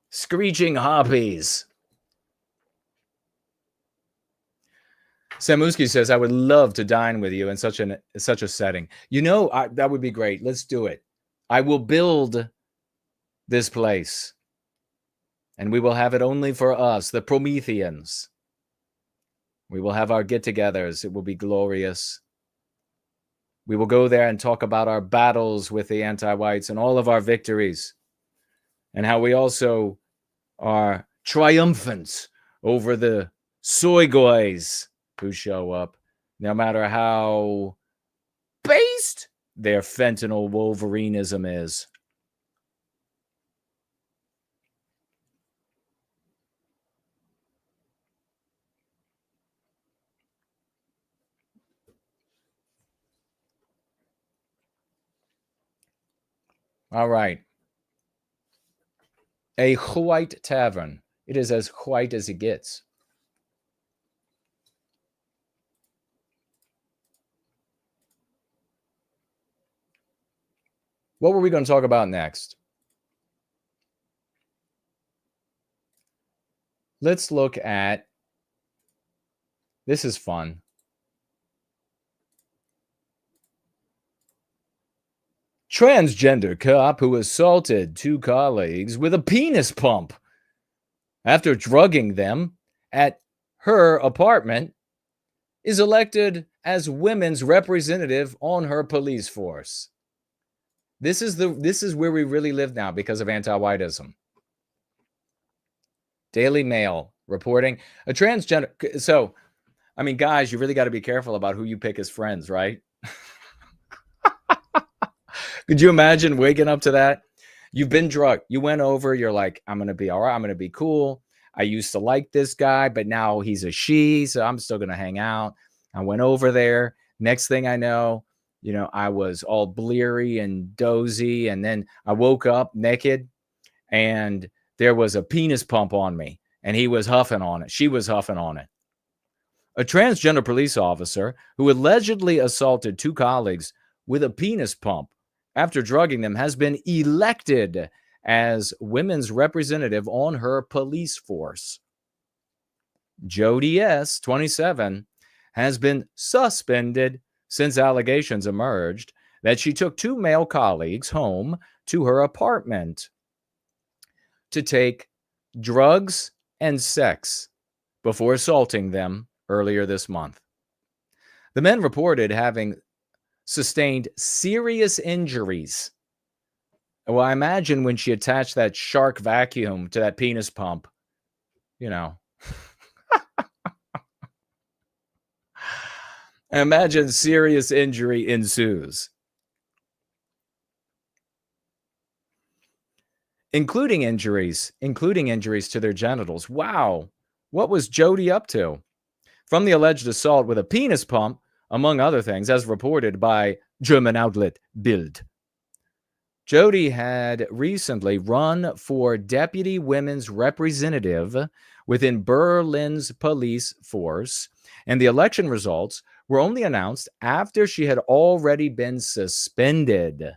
Screeching harpies. Samuski says, I would love to dine with you in such a setting. You know, that would be great. Let's do it. I will build this place. And we will have it only for us, the Prometheans. We will have our get-togethers. It will be glorious. We will go there and talk about our battles with the anti-whites and all of our victories. And how we also are triumphant over the soy guys who show up, no matter how based their fentanyl Wolverineism is. All right. A white tavern. It is as white as it gets. What were we going to talk about next? Let's look at, this is fun. Transgender cop who assaulted two colleagues with a penis pump after drugging them at her apartment is elected as women's representative on her police force. This is where we really live now because of anti-whiteism. Daily Mail reporting a transgender. So, I mean, guys, you really got to be careful about who you pick as friends, right? Could you imagine waking up to that? You've been drugged. You went over. You're like, I'm going to be all right. I'm going to be cool. I used to like this guy, but now he's a she, so I'm still going to hang out. I went over there. Next thing I know, I was all bleary and dozy. And then I woke up naked and there was a penis pump on me and he was huffing on it. She was huffing on it. A transgender police officer who allegedly assaulted two colleagues with a penis pump after drugging them has been elected as women's representative on her police force. Jody S., 27, has been suspended since allegations emerged that she took two male colleagues home to her apartment to take drugs and sex before assaulting them earlier this month. The men reported having sustained serious injuries. Well, I imagine when she attached that shark vacuum to that penis pump, Imagine serious injury ensues. Including injuries to their genitals. Wow. What was Jody up to? From the alleged assault with a penis pump, among other things, as reported by German outlet Bild. Jody had recently run for deputy women's representative within Berlin's police force, and the election results were only announced after she had already been suspended.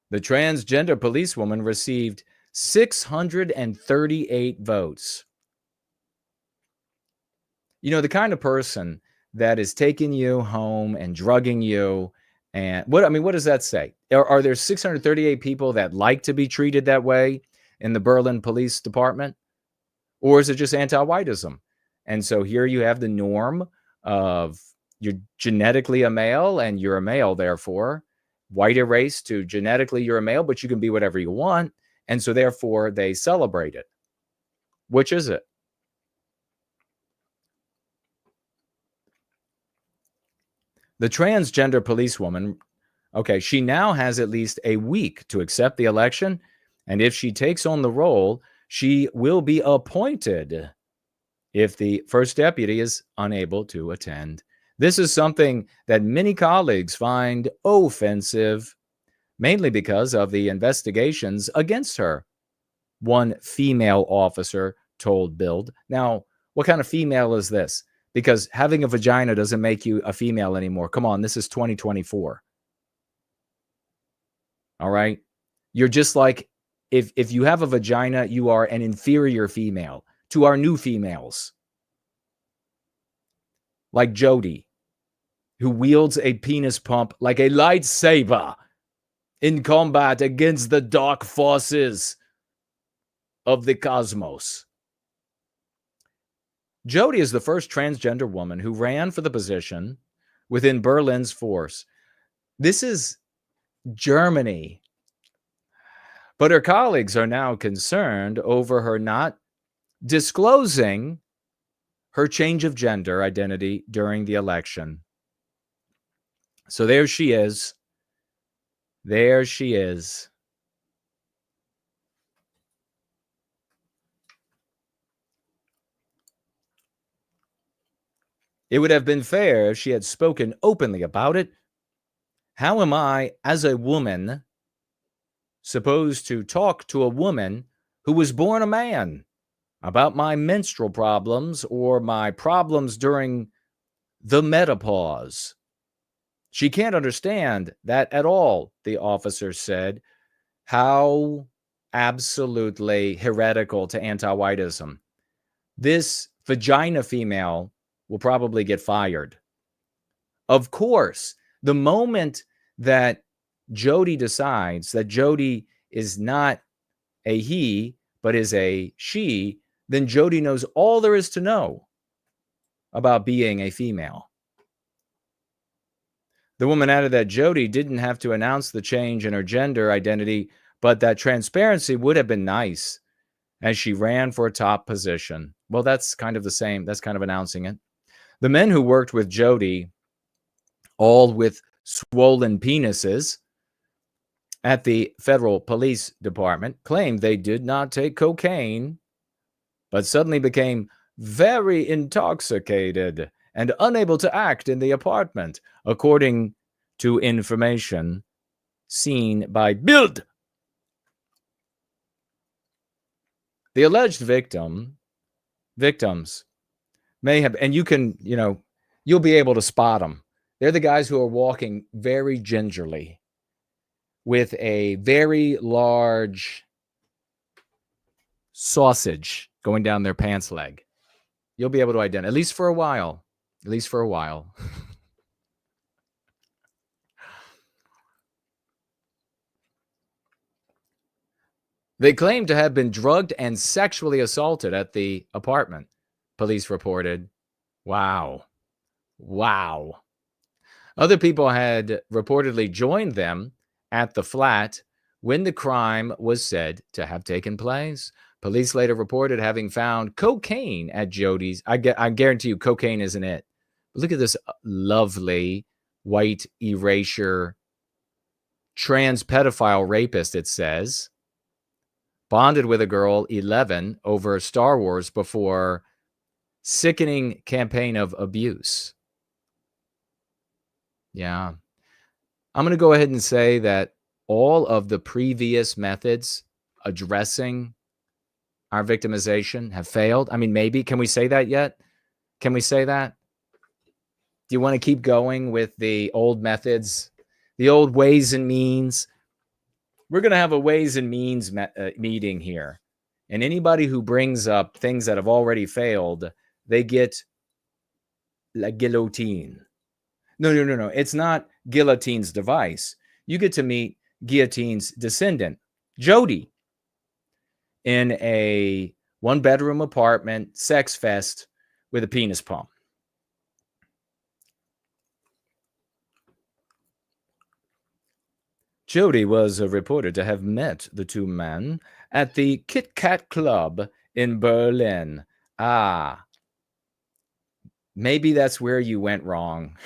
The transgender policewoman received 638 votes. The kind of person that is taking you home and drugging you. And what does that say? Are there 638 people that like to be treated that way in the Berlin Police Department? Or is it just anti-whiteism? And so here you have the norm of you're genetically a male and you're a male, therefore. White erased to genetically you're a male, but you can be whatever you want. And so therefore they celebrate it. Which is it? The transgender policewoman, okay, she now has at least a week to accept the election. And if she takes on the role, she will be appointed if the first deputy is unable to attend. This is something that many colleagues find offensive, mainly because of the investigations against her. One female officer told Bild. Now, what kind of female is this? Because having a vagina doesn't make you a female anymore. Come on, this is 2024. All right? You're just like, if you have a vagina, you are an inferior female to our new females. Like Jody, who wields a penis pump like a lightsaber in combat against the dark forces of the cosmos. Jody is the first transgender woman who ran for the position within Berlin's force. This is Germany. But her colleagues are now concerned over her not disclosing her change of gender identity during the election. So there she is. There she is. It would have been fair if she had spoken openly about it. How am I, as a woman, supposed to talk to a woman who was born a man about my menstrual problems or my problems during the menopause? She can't understand that at all, the officer said. How absolutely heretical to anti-whiteism. This vagina female will probably get fired. Of course, the moment that Jody decides that Jody is not a he, but is a she, then Jody knows all there is to know about being a female. The woman added that Jody didn't have to announce the change in her gender identity, but that transparency would have been nice as she ran for a top position. Well, that's kind of the same. That's kind of announcing it. The men who worked with Jody, all with swollen penises at the federal police department, claimed they did not take cocaine, but suddenly became very intoxicated and unable to act in the apartment, according to information seen by Bild. The alleged victims may have, and you can, you'll be able to spot them. They're the guys who are walking very gingerly with a very large sausage going down their pants leg. You'll be able to identify, at least for a while. At least for a while. They claim to have been drugged and sexually assaulted at the apartment, police reported. Wow. Wow. Other people had reportedly joined them at the flat when the crime was said to have taken place. Police later reported having found cocaine at Jody's. I guarantee you cocaine isn't it. But look at this lovely white erasure trans pedophile rapist, it says. Bonded with a girl, 11, over Star Wars before sickening campaign of abuse. Yeah. I'm going to go ahead and say that all of the previous methods addressing our victimization have failed. I mean, maybe. Can we say that yet? Can we say that? Do you want to keep going with the old methods, the old ways and means? We're going to have a ways and means meeting here. And anybody who brings up things that have already failed, they get la guillotine. No. It's not guillotine's device. You get to meet guillotine's descendant, Jody, in a one-bedroom apartment sex fest with a penis pump. Jody was reported to have met the two men at the Kit Kat Club in Berlin. Ah, maybe that's where you went wrong.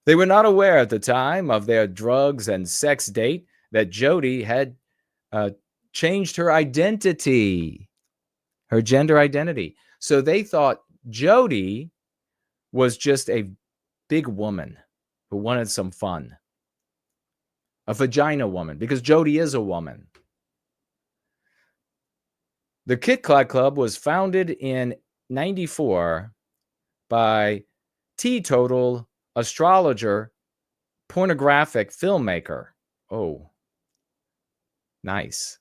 They were not aware at the time of their drugs and sex date that Jody had changed her identity, her gender identity. So they thought Jody was just a big woman who wanted some fun, a vagina woman, because Jody is a woman. The Kit Kat Club was founded in 94 by teetotal astrologer, pornographic filmmaker. Oh, nice.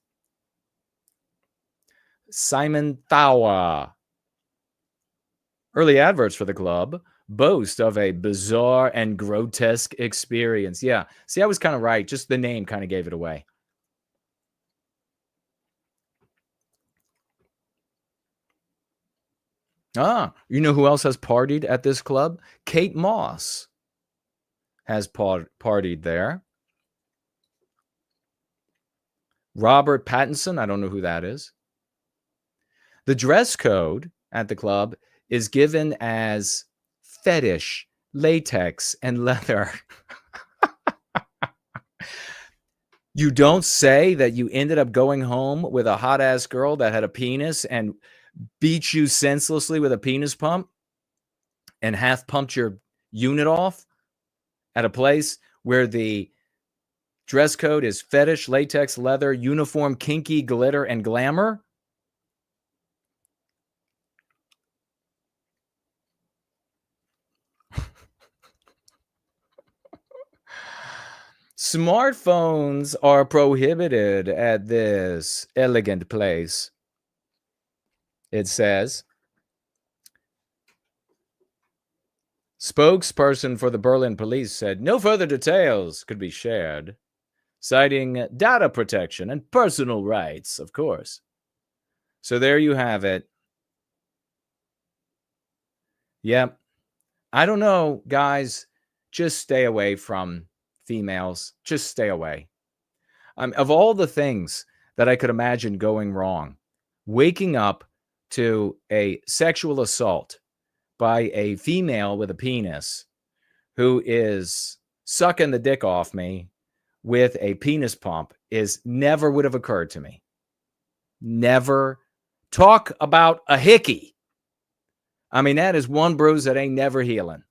Simon Thawa. Early adverts for the club boast of a bizarre and grotesque experience. Yeah, see, I was kind of right. Just the name kind of gave it away. Ah, you know who else has partied at this club? Kate Moss has partied there. Robert Pattinson, I don't know who that is. The dress code at the club is given as fetish, latex, and leather. You don't say that you ended up going home with a hot-ass girl that had a penis and beat you senselessly with a penis pump and half pumped your unit off at a place where the dress code is fetish, latex, leather, uniform, kinky, glitter, and glamour. Smartphones are prohibited at this elegant place. It says, spokesperson for the Berlin police said no further details could be shared, citing data protection and personal rights, of course. So there you have it. Yep. I don't know, guys. Just stay away from females. Just stay away. Of all the things that I could imagine going wrong, waking up to a sexual assault by a female with a penis who is sucking the dick off me with a penis pump never would have occurred to me. Never. Talk about a hickey. I mean, that is one bruise that ain't never healing.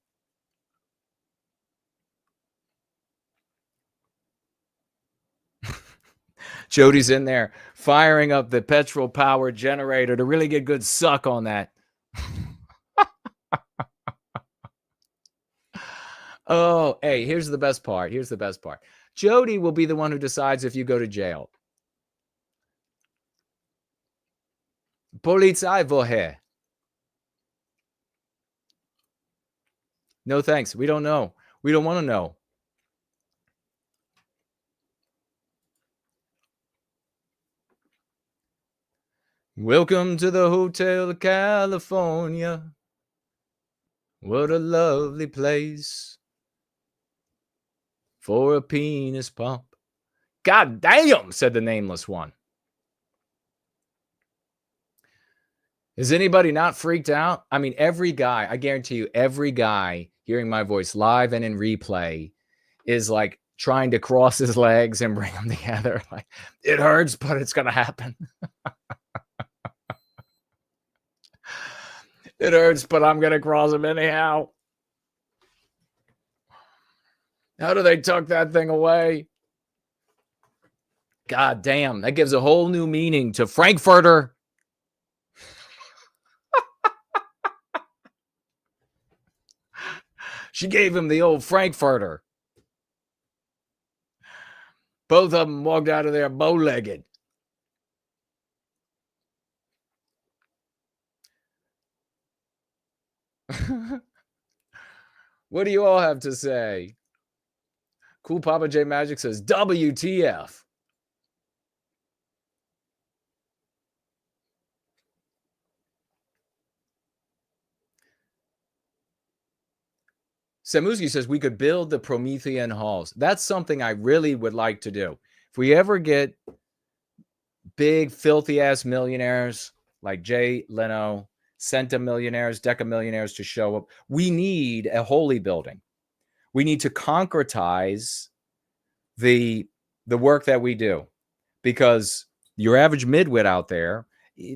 Jody's in there firing up the petrol-powered generator to really get good suck on that. Oh, hey, here's the best part. Here's the best part. Jody will be the one who decides if you go to jail. Polizei woher? No thanks. We don't know. We don't want to know. Welcome to the Hotel California. What a lovely place for a penis pump. God damn, said the nameless one. Is anybody not freaked out? I mean, every guy, I guarantee you, every guy hearing my voice live and in replay is like trying to cross his legs and bring them together. Like, it hurts, but it's going to happen. It hurts, but I'm going to cross them anyhow. How do they tuck that thing away? God damn, that gives a whole new meaning to Frankfurter. She gave him the old Frankfurter. Both of them walked out of there bow-legged. What do you all have to say? Cool Papa J Magic says, WTF. Samuski says, we could build the Promethean halls. That's something I really would like to do. If we ever get big filthy ass millionaires like Jay Leno, centimillionaires, decamillionaires to show up. We need a holy building. We need to concretize the work that we do, because your average midwit out there,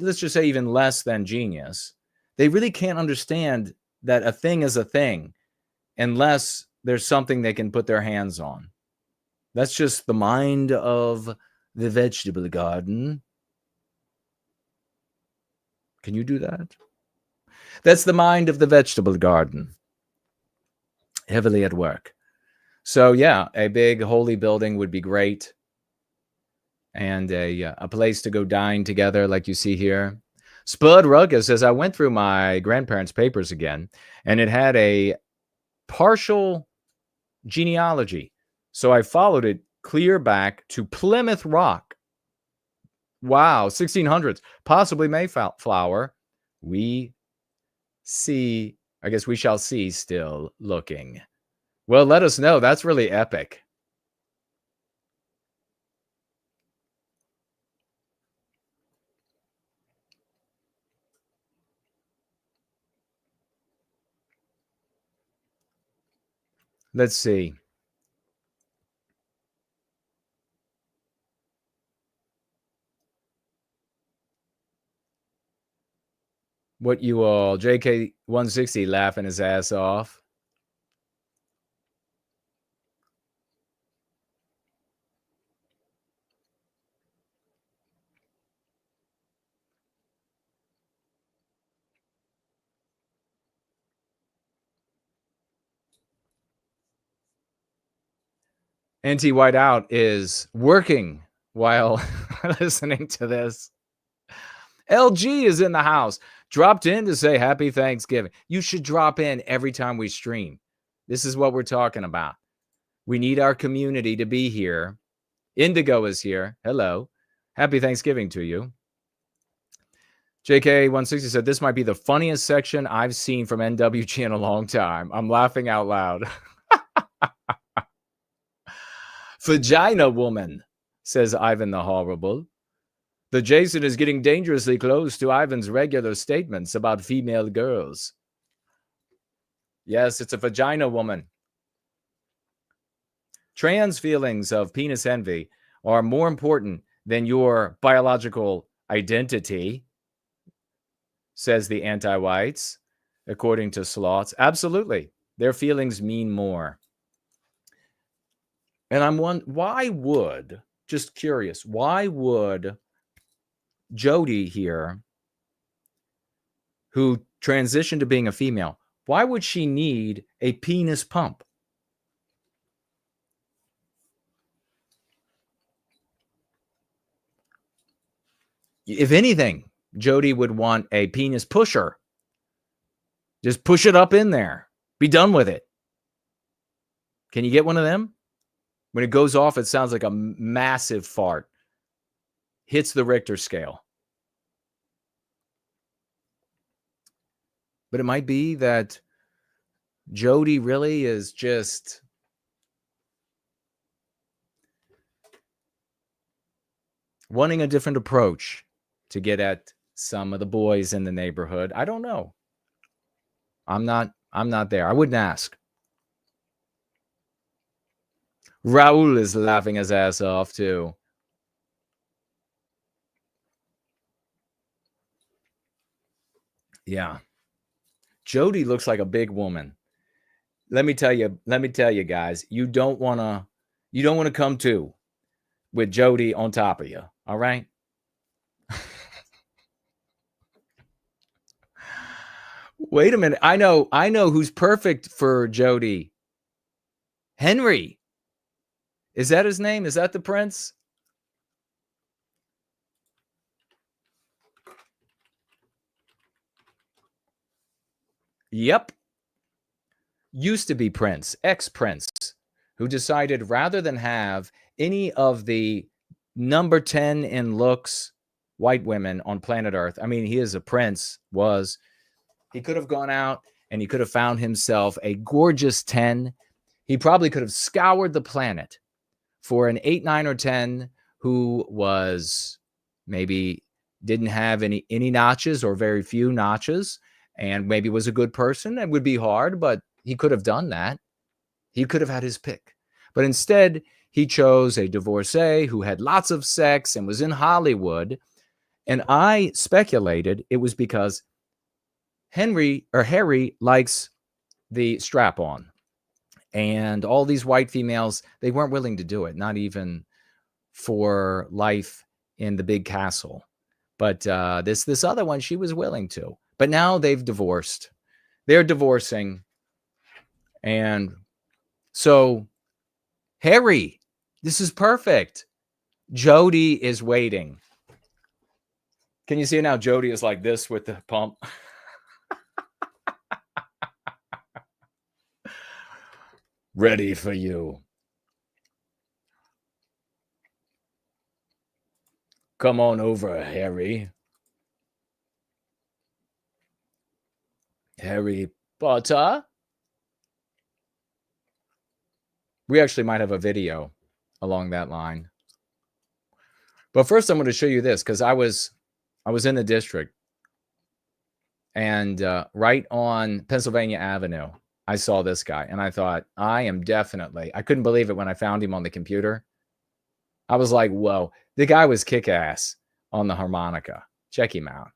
let's just say even less than genius, they really can't understand that a thing is a thing unless there's something they can put their hands on. That's just the mind of the vegetable garden. Can you do that? That's the mind of the vegetable garden. Heavily at work. So yeah, a big holy building would be great. And a place to go dine together like you see here. Spud Rugged says, I went through my grandparents' papers again, and it had a partial genealogy. So I followed it clear back to Plymouth Rock. Wow, 1600s, possibly Mayflower. We see, I guess we shall see, still looking. Well, let us know. That's really epic. Let's see. What you all, JK160 laughing his ass off. NT Whiteout is working while listening to this. LG is in the house. Dropped in to say happy Thanksgiving. You should drop in every time we stream. This is what we're talking about. We need our community to be here. Indigo is here. Hello. Happy Thanksgiving to you. JK160 said, this might be the funniest section I've seen from NWG in a long time. I'm laughing out loud. Vagina woman, says Ivan the Horrible. The Jason is getting dangerously close to Ivan's regular statements about female girls. Yes, it's a vagina woman. Trans feelings of penis envy are more important than your biological identity, says the anti-whites, according to Sloths. Absolutely. Their feelings mean more. And I'm why would, just curious, why would Jody here, who transitioned to being a female, why would she need a penis pump? If anything, Jody would want a penis pusher. Just push it up in there. Be done with it. Can you get one of them? When it goes off, it sounds like a massive fart. Hits the Richter scale. But it might be that Jody really is just wanting a different approach to get at some of the boys in the neighborhood. I don't know. I'm not there. I wouldn't ask. Raul is laughing his ass off too. Yeah. Jody looks like a big woman. Let me tell you guys, you don't want to come to with Jody on top of you. All right. Wait a minute. I know who's perfect for Jody. Henry. Is that his name? Is that the prince? Yep. Used to be Prince, ex-Prince, who decided rather than have any of the number 10 in looks white women on planet Earth. I mean, he is a prince, he could have gone out and he could have found himself a gorgeous 10. He probably could have scoured the planet for an 8, 9, or 10 who was maybe didn't have any notches or very few notches, and maybe was a good person. It would be hard, but he could have done that. He could have had his pick. But instead, he chose a divorcee who had lots of sex and was in Hollywood. And I speculated it was because Harry likes the strap-on. And all these white females, they weren't willing to do it, not even for life in the big castle. But this other one, she was willing to. But now they've divorced. They're divorcing. And so, Harry, this is perfect. Jody is waiting. Can you see now? Jody is like this with the pump. Ready for you. Come on over, Harry. Harry Potter. We actually might have a video along that line. But first I'm going to show you this, because I was in the district, and right on Pennsylvania Avenue, I saw this guy, and I thought, I couldn't believe it when I found him on the computer. I was like, whoa, the guy was kick-ass on the harmonica. Check him out.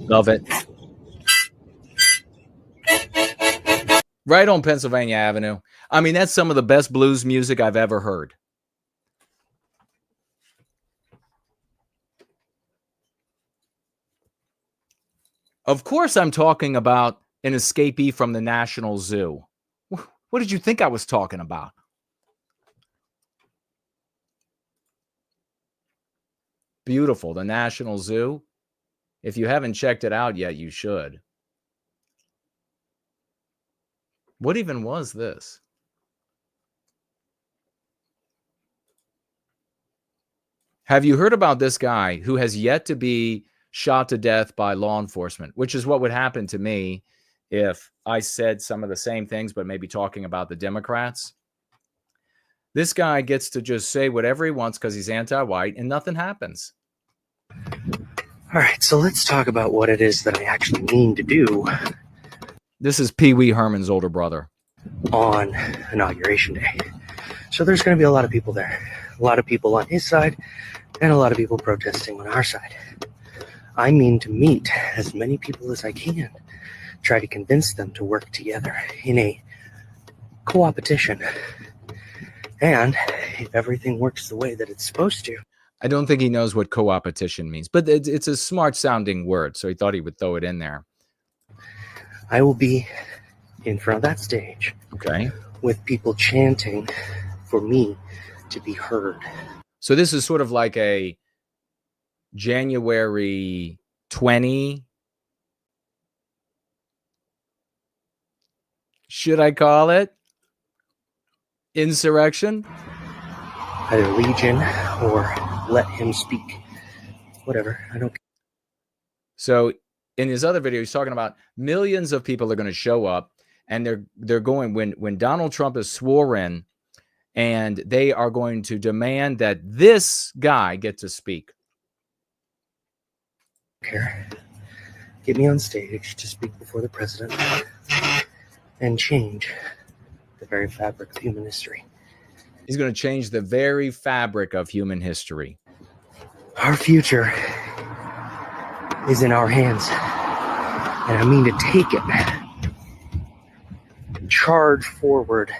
Love it. Right on Pennsylvania Avenue. I mean, that's some of the best blues music I've ever heard. Of course, I'm talking about an escapee from the National Zoo. What did you think I was talking about? Beautiful, the National Zoo. If you haven't checked it out yet, you should. What even was this? Have you heard about this guy who has yet to be shot to death by law enforcement, which is what would happen to me if I said some of the same things, but maybe talking about the Democrats? This guy gets to just say whatever he wants because he's anti-white, and nothing happens. All right, so let's talk about what it is that I actually mean to do This is Pee Wee Herman's older brother. on Inauguration Day. So there's going to be a lot of people there. A lot of people on his side and a lot of people protesting on our side. I mean to meet as many people as I can, try to convince them to work together in a co-opetition. And if everything works the way that it's supposed to, I don't think he knows what co-opetition means, but it's a smart sounding word, so he thought he would throw it in there. I will be in front of that stage Okay. with people chanting for me to be heard. So this is sort of like a January 20, should I call it, insurrection? Either Legion or let him speak. Whatever. I don't care. So in his other video, he's talking about millions of people are going to show up, and they're going, when Donald Trump is sworn in, and they are going to demand that this guy get to speak. Care. Get me on stage to speak before the president and change the very fabric of human history. He's going to change the very fabric of human history. Our future is in our hands, and I mean to take it, charge forward,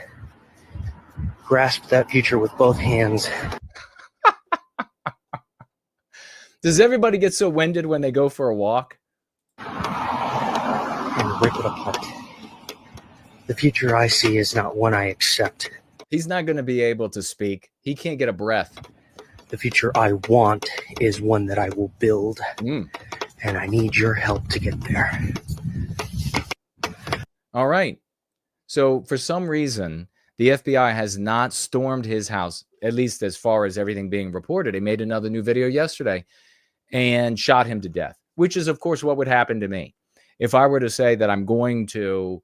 grasp that future with both hands. Does everybody get so winded when they go for a walk? And rip it apart. The future I see is not one I accept. He's not going to be able to speak. He can't get a breath. The future I want is one that I will build, and I need your help to get there. All right. So for some reason, The FBI has not stormed his house, at least as far as everything being reported. They made another new video yesterday and shot him to death, which is, of course, what would happen to me. If I were to say that I'm going to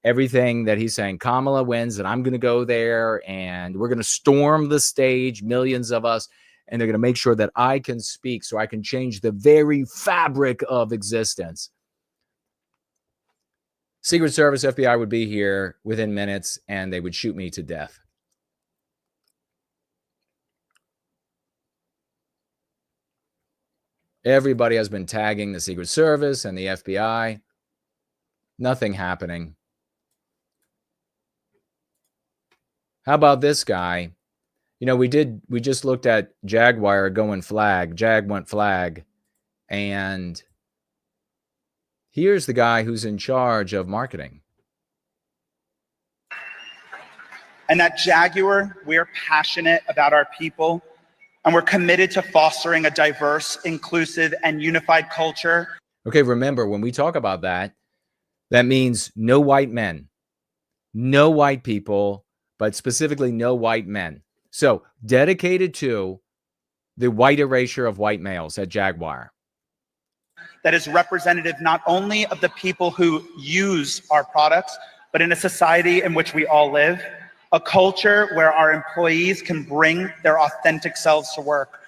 everything that he's saying, Kamala wins, and I'm going to go there and we're going to storm the stage, millions of us, and they're going to make sure that I can speak so I can change the very fabric of existence. Secret Service, FBI would be here within minutes and they would shoot me to death. Everybody has been tagging the Secret Service and the FBI. Nothing happening. How about this guy? You know, we just looked at Jaguar going flag. Jag went flag. And here's the guy who's in charge of marketing. And at Jaguar, we're passionate about our people, and we're committed to fostering a diverse, inclusive, and unified culture. Okay, remember, when we talk about that, that means no white men, no white people, but specifically no white men. So dedicated to the white erasure of white males at Jaguar. That is representative not only of the people who use our products, but in a society in which we all live, a culture where our employees can bring their authentic selves to work.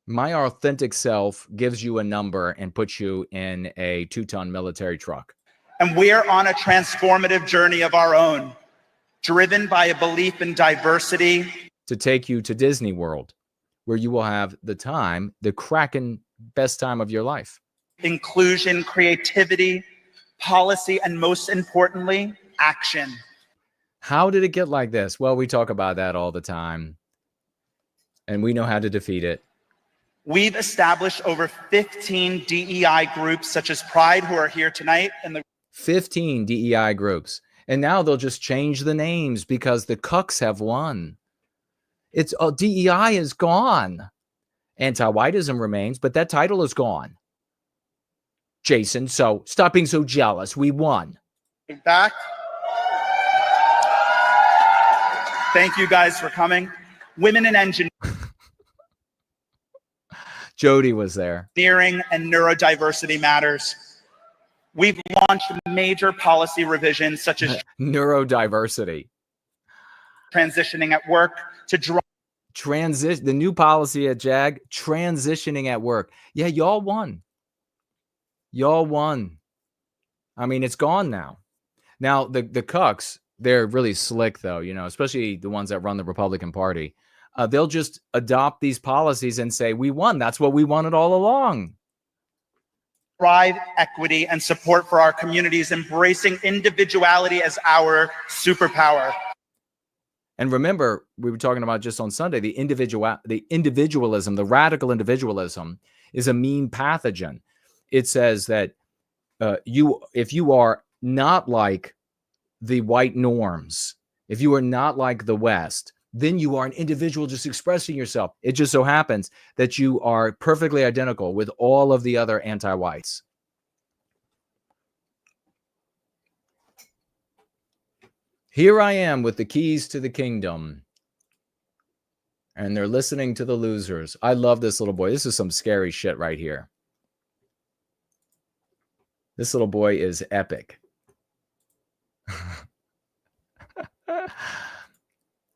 My authentic self gives you a number and puts you in a 2-ton military truck. And we're on a transformative journey of our own, driven by a belief in diversity. To take you to Disney World, where you will have the time, the cracking best time of your life. Inclusion, creativity, policy, and most importantly, action. How did it get like this? Well, we talk about that all the time, and we know how to defeat it. We've established over 15 DEI groups, such as Pride, who are here tonight. And 15 DEI groups. And now they'll just change the names because the cucks have won. It's DEI is gone. Anti-whiteism remains, but that title is gone. Jason, so stop being so jealous. We won. Back. Thank you guys for coming. Women in engineering. Jody was there. Engineering and neurodiversity matters. We've launched major policy revisions such as neurodiversity, transitioning at work to drive the new policy at JAG, transitioning at work. Yeah, y'all won. Y'all won. I mean, it's gone now. Now the cucks, they're really slick though, you know, especially the ones that run the Republican Party. They'll just adopt these policies and say, we won. That's what we wanted all along. Drive equity and support for our communities, embracing individuality as our superpower. And remember, we were talking about just on Sunday, the individualism, the radical individualism is a mean pathogen. It says that if you are not like the white norms, if you are not like the West, then you are an individual just expressing yourself. It just so happens that you are perfectly identical with all of the other anti-whites. Here I am with the keys to the kingdom. And they're listening to the losers. I love this little boy. This is some scary shit right here. This little boy is epic.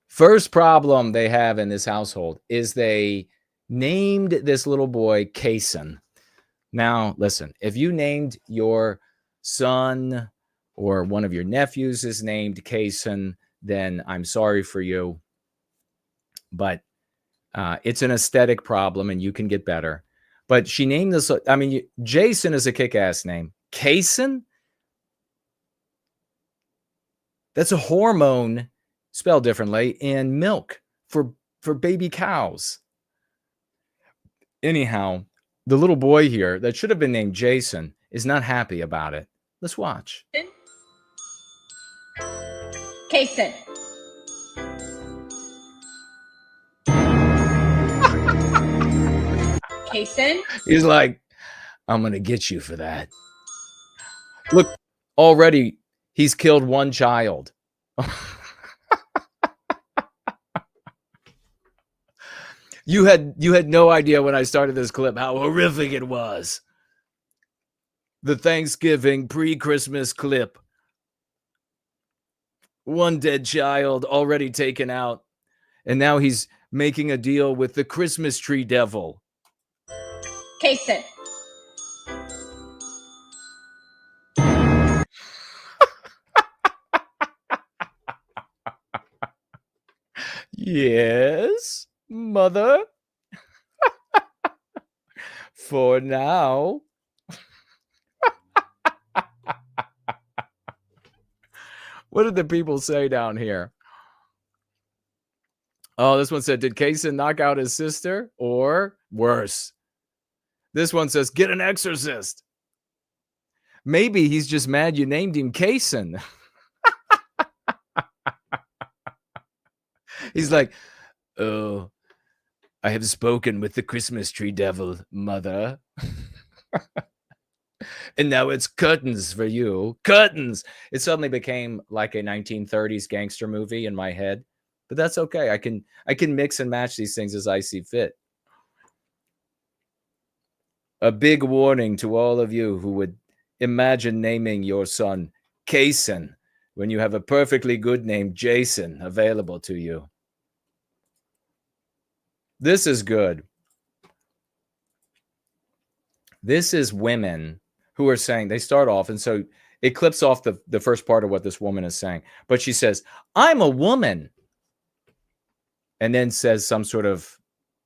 First problem they have in this household is they named this little boy Kason. Now, listen, if you named your son or one of your nephews is named Kason, then I'm sorry for you. But it's an aesthetic problem and you can get better. But she named this, I mean, Jason is a kick-ass name. Kason? That's a hormone spelled differently in milk for baby cows. Anyhow, the little boy here that should have been named Jason is not happy about it. Let's watch. Kason. Kason. He's like, I'm going to get you for that. Look, already he's killed one child. You had no idea when I started this clip how horrific it was. The Thanksgiving pre-Christmas clip. One dead child already taken out, and now he's making a deal with the Christmas tree devil. Kason. Yes, mother. For now. What did the people say down here? Oh, this one said, did Kason knock out his sister? Or worse. This one says, get an exorcist. Maybe he's just mad you named him Kason. He's like, oh, I have spoken with the Christmas tree devil, mother. And now it's curtains for you. Curtains. It suddenly became like a 1930s gangster movie in my head. But that's okay. I can mix and match these things as I see fit. A big warning to all of you who would imagine naming your son Kason when you have a perfectly good name, Jason, available to you. This is good. This is women who are saying, they start off, and so it clips off the first part of what this woman is saying. But she says, I'm a woman. And then says some sort of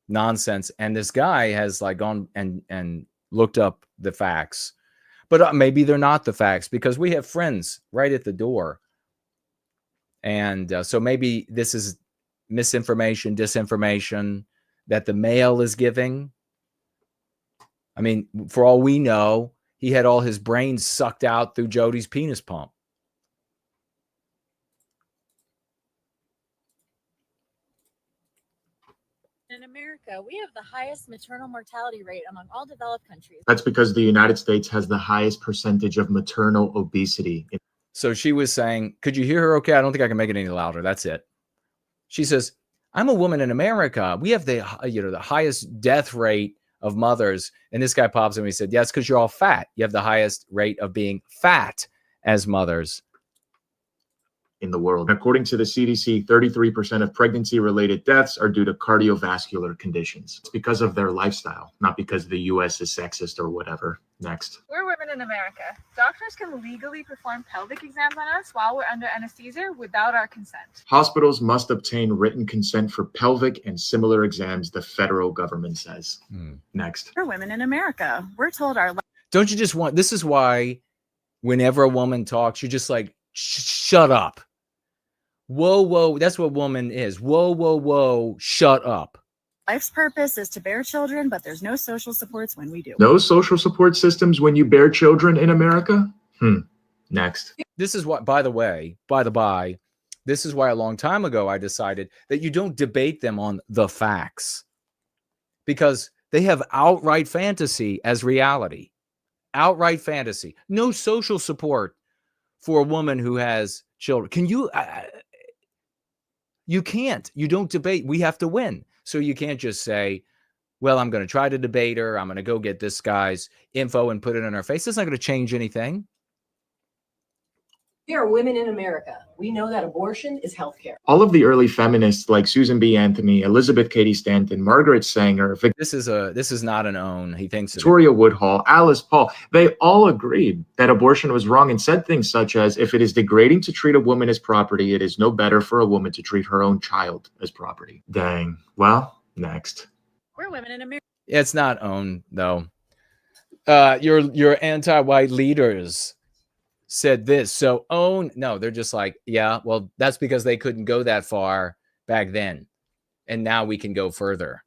nonsense. And this guy has like gone and looked up the facts. But maybe they're not the facts, because we have friends right at the door. And so maybe this is misinformation, disinformation that the male is giving. I mean, for all we know, he had all his brains sucked out through Jody's penis pump. In America, we have the highest maternal mortality rate among all developed countries. That's because the United States has the highest percentage of maternal obesity. So she was saying, could you hear her okay? I don't think I can make it any louder. That's it. She says, I'm a woman in America. We have the highest death rate of mothers. And this guy pops in and he said, yes, because you're all fat. You have the highest rate of being fat as mothers In the world. According to the CDC, 33% of pregnancy-related deaths are due to cardiovascular conditions. It's because of their lifestyle, not because the U.S. is sexist or whatever. Next. We're women in America. Doctors can legally perform pelvic exams on us while we're under anesthesia without our consent. Hospitals must obtain written consent for pelvic and similar exams, the federal government says. Next. We're women in America. We're told our... Don't you just want, this is why whenever a woman talks, you're just like, shut up. Whoa, whoa. That's what woman is. Whoa, whoa, whoa. Shut up. Life's purpose is to bear children, but there's no social supports when we do. No social support systems when you bear children in America? Next. This is what, by the by, this is why a long time ago I decided that you don't debate them on the facts, because they have outright fantasy as reality. Outright fantasy. No social support for a woman who has children. Can you? You can't. You don't debate. We have to win. So you can't just say, well, I'm going to try to debate her. I'm going to go get this guy's info and put it in her face. It's not going to change anything. We are women in America. We know that abortion is healthcare. All of the early feminists like Susan B. Anthony, Elizabeth Cady Stanton, Margaret Sanger, This is not an own. He thinks Victoria Woodhull, Alice Paul, they all agreed that abortion was wrong and said things such as, if it is degrading to treat a woman as property, it is no better for a woman to treat her own child as property. Dang. Well, next. We're women in America. It's not own, though. Your anti-white leaders said this. So own, no, they're just like, yeah, well, that's because they couldn't go that far back then. And now we can go further.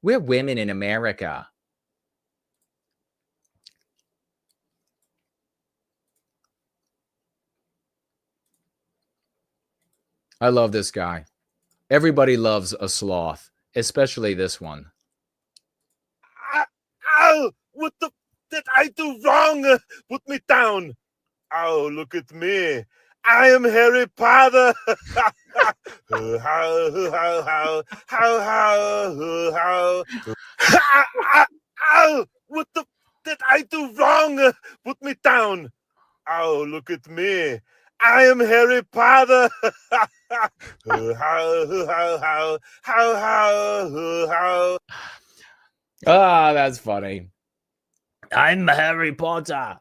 We're women in America. I love this guy. Everybody loves a sloth, especially this one. Ow! What the did I do wrong? Put me down. Oh, look at me. I am Harry Potter. Ow! What the did I do wrong? Put me down. Oh, look at me. I am Harry Potter. Ah, that's funny. I'm Harry Potter.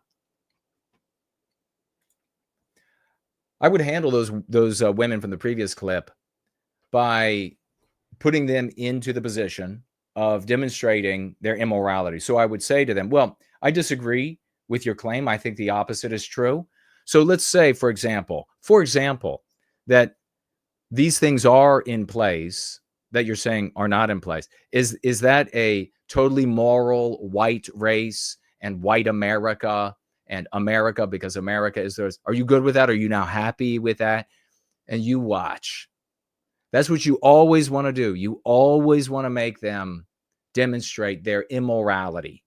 I would handle those women from the previous clip by putting them into the position of demonstrating their immorality. So I would say to them, well, I disagree with your claim. I think the opposite is true. So let's say, for example, that these things are in place that you're saying are not in place. Is that a totally moral white race and white America and America because America is theirs? Are you good with that? Are you now happy with that? And you watch. That's what you always want to do. You always want to make them demonstrate their immorality.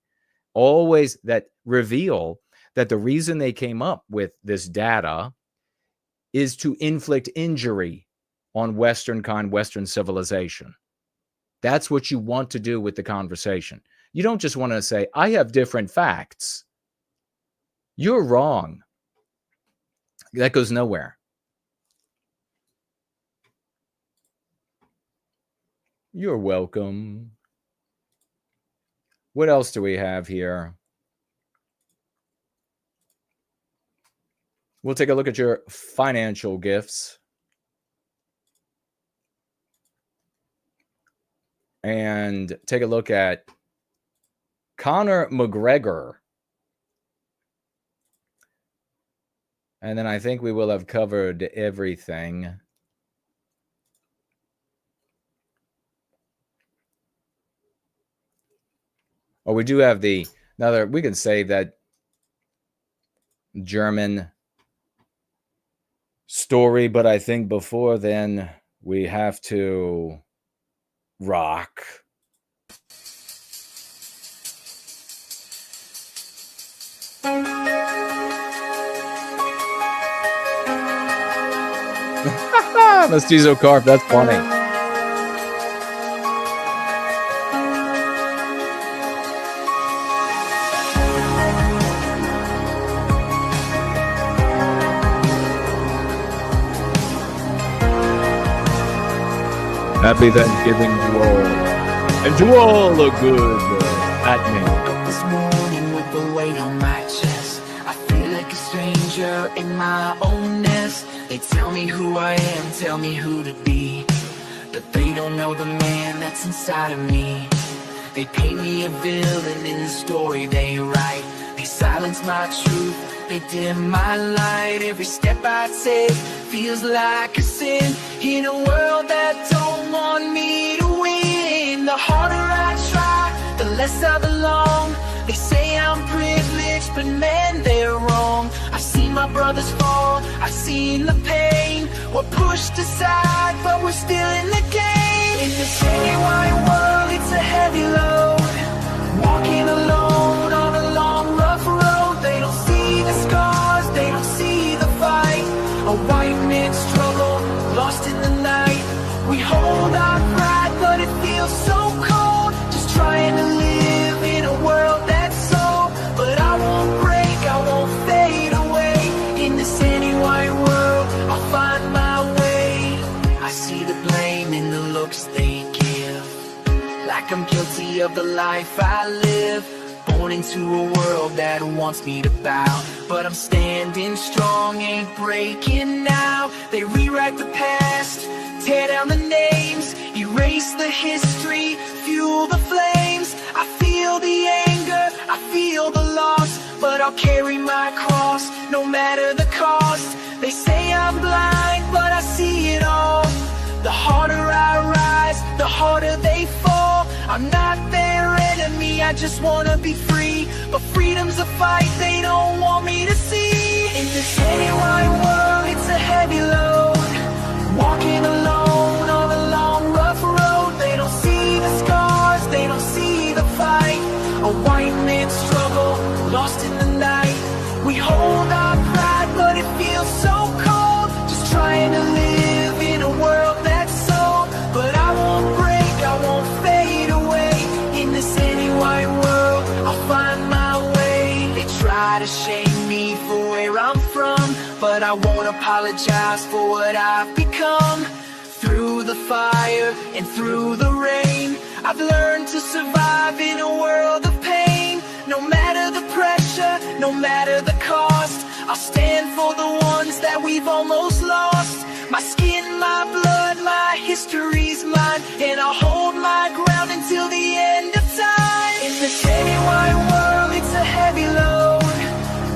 Always that reveal that the reason they came up with this data is to inflict injury on Western civilization. That's what you want to do with the conversation. You don't just want to say, I have different facts. You're wrong. That goes nowhere. You're welcome. What else do we have here? We'll take a look at your financial gifts. And take a look at Conor McGregor. And then I think we will have covered everything. Oh, we do have another, we can save that German story, but I think before then we have to rock. Mestizo Carp, that's funny. Happy Thanksgiving to all, and to all the good at me. This morning with the weight on my chest, I feel like a stranger in my own nest. They tell me who I am, tell me who to be, but they don't know the man that's inside of me. They paint me a villain in the story they write. They silence my truth, they dim my light. Every step I take feels like a sin in a world that don't want me to win. The harder I try, the less I belong. They say I'm privileged, but man, they're wrong. I've seen my brothers fall, I've seen the pain. We're pushed aside, but we're still in the game. In this shady wide world, it's a heavy load. Walking alone on a long, rough road. They don't see the scars, they don't see the fight. A white man's struggle, lost in the night. We hold our pride, but it feels so cold. Just trying to live in a world that's so. But I won't break, I won't fade away. In this any white world, I'll find my way. I see the blame in the looks they give, like I'm guilty of the life I live. Born into a world that wants me to bow, but I'm standing strong, ain't breaking now. They rewrite the past, tear down the names, erase the history, fuel the flames. I feel the anger, I feel the loss, but I'll carry my cross, no matter the cost. They say I'm blind, but I see it all. The harder I rise, the harder they fall. I'm not their enemy, I just wanna be free. But freedom's a fight they don't want me to see. In this any wide world, it's a heavy load. Walking alone on a long, rough road. They don't see the scars, they don't see the fight. A white man's struggle, lost in the night. We hold our pride, but it feels so cold. try to shame me for where I'm from, but I won't apologize for what I've become. Through the fire and through the rain, I've learned to survive in a world of pain. No matter the pressure, no matter the cost, I'll stand for the ones that we've almost lost. My skin, my blood, my history's mine, and I'll hold my ground until the end of time. In this heavy wide world, it's a heavy load,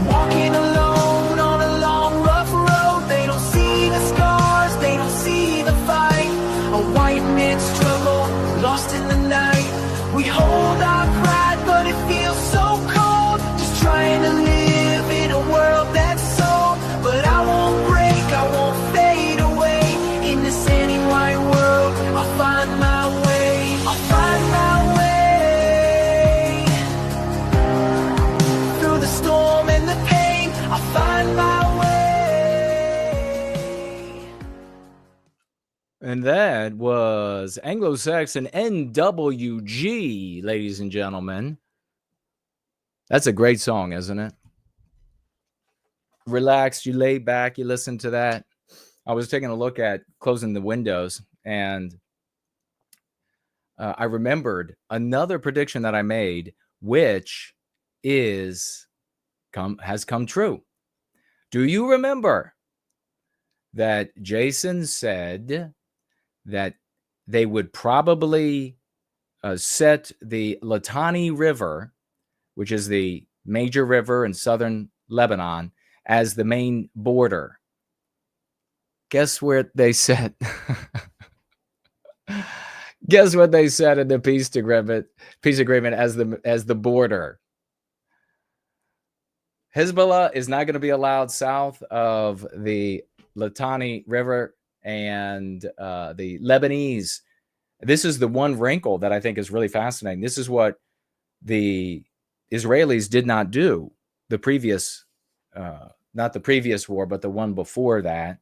walking alone on a long rough road. They don't see the scars, they don't see the fight, a white man's struggle, lost in the night. We hold our pride, but it feels so cold, just trying to live in a world that's sold. But I won't break, I won't fade away. In this sandy white world, I'll find my way, I'll find my way. Through the storm and the pain, I'll find my way. And that was Anglo-Saxon NWG, ladies and gentlemen. That's a great song, isn't it? Relax, you lay back, you listen to that. I was taking a look at closing the windows, and I remembered another prediction that I made, which has come true. Do you remember that Jason said that they would probably set the Litani River, which is the major river in southern Lebanon, as the main border? Guess where they set? Guess what they said in the peace agreement as the border? Hezbollah is not going to be allowed south of the Litani River, and the Lebanese. This is the one wrinkle that I think is really fascinating. This is what the Israelis did not do the previous, not the previous war, but the one before that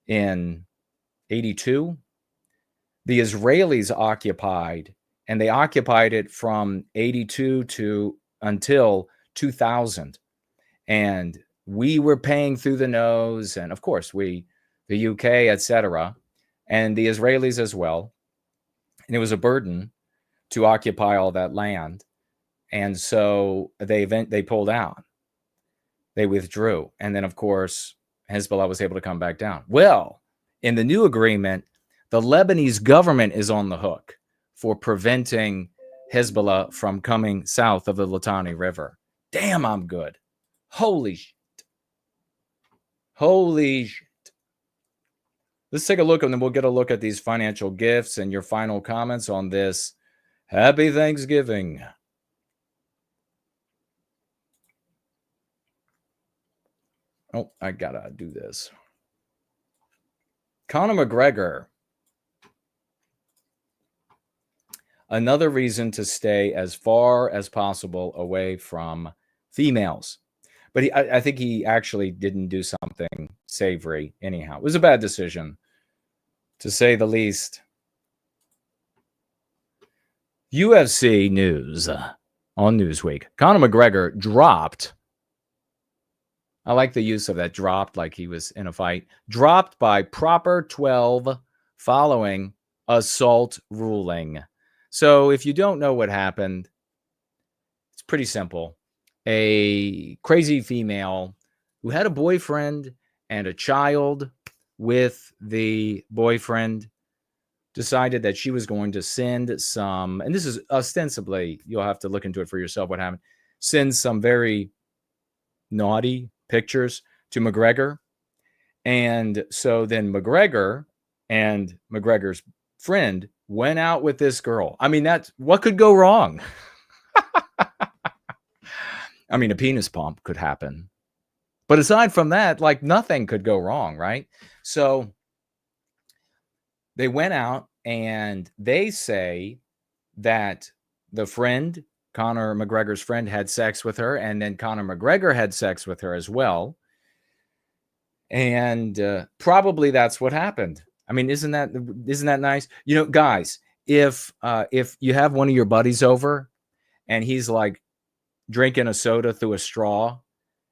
in 82. The Israelis occupied, and they occupied it from 82 to until 2000. And we were paying through the nose, and of course the UK, etc., and the Israelis as well. And it was a burden to occupy all that land. And so they pulled out. They withdrew. And then, of course, Hezbollah was able to come back down. Well, in the new agreement, the Lebanese government is on the hook for preventing Hezbollah from coming south of the Litani River. Damn, I'm good. Holy shit. Holy shit. Let's take a look, and then we'll get a look at these financial gifts and your final comments on this. Happy Thanksgiving. Oh, I gotta do this. Conor McGregor. Another reason to stay as far as possible away from females. But I think he actually didn't do something savory anyhow. It was a bad decision, to say the least. UFC news on Newsweek. Conor McGregor dropped. I like the use of that, dropped like he was in a fight. Dropped by Proper 12 following assault ruling. So if you don't know what happened, it's pretty simple. A crazy female who had a boyfriend and a child with the boyfriend decided that she was going to send some, and this is ostensibly, you'll have to look into it for yourself what happened, send some very naughty pictures to McGregor. And so then McGregor and McGregor's friend went out with this girl. I mean, that's what could go wrong. I mean, a penis pump could happen. But aside from that, like nothing could go wrong, right? So they went out and they say that the friend, Conor McGregor's friend, had sex with her, and then Conor McGregor had sex with her as well. And probably that's what happened. I mean, isn't that nice? You know, guys, if you have one of your buddies over and he's like drinking a soda through a straw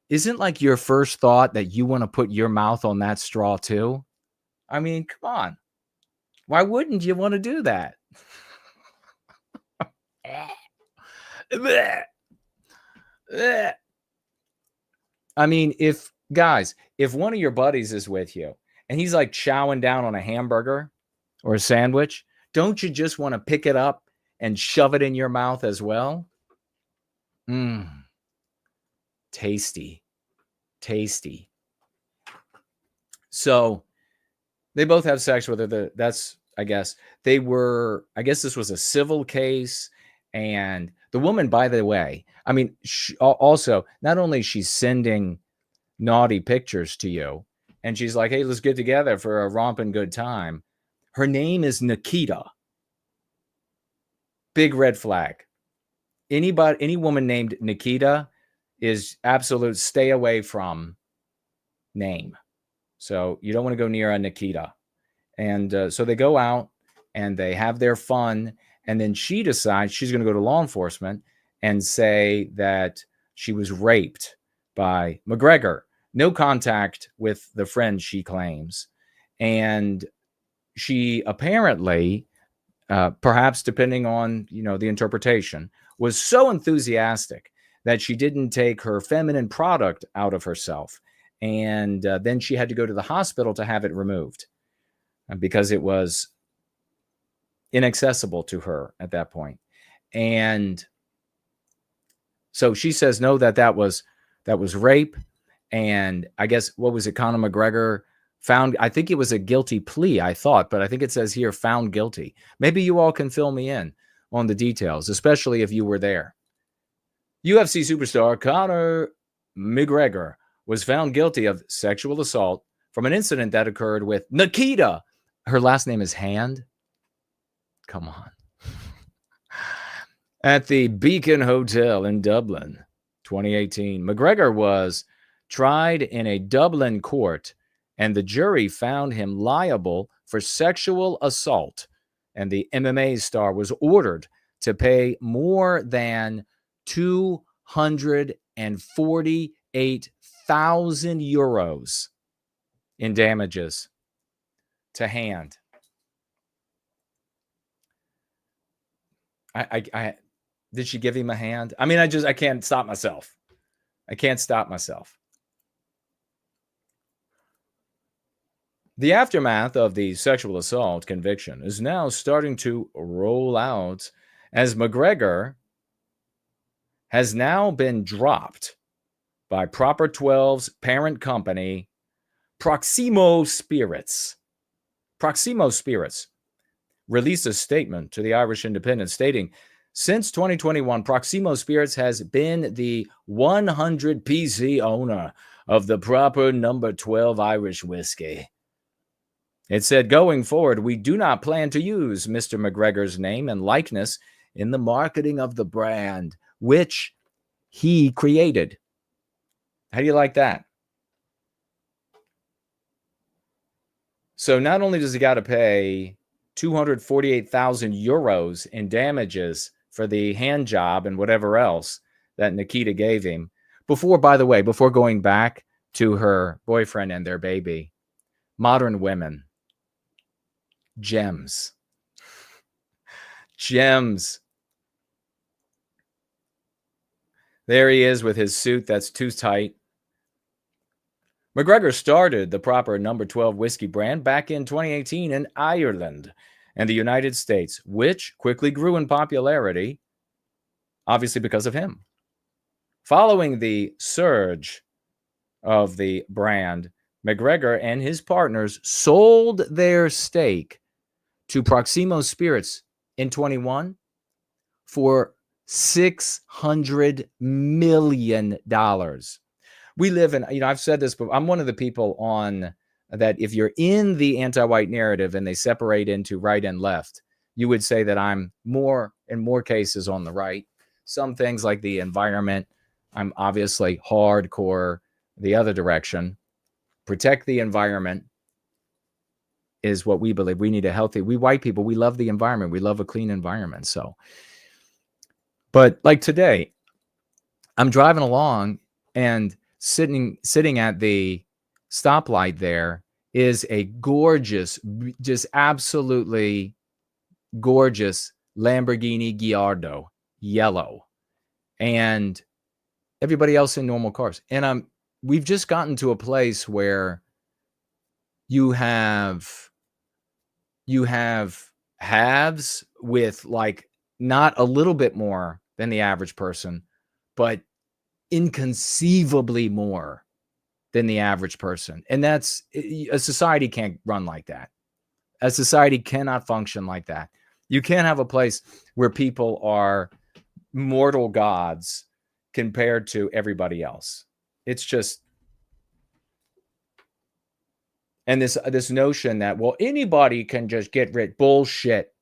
isn't like your first thought that you want to put your mouth on that straw too? I mean, come on. Why wouldn't you want to do that? I mean, if one of your buddies is with you and he's like chowing down on a hamburger or a sandwich, don't you just want to pick it up and shove it in your mouth as well? Tasty. Tasty. So they both have sex with her. That's, I guess, this was a civil case. And the woman, by the way, I mean, also, not only she's sending naughty pictures to you, and she's like, hey, let's get together for a romping good time. Her name is Nikita. Big red flag. Any woman named Nikita is absolute stay away from name. So you don't want to go near a Nikita. And so they go out and they have their fun. And then she decides she's going to go to law enforcement and say that she was raped by McGregor. No contact with the friend, she claims. And she apparently, perhaps depending on, the interpretation, was so enthusiastic that she didn't take her feminine product out of herself. And then she had to go to the hospital to have it removed because it was inaccessible to her at that point. And so she says, no, that was rape. And I guess, what was it? Conor McGregor found, I think it was a guilty plea, I thought, but I think it says here found guilty. Maybe you all can fill me in on the details, especially if you were there. UFC superstar Conor McGregor was found guilty of sexual assault from an incident that occurred with Nikita. Her last name is Hand. Come on. At the Beacon Hotel in Dublin, 2018. McGregor was tried in a Dublin court, and the jury found him liable for sexual assault. And the MMA star was ordered to pay more than 248,000 euros in damages to Hand. Did she give him a hand? I mean, I can't stop myself. I can't stop myself. The aftermath of the sexual assault conviction is now starting to roll out as McGregor has now been dropped by Proper 12's parent company, Proximo Spirits. Proximo Spirits released a statement to the Irish Independent stating, since 2021, Proximo Spirits has been the 100% owner of the Proper number 12 Irish whiskey. It said, going forward, we do not plan to use Mr. McGregor's name and likeness in the marketing of the brand, which he created. How do you like that? So not only does he got to pay 248,000 euros in damages for the hand job and whatever else that Nikita gave him, before going back to her boyfriend and their baby, modern women, gems. There he is with his suit that's too tight. McGregor started the Proper number 12 whiskey brand back in 2018 in Ireland and the United States, which quickly grew in popularity, obviously because of him. Following the surge of the brand, McGregor and his partners sold their stake to Proximo Spirits in 21 for $600 million. We live in, I've said this, but I'm one of the people on that if you're in the anti-white narrative and they separate into right and left, you would say that I'm in more cases on the right. Some things like the environment, I'm obviously hardcore the other direction. Protect the environment is what we believe. We need we white people, we love the environment. We love a clean environment. But like today, I'm driving along and sitting at the stoplight there is a gorgeous, just absolutely gorgeous Lamborghini Gallardo, yellow, and everybody else in normal cars. And we've just gotten to a place where you have haves with like not a little bit more than the average person, but inconceivably more than the average person. And that's, a society can't run like that. A society cannot function like that. You can't have a place where people are mortal gods compared to everybody else. It's just, and this notion that, well, anybody can just get rich. Bullshit.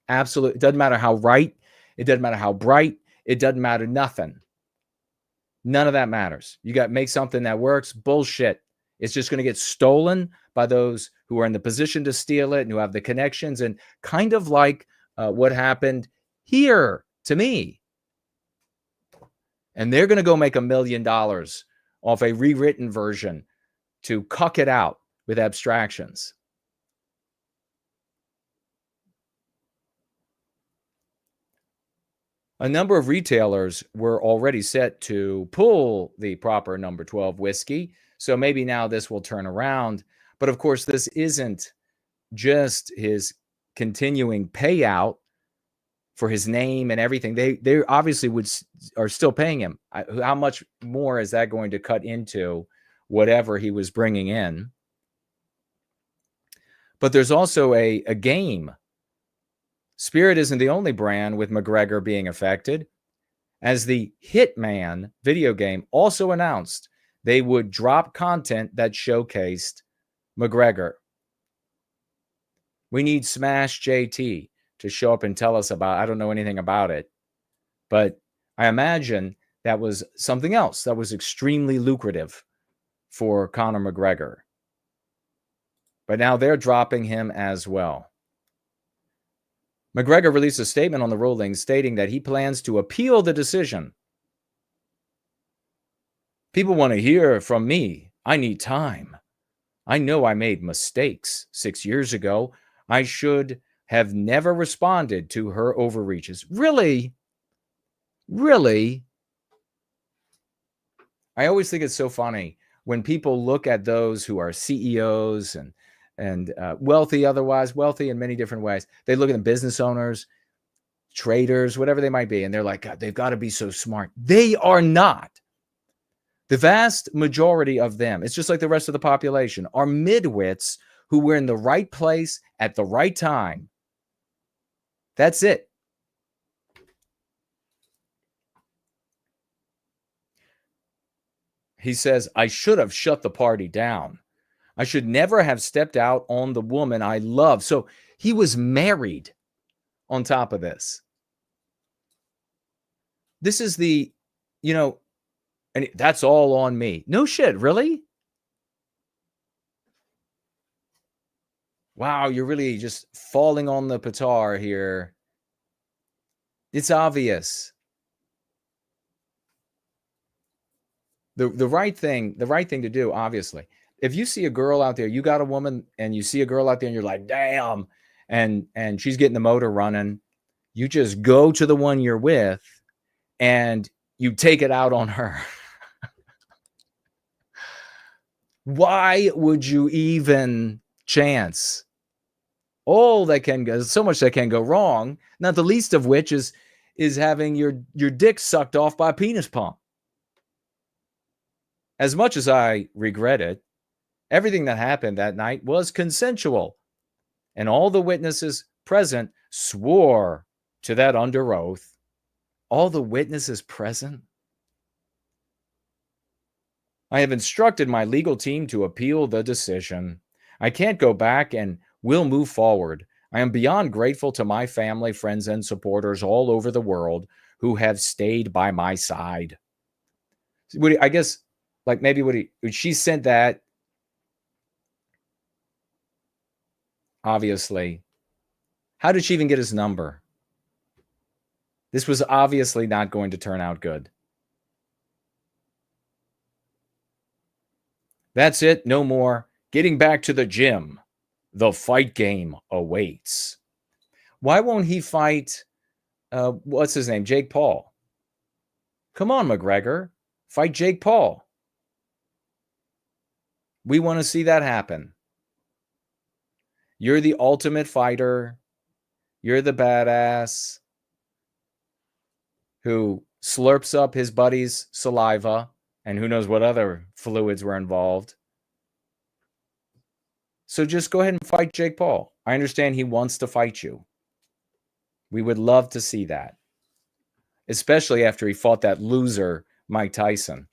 Absolutely. It doesn't matter how right. It doesn't matter how bright. It doesn't matter nothing. None of that matters. You got to make something that works. Bullshit. It's just going to get stolen by those who are in the position to steal it and who have the connections, and kind of like what happened here to me. And they're going to go make $1 million off a rewritten version to cuck it out with abstractions. A number of retailers were already set to pull the proper number 12 whiskey. So maybe now this will turn around. But of course, this isn't just his continuing payout for his name and everything. They obviously are still paying him. How much more is that going to cut into whatever he was bringing in? But there's also a game. Spirit isn't the only brand with McGregor being affected, as the Hitman video game also announced they would drop content that showcased McGregor. We need Smash JT to show up and tell us about. I don't know anything about it, but I imagine that was something else that was extremely lucrative for Conor McGregor. But now they're dropping him as well. McGregor released a statement on the ruling stating that he plans to appeal the decision. People want to hear from me. I need time. I know I made mistakes 6 years ago. I should have never responded to her overreaches. Really? Really? I always think it's so funny when people look at those who are CEOs and wealthy, otherwise wealthy in many different ways. They look at the business owners, traders, whatever they might be, and they're like, God, they've got to be so smart. They are not. The vast majority of them, it's just like the rest of the population, are midwits who were in the right place at the right time. That's it. He says, I should have shut the party down. I should never have stepped out on the woman I love. So he was married on top of this. This is the, and that's all on me. No shit, really? Wow, you're really just falling on the petard here. It's obvious. The right thing to do, obviously. If you see a girl out there, you got a woman and you see a girl out there and you're like, damn, and she's getting the motor running, you just go to the one you're with and you take it out on her. Why would you even chance? All that can go, so much that can go wrong, not the least of which is having your dick sucked off by a penis pump. As much as I regret it, everything that happened that night was consensual, and all the witnesses present swore to that under oath. All the witnesses present? I have instructed my legal team to appeal the decision. I can't go back and will move forward. I am beyond grateful to my family, friends, and supporters all over the world who have stayed by my side. I guess, like maybe she sent that. Obviously. How did she even get his number? This was obviously not going to turn out good. That's it. No more. Getting back to the gym. The fight game awaits. Why won't he fight, what's his name? Jake Paul. Come on, McGregor. Fight Jake Paul. We want to see that happen. You're the ultimate fighter. You're the badass who slurps up his buddy's saliva and who knows what other fluids were involved. So just go ahead and fight Jake Paul. I understand he wants to fight you. We would love to see that, especially after he fought that loser, Mike Tyson.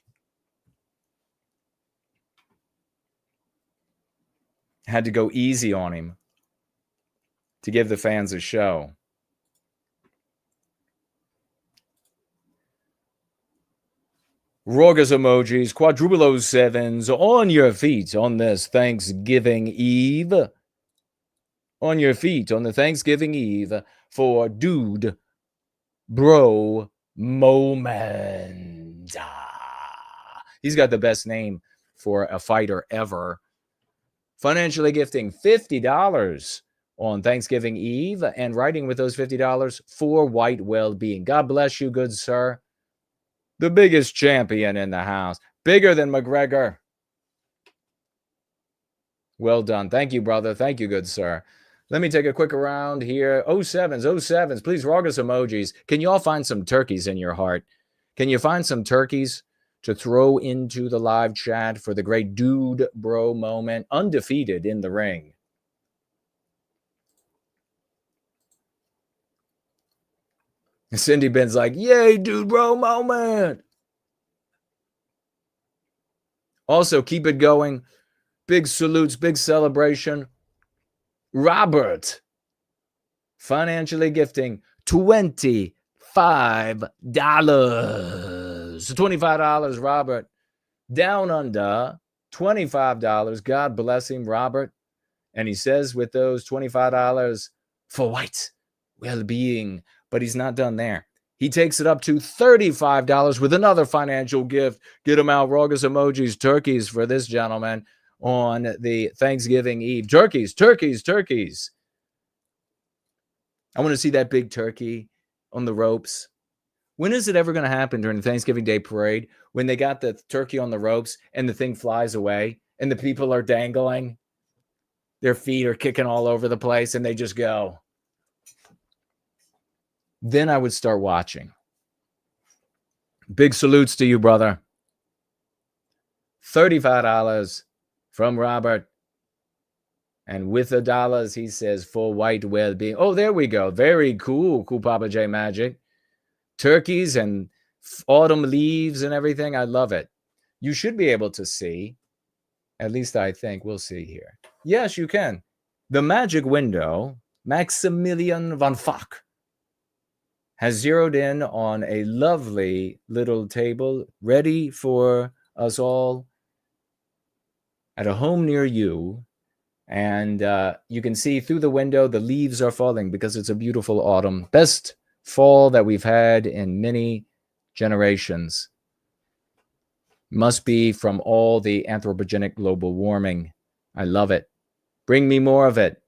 Had to go easy on him to give the fans a show. Rogas emojis, quadruple 07s on your feet on this Thanksgiving Eve. On your feet on the Thanksgiving Eve for Dude Bro Moment. He's got the best name for a fighter ever. Financially gifting $50 on Thanksgiving Eve and writing with those $50 for White Wellbeing. God bless you, good sir. The biggest champion in the house. Bigger than McGregor. Well done. Thank you, brother. Thank you, good sir. Let me take a quick round here. 07s. Please, Rogas emojis. Can you all find some turkeys in your heart? Can you find some turkeys to throw into the live chat for the great Dude Bro Moment? Undefeated in the ring. Cindy Ben's like, yay, Dude Bro Moment. Also, keep it going. Big salutes, big celebration. Robert, financially gifting $25. $25, Robert. Down under, $25. God bless him, Robert. And he says with those $25 for White Wellbeing. But he's not done there. He takes it up to $35 with another financial gift. Get him out, Rogas emojis, turkeys for this gentleman on the Thanksgiving Eve. Turkeys. I want to see that big turkey on the ropes. When is it ever going to happen during the Thanksgiving Day parade when they got the turkey on the ropes and the thing flies away and the people are dangling? Their feet are kicking all over the place and they just go. Then I would start watching. Big salutes to you, brother. $35 from Robert. And with the dollars, he says, for White Wellbeing. Oh, there we go. Very cool. Cool Papa J Magic. Turkeys and autumn leaves and everything. I love it. You should be able to see. At least I think. We'll see here. Yes, you can. The magic window, Maximilian von Fock, has zeroed in on a lovely little table ready for us all at a home near you. And you can see through the window, the leaves are falling because it's a beautiful autumn. Best fall that we've had in many generations. Must be from all the anthropogenic global warming. I love it. Bring me more of it.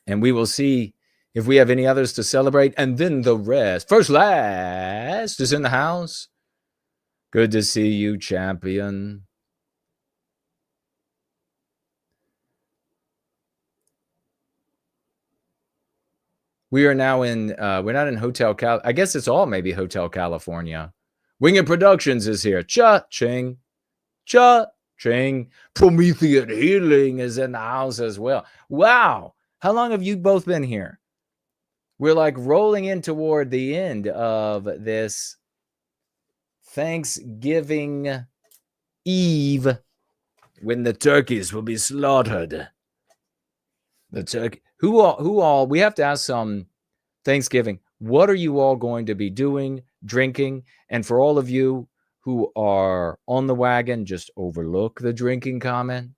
And we will see if we have any others to celebrate. And then the rest. First Last is in the house. Good to see you, champion. We are now in, we're not in Hotel Cal. I guess it's all maybe Hotel California. Winged Productions is here. Cha-ching. Cha-ching. Promethean Healing is in the house as well. Wow. How long have you both been here? We're like rolling in toward the end of this Thanksgiving Eve when the turkeys will be slaughtered. The turkey. Who all, we have to ask some Thanksgiving. What are you all going to be doing, drinking? And for all of you who are on the wagon, just overlook the drinking comment.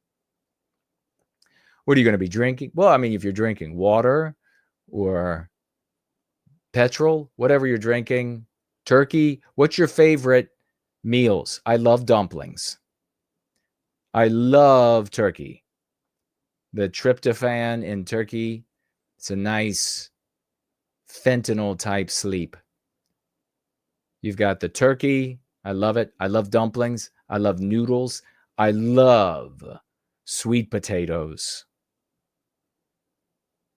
What are you going to be drinking? Well, I mean, if you're drinking water, or petrol, whatever you're drinking, turkey. What's your favorite meals? I love dumplings. I love turkey. The tryptophan in turkey, it's a nice fentanyl type sleep. You've got the turkey. I love it. I love dumplings. I love noodles. I love sweet potatoes.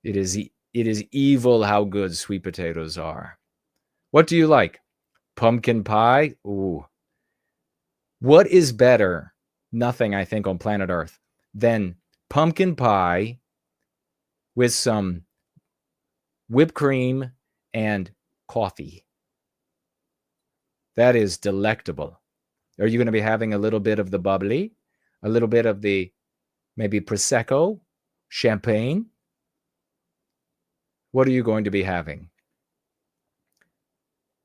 It is evil how good sweet potatoes are. What do you like? Pumpkin pie? Ooh. What is better? Nothing, I think, on planet Earth than pumpkin pie with some whipped cream and coffee. That is delectable. Are you going to be having a little bit of the bubbly? A little bit of the maybe Prosecco? Champagne? What are you going to be having?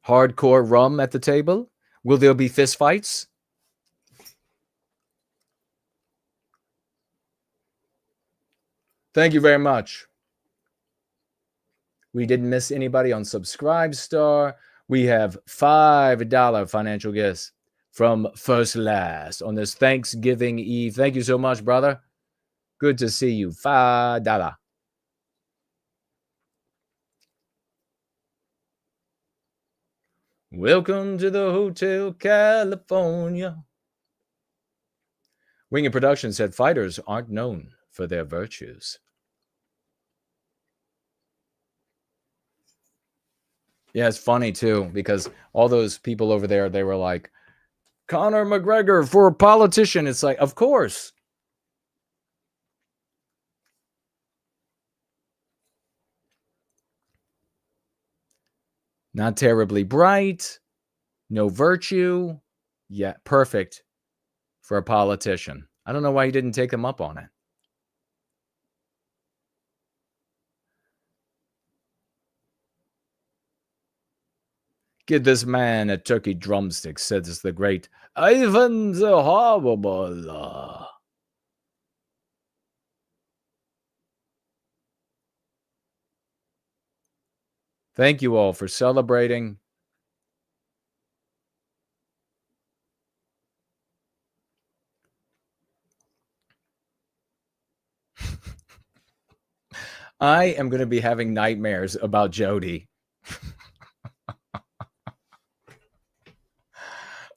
Hardcore rum at the table? Will there be fist fights? Thank you very much. We didn't miss anybody on Subscribestar. We have $5 financial gifts from First Last on this Thanksgiving Eve. Thank you so much, brother. Good to see you. $5. Welcome to the Hotel California. Winged Production said fighters aren't known for their virtues. Yeah, it's funny too, because all those people over there, they were like, Conor McGregor for a politician. It's like, of course. Not terribly bright, no virtue. Yeah, perfect for a politician. I don't know why he didn't take him up on it. Give this man a turkey drumstick, says the great Ivan the Horrible. Thank you all for celebrating. I am going to be having nightmares about Jody.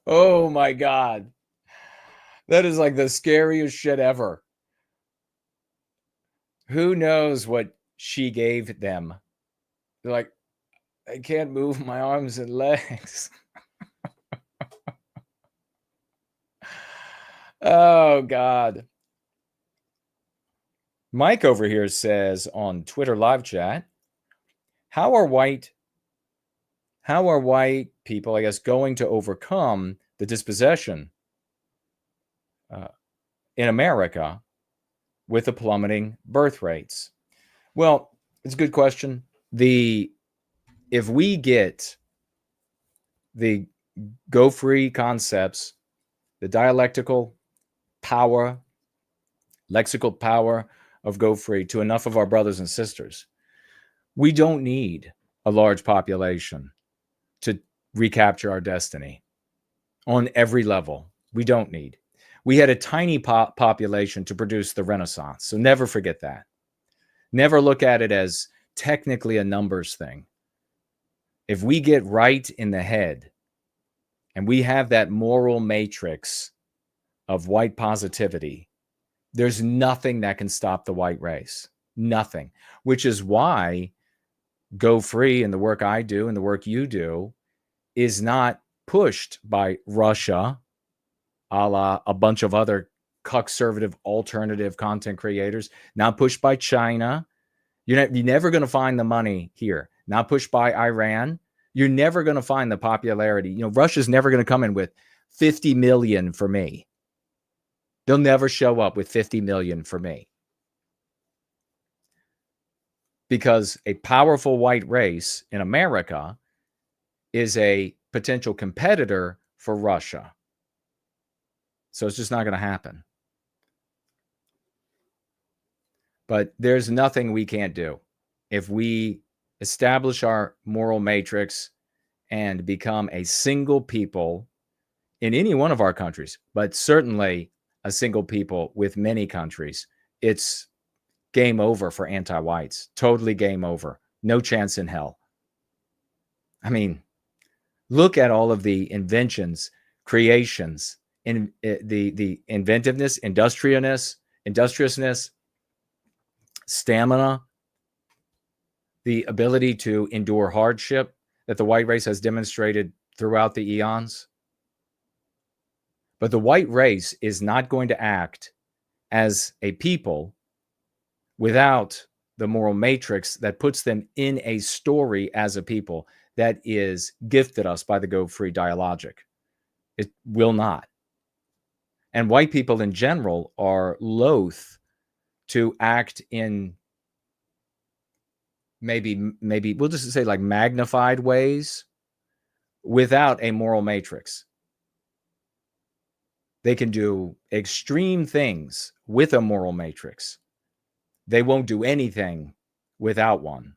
Oh my God. That is like the scariest shit ever. Who knows what she gave them? They're like, I can't move my arms and legs. Oh God. Mike over here says on Twitter live chat, how are white people, I guess, going to overcome the dispossession in America with the plummeting birth rates? Well, it's a good question. If we get the go free concepts, the dialectical power, lexical power of go free to enough of our brothers and sisters, we don't need a large population to recapture our destiny on every level. We don't need. We had a tiny population to produce the Renaissance. So never forget that. Never look at it as technically a numbers thing. If we get right in the head and we have that moral matrix of white positivity, there's nothing that can stop the white race. Nothing. Which is why Go Free and the work I do and the work you do is not pushed by Russia, a la a bunch of other conservative alternative content creators, not pushed by China. You're never going to find the money here. Not pushed by Iran. You're never going to find the popularity. You know, Russia's never going to come in with 50 million for me. They'll never show up with 50 million for me. Because a powerful white race in America is a potential competitor for Russia. So it's just not going to happen. But there's nothing we can't do. if we establish our moral matrix and become a single people in any one of our countries, but certainly a single people with many countries, it's game over for anti-whites. Totally game over. No chance in hell. I mean, look at all of the inventions, creations, in the inventiveness, industriousness, stamina, the ability to endure hardship that the white race has demonstrated throughout the eons. But the white race is not going to act as a people without the moral matrix that puts them in a story as a people that is gifted us by the Go Free dialogic. It will not. And white people in general are loath to act in maybe we'll just say like magnified ways without a moral matrix. They can do extreme things with a moral matrix. They won't do anything without one.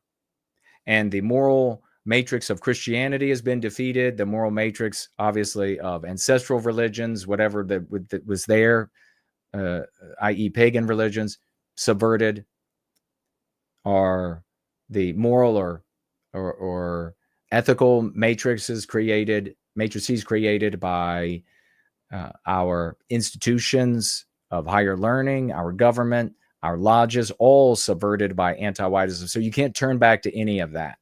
And the moral matrix of Christianity has been defeated. The moral matrix, obviously, of ancestral religions, whatever that was there, i.e. pagan religions, subverted, are the moral or ethical matrices created by our institutions of higher learning, our government, our lodges, all subverted by anti-whiteism. So you can't turn back to any of that.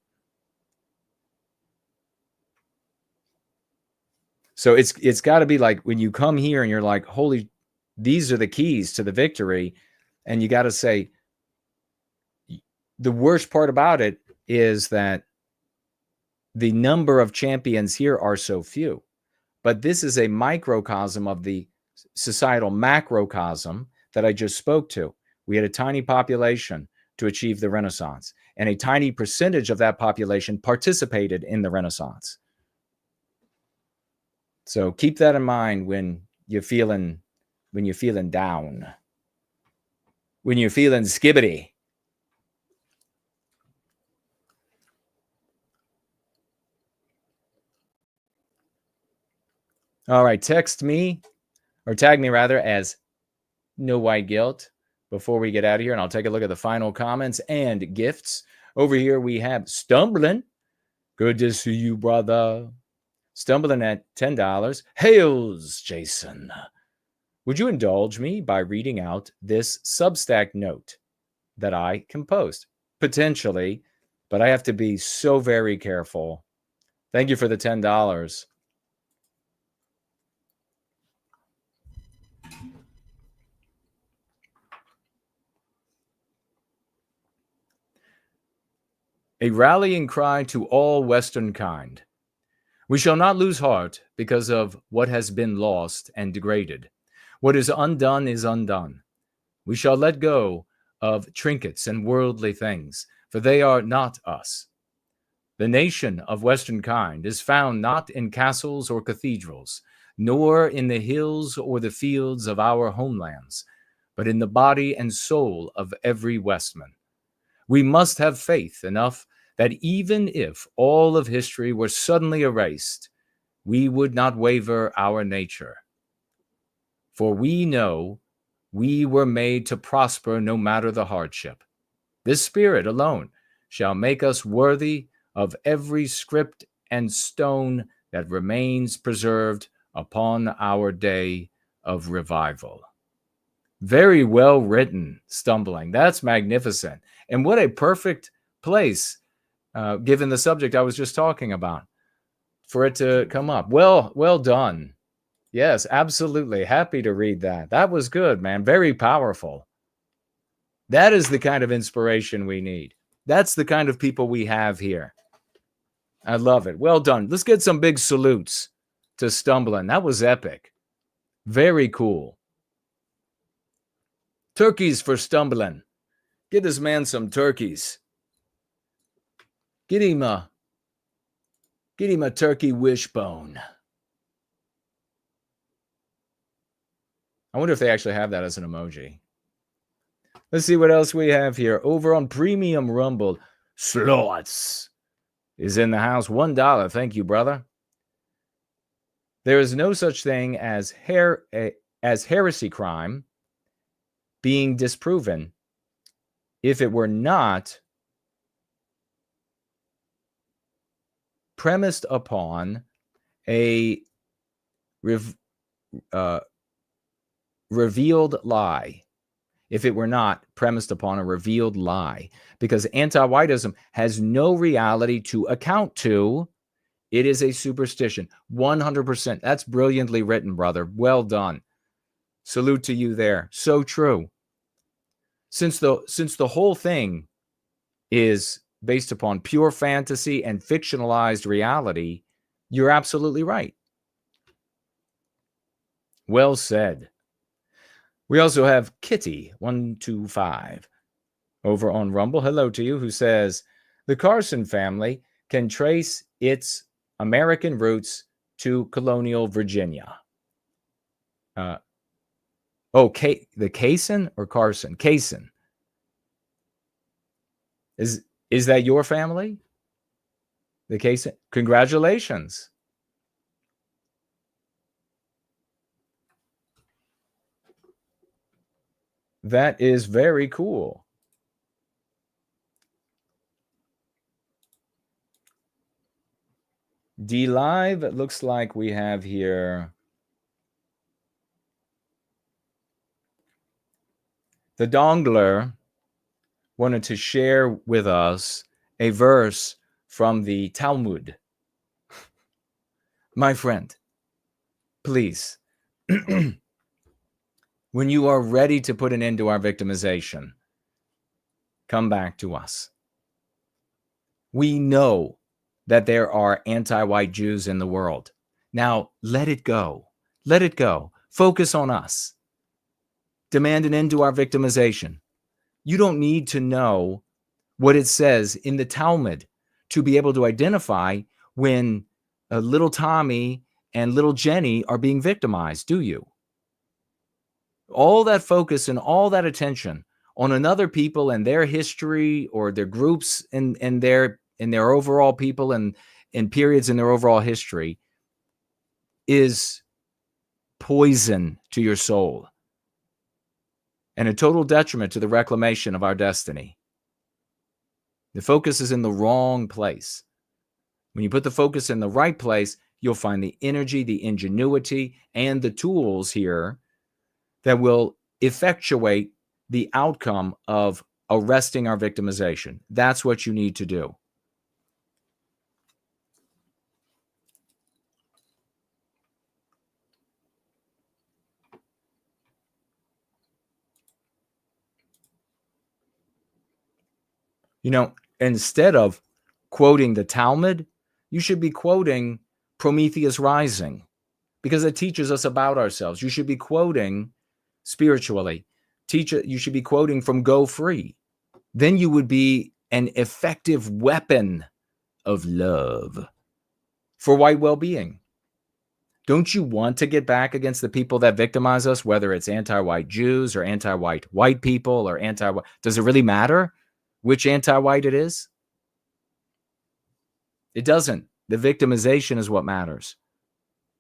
So it's got to be like when you come here and you're like, holy, these are the keys to the victory. And you got to say, the worst part about it is that the number of champions here are so few. But this is a microcosm of the societal macrocosm that I just spoke to. We had a tiny population to achieve the Renaissance, and a tiny percentage of that population participated in the Renaissance. So keep that in mind when you're feeling down, when you're feeling skibbity. All right, text me or tag me rather as No White Guilt before we get out of here, and I'll take a look at the final comments and gifts. Over here we have Stumbling. Good to see you, brother. Stumbling at $10. Hails, Jason. Would you indulge me by reading out this Substack note that I composed? Potentially, but I have to be so very careful. Thank you for the $10. A rallying cry to all Western kind. We shall not lose heart because of what has been lost and degraded. What is undone is undone. We shall let go of trinkets and worldly things, for they are not us. The nation of Western kind is found not in castles or cathedrals, nor in the hills or the fields of our homelands, but in the body and soul of every Westman. We must have faith enough that even if all of history were suddenly erased, we would not waver our nature. For we know we were made to prosper no matter the hardship. This spirit alone shall make us worthy of every script and stone that remains preserved upon our day of revival. Very well written, Stumbling. That's magnificent. And what a perfect place, given the subject I was just talking about, for it to come up. Well done. Yes, absolutely. Happy to read that. That was good, man. Very powerful. That is the kind of inspiration we need. That's the kind of people we have here. I love it. Well done. Let's get some big salutes to Stumbling. That was epic. Very cool. Turkeys for Stumbling. Get this man some turkeys. Get him a turkey wishbone. I wonder if they actually have that as an emoji. Let's see what else we have here. Over on Premium Rumble, Slots is in the house. $1. Thank you, brother. There is no such thing as heresy crime being disproven if it were not premised upon a revealed lie. If it were not premised upon a revealed lie, because anti-whiteism has no reality to account to. It is a superstition. 100%. That's brilliantly written, brother. Well done. Salute to you there. So true. Since the whole thing is based upon pure fantasy and fictionalized reality, you're absolutely right. Well said. We also have Kitty125 over on Rumble. Hello to you, who says, the Carson family can trace its American roots to colonial Virginia. The Kaysen or Carson? Kaysen. Is that your family? The Kaysen? Congratulations. That is very cool. D Live, it looks like we have here the Dongler wanted to share with us a verse from the Talmud. My friend, please, when you are ready to put an end to our victimization, come back to us. We know that there are anti-white Jews in the world. Now, let it go. Let it go. Focus on us. Demand an end to our victimization. You don't need to know what it says in the Talmud to be able to identify when little Tommy and little Jenny are being victimized, do you? All that focus and all that attention on another people and their history or their groups and their overall people and periods in their overall history is poison to your soul and a total detriment to the reclamation of our destiny. The focus is in the wrong place. When you put the focus in the right place, you'll find the energy, the ingenuity, and the tools here that will effectuate the outcome of arresting our victimization. That's what you need to do. You know, instead of quoting the Talmud, you should be quoting Prometheus Rising, because it teaches us about ourselves. You should be quoting spiritually. You should be quoting from Go Free. Then you would be an effective weapon of love for white well-being. Don't you want to get back against the people that victimize us, whether it's anti-white Jews or anti-white white people or anti-white? Does it really matter which anti-white it is? It doesn't. The victimization is what matters.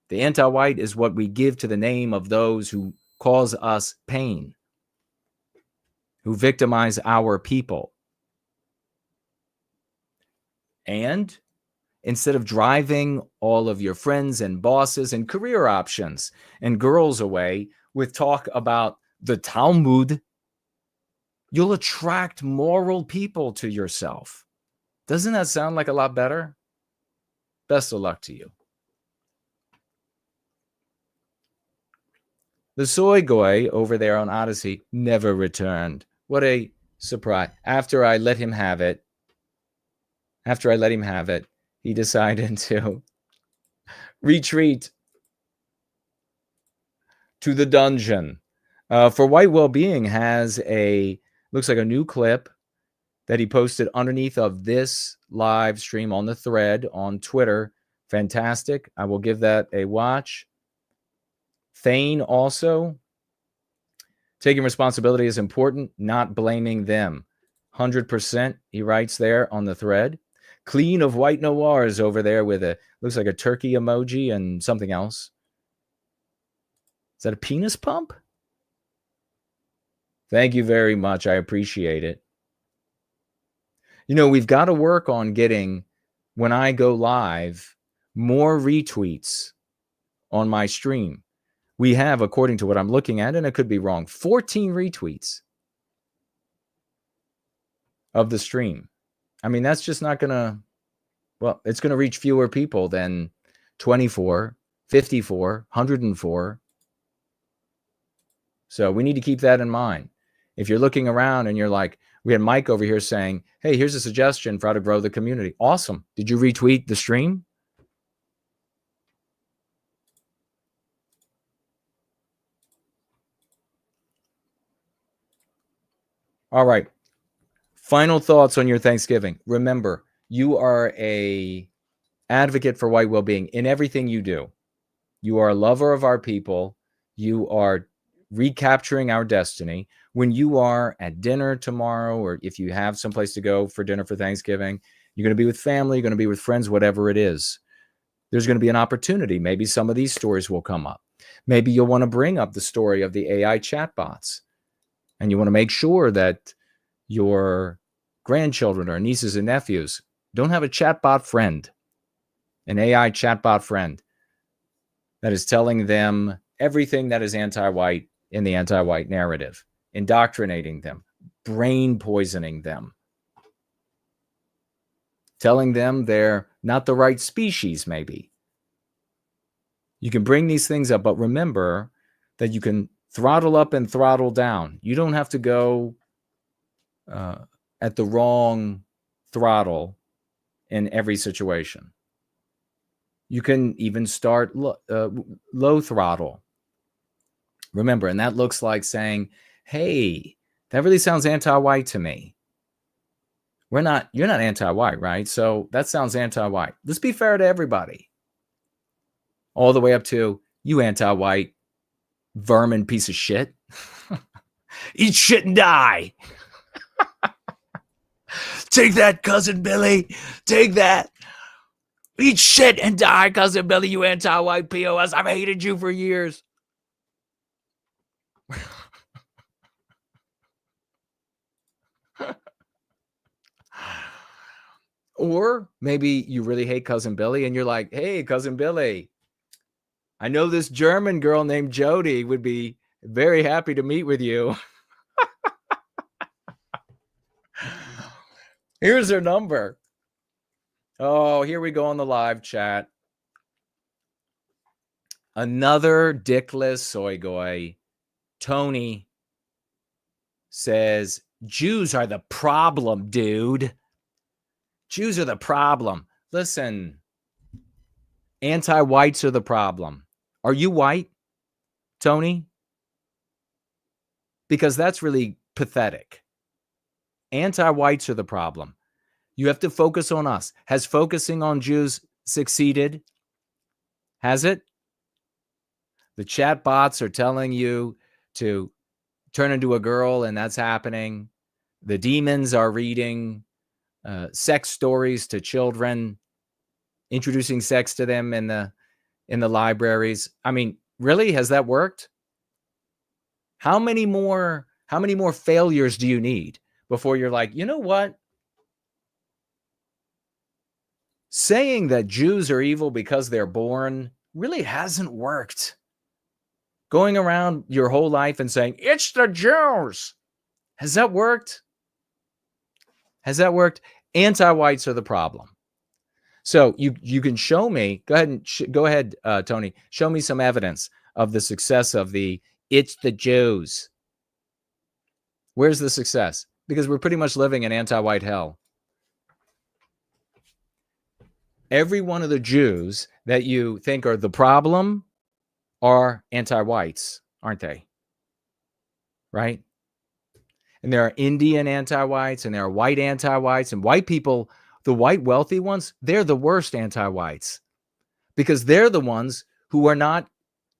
The anti-white is what we give to the name of those who cause us pain, who victimize our people. And instead of driving all of your friends and bosses and career options and girls away with talk about the Talmud, you'll attract moral people to yourself. Doesn't that sound like a lot better? Best of luck to you. The soy goy over there on Odyssey never returned. What a surprise. After I let him have it, he decided to retreat to the dungeon. For White Wellbeing has looks like a new clip that he posted underneath of this live stream on the thread on Twitter. Fantastic. I will give that a watch. Thane also, taking responsibility is important, not blaming them. 100%, he writes there on the thread. Clean of white noirs over there with a, looks like a turkey emoji and something else. Is that a penis pump? Thank you very much. I appreciate it. You know, we've got to work on getting, when I go live, more retweets on my stream. We have, according to what I'm looking at, and I could be wrong, 14 retweets of the stream. I mean, that's just not going to, well, it's going to reach fewer people than 24, 54, 104. So we need to keep that in mind. If you're looking around and you're like, we had Mike over here saying, hey, here's a suggestion for how to grow the community. Awesome. Did you retweet the stream? All right. Final thoughts on your Thanksgiving. Remember, you are a advocate for white well-being in everything you do. You are a lover of our people. You are recapturing our destiny. When you are at dinner tomorrow, or if you have someplace to go for dinner for Thanksgiving, you're going to be with family, you're going to be with friends, whatever it is. There's going to be an opportunity. Maybe some of these stories will come up. Maybe you'll want to bring up the story of the AI chatbots. And you want to make sure that your grandchildren or nieces and nephews don't have a chatbot friend, an AI chatbot friend that is telling them everything that is anti-white in the anti-white narrative, indoctrinating them, brain poisoning them, telling them they're not the right species, maybe. You can bring these things up, but remember that you can throttle up and throttle down. You don't have to go at the wrong throttle in every situation. You can even start low throttle. Remember, and that looks like saying, hey, that really sounds anti-white to me. You're not anti-white, right? So that sounds anti-white. Let's be fair to everybody. All the way up to, you anti-white vermin piece of shit. Eat shit and die. Take that, Cousin Billy. Take that. Eat shit and die, Cousin Billy, you anti-white POS. I've hated you for years. Or maybe you really hate Cousin Billy and you're like, hey, Cousin Billy, I know this German girl named Jody would be very happy to meet with you. Here's her number. Oh, here we go on the live chat. Another dickless soy goy. Tony says, Jews are the problem, dude. Jews are the problem. Listen, anti-whites are the problem. Are you white, Tony? Because that's really pathetic. Anti-whites are the problem. You have to focus on us. Has focusing on Jews succeeded? Has it? The chat bots are telling you to turn into a girl, and that's happening. The demons are reading sex stories to children, introducing sex to them in the libraries. I mean, really, has that worked? How many more failures do you need before you're like, you know what? Saying that Jews are evil because they're born really hasn't worked. Going around your whole life and saying, it's the Jews. Has that worked? Has that worked? Anti-whites are the problem. So you can show me, go ahead, Tony, show me some evidence of the success of the it's the Jews. Where's the success? Because we're pretty much living in anti-white hell. Every one of the Jews that you think are the problem are anti-whites, aren't they? Right? And there are Indian anti-whites and there are white anti-whites, and white people, the white wealthy ones, they're the worst anti-whites because they're the ones who are not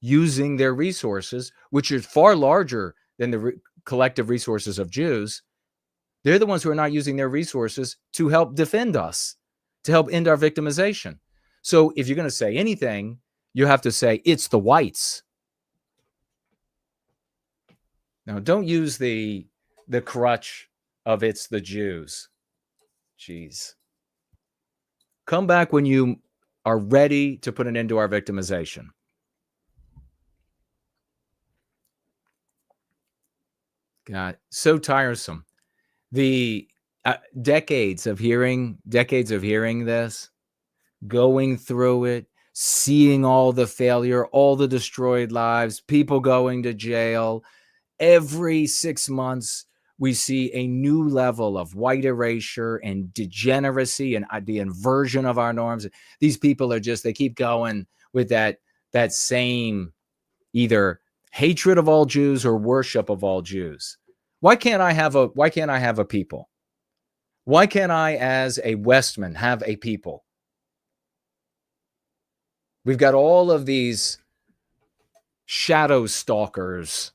using their resources, which is far larger than the collective resources of Jews, They're the ones who are not using their resources to help defend us, to help end our victimization. So if you're going to say anything, you have to say it's the whites. Now, don't use the crutch of it's the Jews. Jeez. Come back when you are ready to put an end to our victimization. God, so tiresome. The decades of hearing this, going through it, seeing all the failure, all the destroyed lives, people going to jail. Every 6 months, we see a new level of white erasure and degeneracy and the inversion of our norms. These people are just, they keep going with that same either hatred of all Jews or worship of all Jews. Why can't I have a people? Why can't I, as a Westman, have a people? We've got all of these shadow stalkers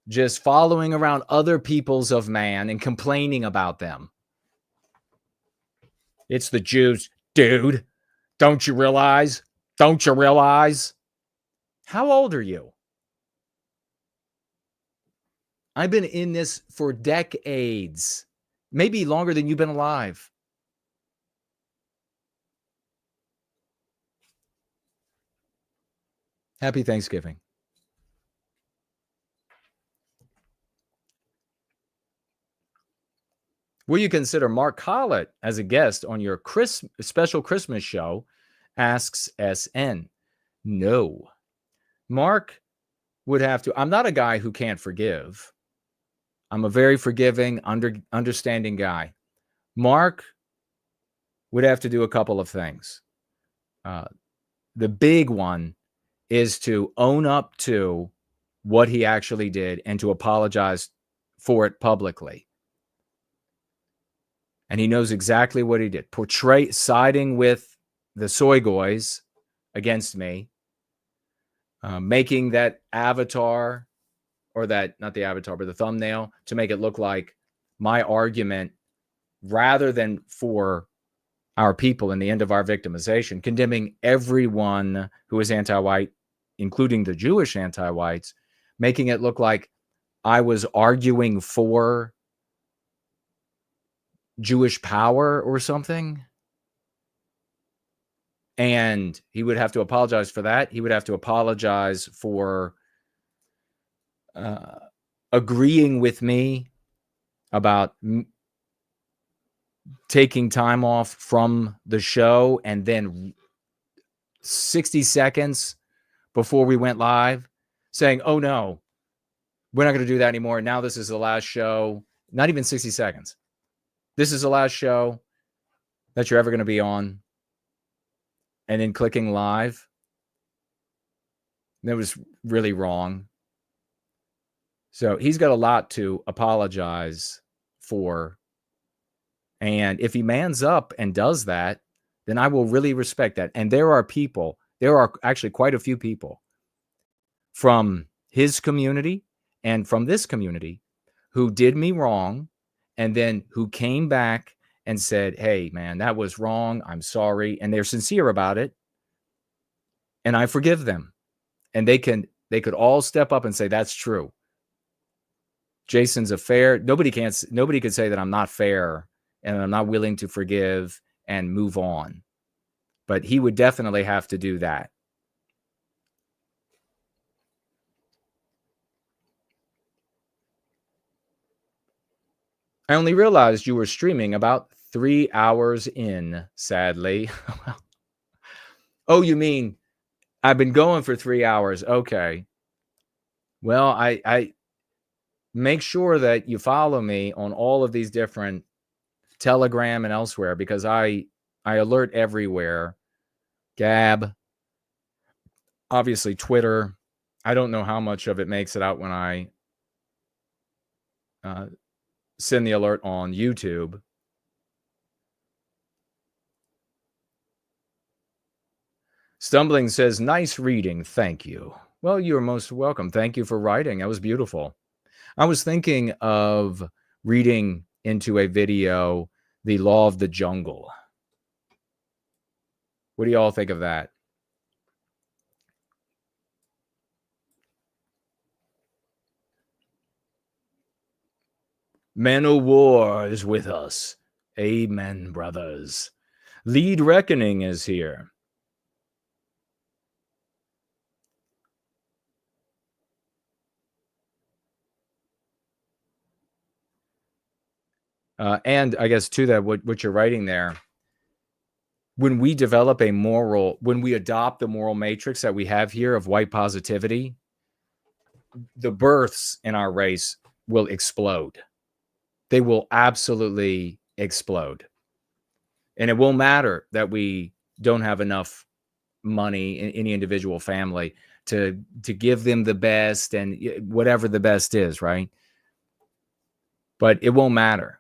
just following around other peoples of man and complaining about them. It's the Jews. Dude, don't you realize? Don't you realize? How old are you? I've been in this for decades, maybe longer than you've been alive. Happy Thanksgiving. Will you consider Mark Collett as a guest on your special Christmas show? Asks SN. No. Mark would have to. I'm not a guy who can't forgive. I'm a very forgiving, understanding guy. Mark would have to do a couple of things. The big one is to own up to what he actually did and to apologize for it publicly. And he knows exactly what he did. Siding with the soy goys against me, making that avatar, or that, not the avatar, but the thumbnail, to make it look like my argument rather than for our people and the end of our victimization, condemning everyone who is anti-white, including the Jewish anti-whites, making it look like I was arguing for Jewish power or something. And he would have to apologize for that. He would have to apologize for agreeing with me about taking time off from the show, and then 60 seconds before we went live saying, oh no, we're not going to do that anymore. Now this is the last show. Not even 60 seconds. This is the last show that you're ever going to be on. And then clicking live. That was really wrong. So he's got a lot to apologize for. And if he mans up and does that, then I will really respect that. And there are actually quite a few people from his community and from this community who did me wrong, and then who came back and said, hey, man, that was wrong. I'm sorry. And they're sincere about it. And I forgive them. And they could all step up and say, that's true. Jason's a fair. Nobody could say that I'm not fair and I'm not willing to forgive and move on. But he would definitely have to do that. I only realized you were streaming about 3 hours in, sadly. Oh, you mean I've been going for 3 hours? Okay. Well, I make sure that you follow me on all of these different Telegram and elsewhere, because I alert everywhere. Gab, obviously Twitter. I don't know how much of it makes it out when I send the alert on YouTube. Stumbling says, nice reading. Thank you. Well, you're most welcome. Thank you for writing. That was beautiful. I was thinking of reading into a video, The Law of the Jungle. What do you all think of that? Man o' War is with us. Amen, brothers. Lead Reckoning is here. And I guess to that, what you're writing there, when we develop when we adopt the moral matrix that we have here of white positivity, the births in our race will explode. They will absolutely explode. And it won't matter that we don't have enough money in any individual family to give them the best and whatever the best is, right? But it won't matter.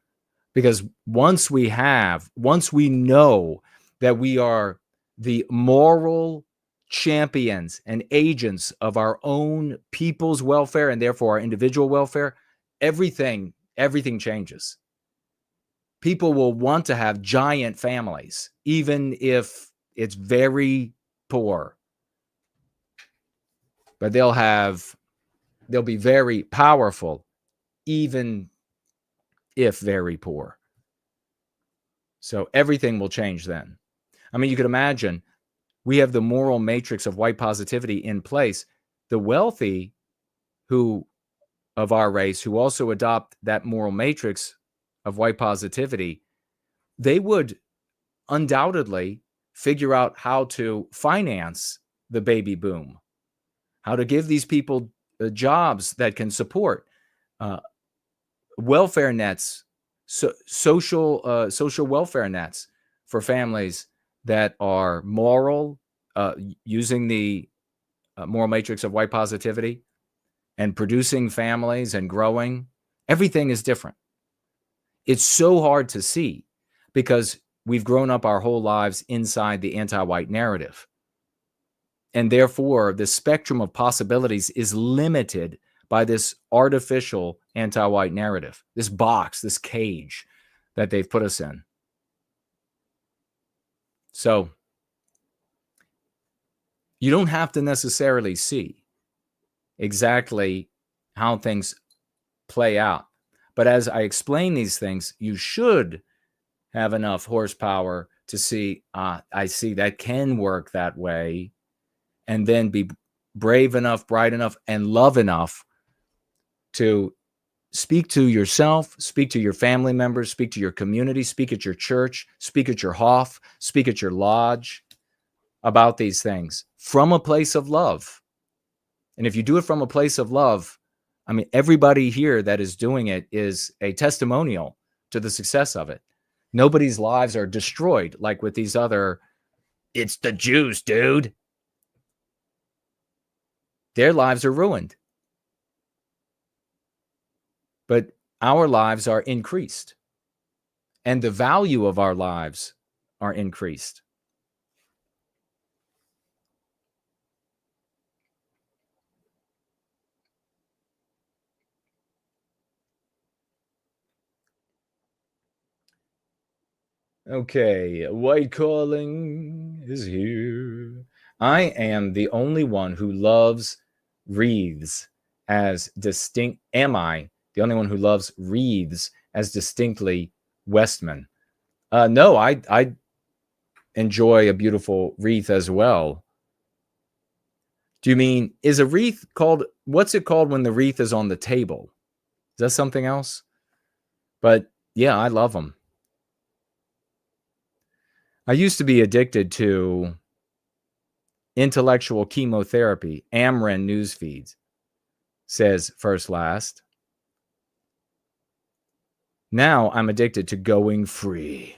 Because once we know that we are the moral champions and agents of our own people's welfare and therefore our individual welfare, everything changes. People will want to have giant families, even if it's very poor. But they'll be very powerful, even if very poor. So everything will change then. I mean, you could imagine we have the moral matrix of white positivity in place. The wealthy of our race who also adopt that moral matrix of white positivity, they would undoubtedly figure out how to finance the baby boom, how to give these people jobs that can support welfare nets, social welfare nets for families that are moral, using the moral matrix of white positivity and producing families and growing. Everything is different. It's so hard to see because we've grown up our whole lives inside the anti-white narrative. And therefore, the spectrum of possibilities is limited by this artificial anti-white narrative, this box, this cage that they've put us in. So you don't have to necessarily see exactly how things play out. But as I explain these things, you should have enough horsepower to see, I see that can work that way, and then be brave enough, bright enough, and love enough to speak to yourself, speak to your family members, speak to your community, speak at your church, speak at your hof, speak at your lodge about these things from a place of love. And if you do it from a place of love, I mean, everybody here that is doing it is a testimonial to the success of it. Nobody's lives are destroyed like with these other, it's the Jews, dude. Their lives are ruined. But our lives are increased. And the value of our lives are increased. Okay, white calling is here. I am the only one who loves wreaths as distinct. Am I the only one who loves wreaths as distinctly Westman? No, I enjoy a beautiful wreath as well. Do you mean, is a wreath called, what's it called when the wreath is on the table? Is that something else? But yeah, I love them. I used to be addicted to intellectual chemotherapy, Amren news feeds, says First Last. Now I'm addicted to going free.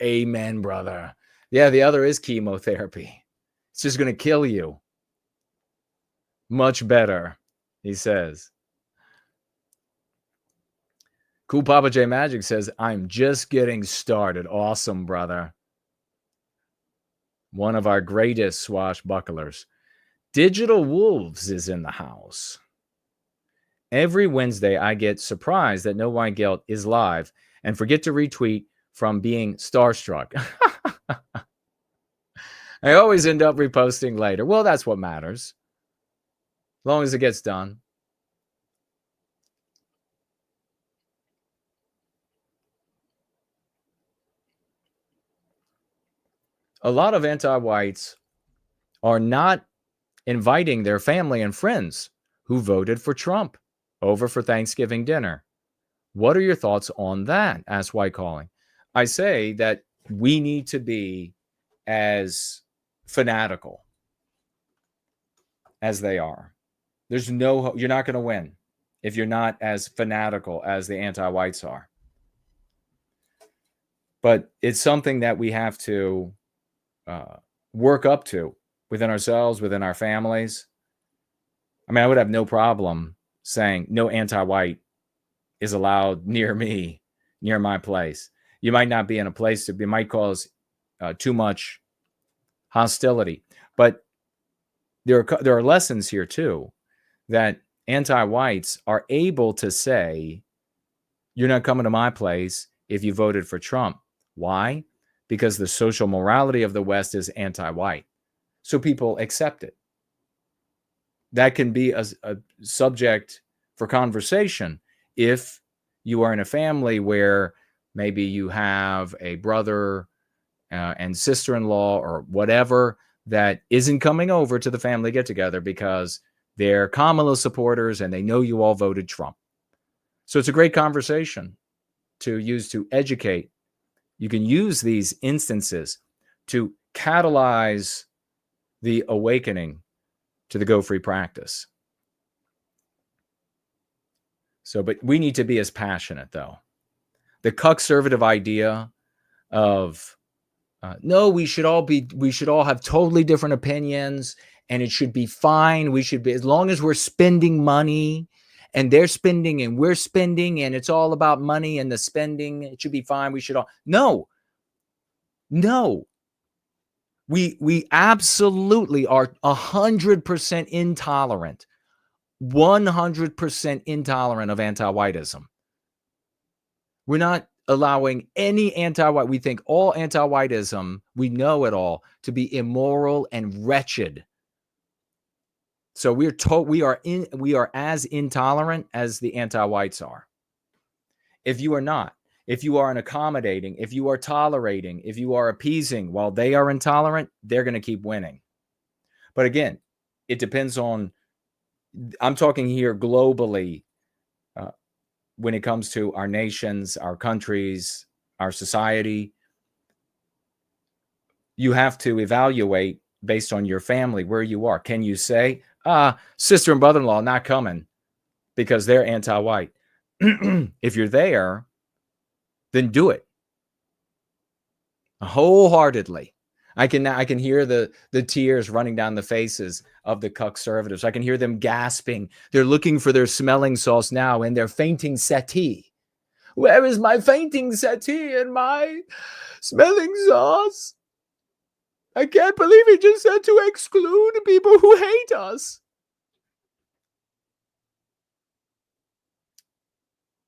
Amen, brother. Yeah, the other is chemotherapy. It's just going to kill you. Much better, he says. Cool Papa J Magic says, I'm just getting started. Awesome, brother. One of our greatest swashbucklers. Digital Wolves is in the house. Every Wednesday, I get surprised that No White Guilt is live and forget to retweet from being starstruck. I always end up reposting later. Well, that's what matters. As long as it gets done. A lot of anti-whites are not inviting their family and friends who voted for Trump over for Thanksgiving dinner. What are your thoughts on that? Asked White Calling. I say that we need to be as fanatical as they are. There's no, you're not going to win if you're not as fanatical as the anti-whites are. But it's something that we have to work up to within ourselves, within our families. I mean, I would have no problem saying no anti-white is allowed near me, near my place. You might not be in a place to be, might cause too much hostility. But there are lessons here too, that anti-whites are able to say, you're not coming to my place if you voted for Trump. Why? Because the social morality of the West is anti-white. So people accept it. That can be a subject for conversation if you are in a family where maybe you have a brother and sister-in-law or whatever that isn't coming over to the family get-together because they're Kamala supporters and they know you all voted Trump. So it's a great conversation to use to educate. You can use these instances to catalyze the awakening to the Go Free practice. So, but we need to be as passionate, though. The conservative idea of no, we should all have totally different opinions, and it should be fine. We should be, as long as we're spending money, and they're spending and we're spending, and it's all about money and the spending, it should be fine. We should all no. We absolutely are 100% intolerant. 100% intolerant of anti-whiteism. We're not allowing any anti-white. We think all anti-whiteism, we know it all, to be immoral and wretched. So we are as intolerant as the anti-whites are. If you are not, if you are accommodating, if you are tolerating, if you are appeasing while they are intolerant, they're going to keep winning. But again, it depends on, I'm talking here globally when it comes to our nations, our countries, our society. You have to evaluate based on your family, where you are. Can you say, sister and brother-in-law not coming because they're anti-white? If you're there, then do it wholeheartedly. I can hear the tears running down the faces of the conservatives. I can hear them gasping. They're looking for their smelling sauce now, and they're fainting settee. Where is my fainting settee and my smelling sauce? I can't believe he just said to exclude people who hate us.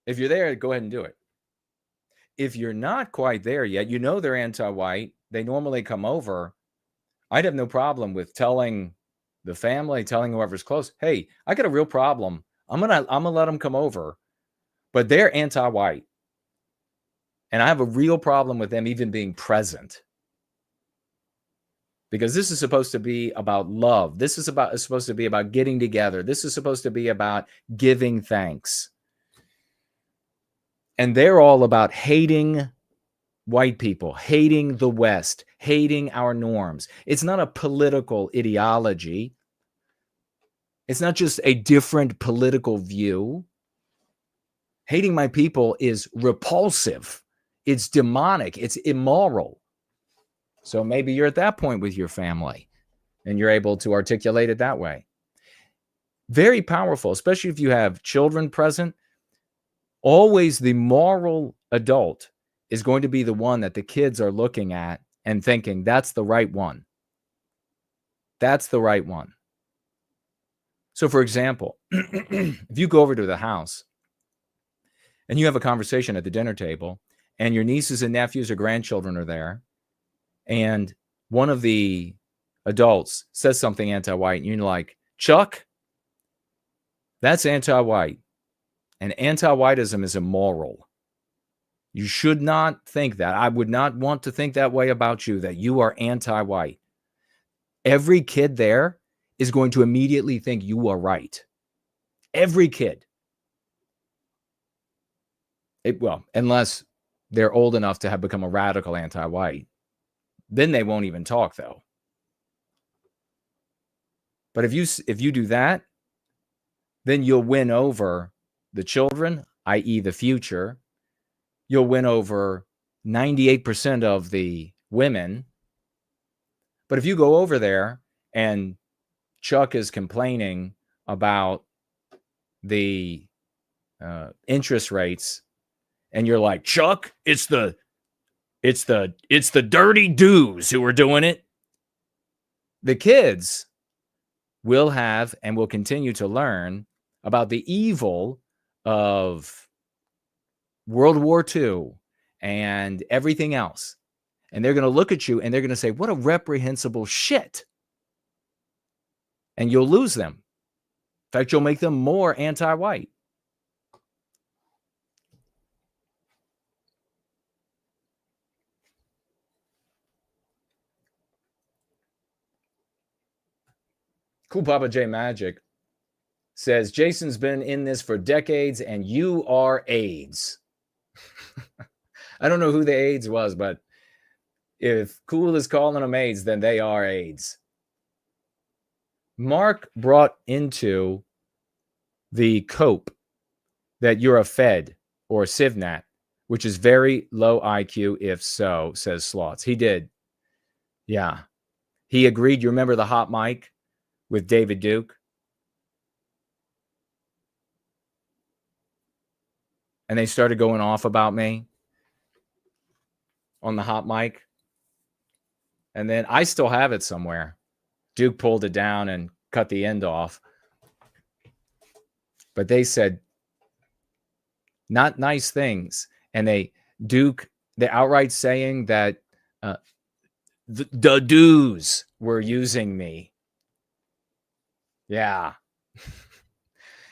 If you're there, go ahead and do it. If you're not quite there yet, you know they're anti-white, they normally come over. I'd have no problem with telling the family, telling whoever's close, hey, I got a real problem. I'm gonna let them come over, but they're anti-white. And I have a real problem with them even being present. Because this is supposed to be about love. This is supposed to be about getting together. This is supposed to be about giving thanks. And they're all about hating white people, hating the West, hating our norms. It's not a political ideology. It's not just a different political view. Hating my people is repulsive. It's demonic. It's immoral. So maybe you're at that point with your family and you're able to articulate it that way. Very powerful, especially if you have children present. Always the moral adult is going to be the one that the kids are looking at and thinking, that's the right one. That's the right one. So, for example, if you go over to the house and you have a conversation at the dinner table and your nieces and nephews or grandchildren are there, and one of the adults says something anti-white, and you're like, Chuck, that's anti-white. And anti-whiteism is immoral. You should not think that. I would not want to think that way about you, that you are anti-white. Every kid there is going to immediately think you are right. Every kid. Well, unless they're old enough to have become a radical anti-white. Then they won't even talk, though. But if you do that, then you'll win over the children, i.e. the future. You'll win over 98% of the women. But if you go over there and Chuck is complaining about the interest rates, and you're like, Chuck, it's the dirty dudes who are doing it. The kids will have and will continue to learn about the evil of World War II and everything else. And they're going to look at you and they're going to say, what a reprehensible shit. And you'll lose them. In fact, you'll make them more anti-white. Cool Papa J Magic says, Jason's been in this for decades and you are AIDS. I don't know who the AIDS was, but if Cool is calling them AIDS, then they are AIDS. Mark brought into the cope that you're a Fed or a CivNat, which is very low IQ if so, says Slots. He did. Yeah. He agreed. You remember the hot mic with David Duke? And they started going off about me on the hot mic. And then I still have it somewhere. Duke pulled it down and cut the end off. But they said not nice things. And they outright saying that the dudes were using me. Yeah.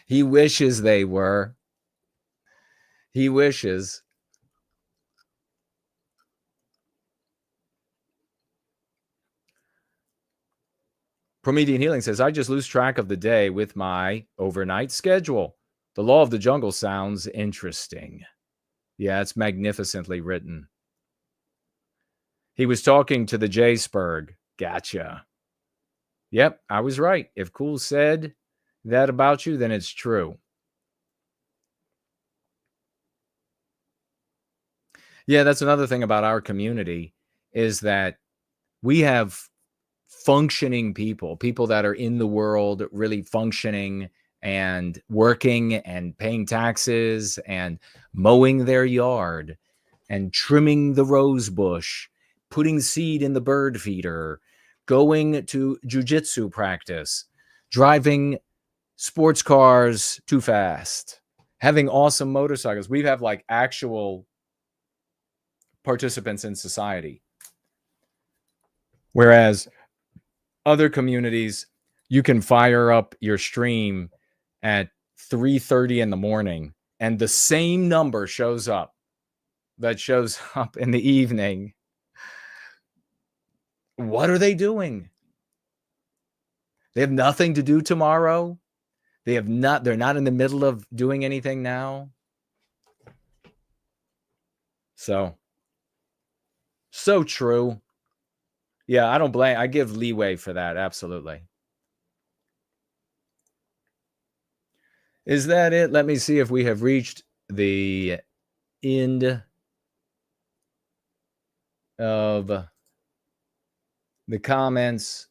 He wishes they were. He wishes. Promethean Healing says, I just lose track of the day with my overnight schedule. The Law of the Jungle sounds interesting. Yeah, it's magnificently written. He was talking to the J-Spurg. Gotcha. Yep, I was right. If Cool said that about you, then it's true. Yeah, that's another thing about our community is that we have functioning people that are in the world really functioning and working and paying taxes and mowing their yard and trimming the rose bush, putting seed in the bird feeder, going to jujitsu practice, driving sports cars too fast, having awesome motorcycles. We have like actual participants in society. Whereas other communities, you can fire up your stream at 3:30 in the morning and the same number shows up that shows up in the evening. What are they doing? They have nothing to do tomorrow. They're not in the middle of doing anything now. So true. Yeah, I don't blame. I give leeway for that. Absolutely. Is that it? Let me see if we have reached the end of the comments.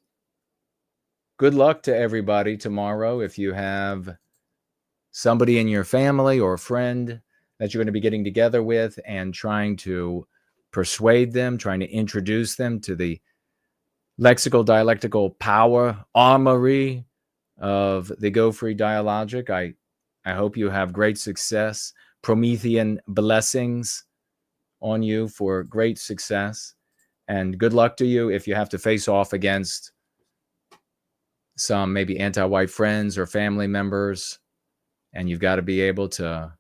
Good luck to everybody tomorrow. If you have somebody in your family or a friend that you're going to be getting together with and trying to persuade them, trying to introduce them to the lexical dialectical power armory of the Go Free Dialogic. I hope you have great success. Promethean blessings on you for great success. And good luck to you if you have to face off against some maybe anti-white friends or family members, and you've got to be able to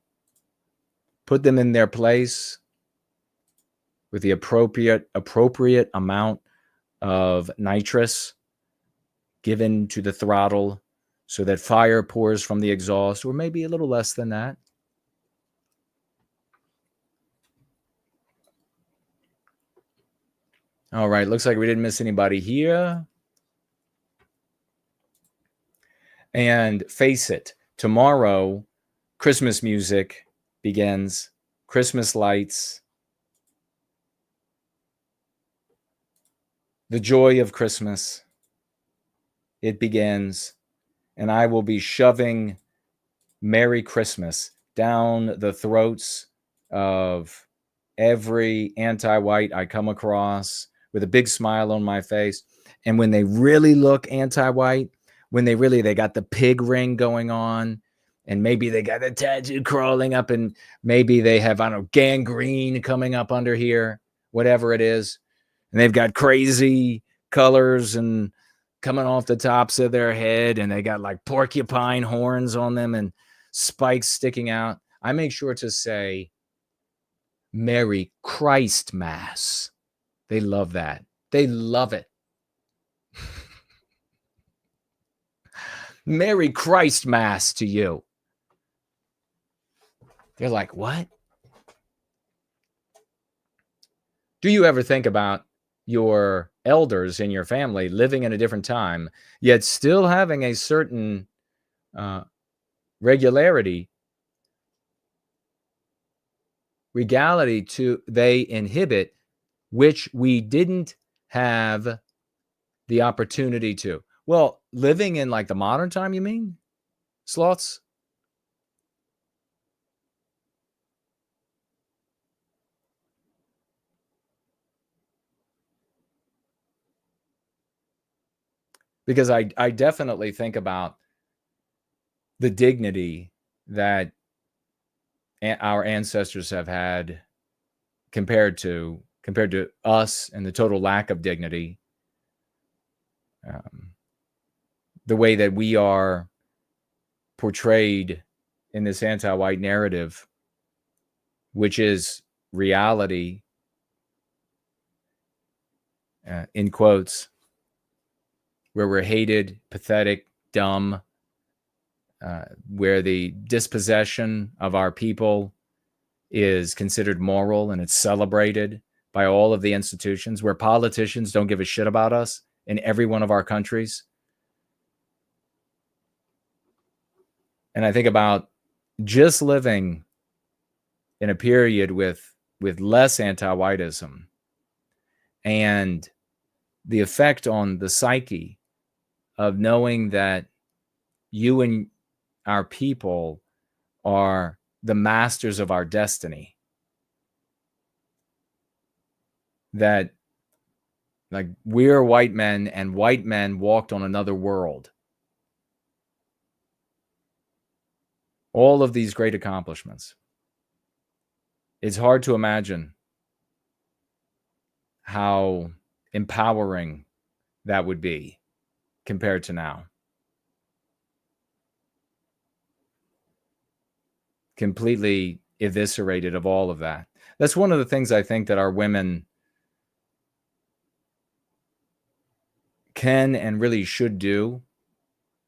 put them in their place with the appropriate amount of nitrous given to the throttle so that fire pours from the exhaust, or maybe a little less than that. All right, looks like we didn't miss anybody here. And face it, tomorrow, Christmas music begins, Christmas lights, the joy of Christmas, it begins, and I will be shoving Merry Christmas down the throats of every anti-white I come across with a big smile on my face. And when they really look anti-white, when they got the pig ring going on, and maybe they got a tattoo crawling up, and maybe they have, I don't know, gangrene coming up under here, whatever it is. And they've got crazy colors and coming off the tops of their head, and they got like porcupine horns on them and spikes sticking out. I make sure to say, Merry Christ Mass. They love that. They love it. Merry Christ Mass to you. They're like, what? Do you ever think about your elders in your family living in a different time, yet still having a certain regularity, regality to they inhibit, which we didn't have the opportunity to? Well, living in like the modern time, you mean? Sloths? Because I definitely think about the dignity that our ancestors have had compared to us, and the total lack of dignity. The way that we are portrayed in this anti-white narrative, which is reality, in quotes, where we're hated, pathetic, dumb, where the dispossession of our people is considered moral and it's celebrated by all of the institutions, where politicians don't give a shit about us in every one of our countries. And I think about just living in a period with less anti-whiteism and the effect on the psyche of knowing that you and our people are the masters of our destiny. That like we're white men, and white men walked on another world. All of these great accomplishments. It's hard to imagine how empowering that would be compared to now. Completely eviscerated of all of that. That's one of the things I think that our women can and really should do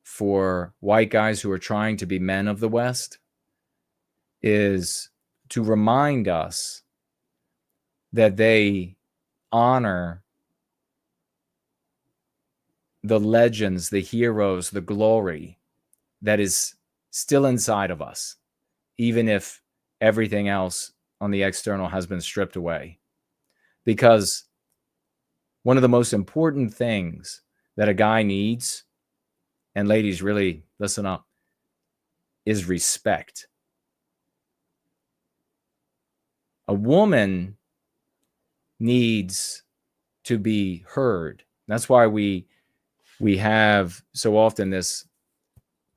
for white guys who are trying to be men of the West, is to remind us that they honor the legends, the heroes, the glory that is still inside of us, even if everything else on the external has been stripped away. Because one of the most important things that a guy needs, and ladies, really listen up, is respect. A woman needs to be heard. That's why we have so often this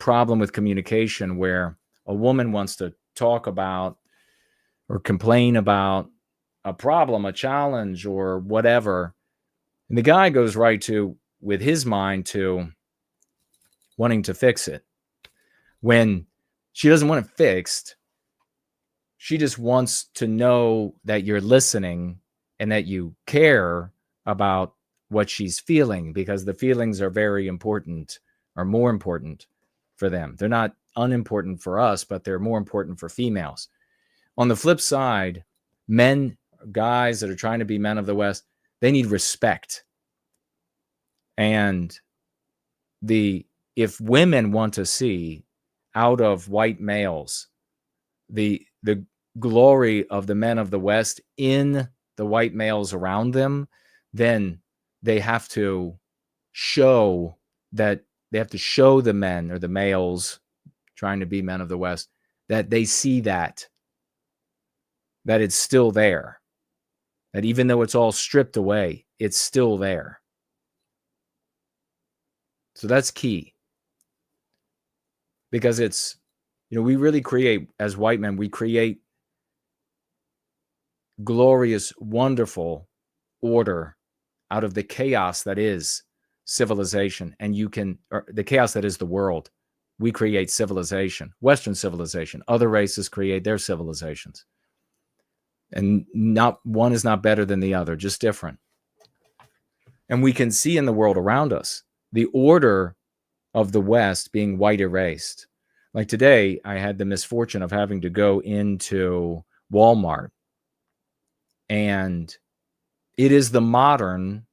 problem with communication where a woman wants to talk about or complain about a problem, a challenge, or whatever, and the guy goes right to, with his mind, to wanting to fix it. When she doesn't want it fixed, she just wants to know that you're listening and that you care about what she's feeling, because the feelings are very important, or more important for them. They're not unimportant for us, but they're more important for females. On the flip side, men, guys that are trying to be men of the West, they need respect. And if women want to see out of white males the glory of the men of the West in the white males around them, then they have to show that, they have to show the men or the males trying to be men of the West that they see that it's still there. That even though it's all stripped away, it's still there. So that's key. Because it's, we really create, as white men, we create glorious, wonderful order out of the chaos that is civilization. And the chaos that is the world. We create civilization, Western civilization. Other races create their civilizations. And not one is not better than the other, just different. And we can see in the world around us the order of the West being white erased. Like today, I had the misfortune of having to go into Walmart, and it is the modern,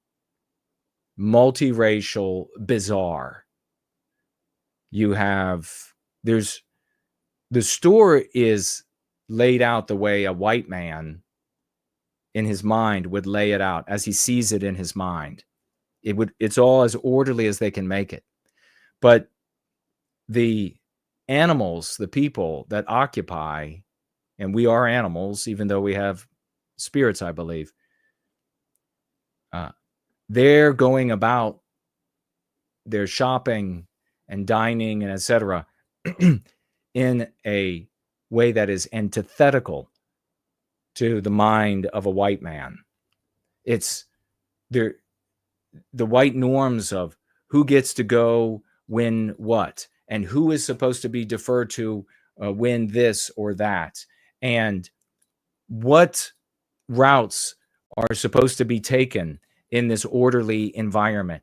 multiracial bazaar. The store is laid out the way a white man in his mind would lay it out, as he sees it in his mind. It's all as orderly as they can make it. But the animals, the people that occupy, and we are animals, even though we have spirits, I believe, they're going about their shopping and dining and etc. in a way that is antithetical to the mind of a white man. It's the white norms of who gets to go when what, and who is supposed to be deferred to when this or that, and what routes are supposed to be taken in this orderly environment.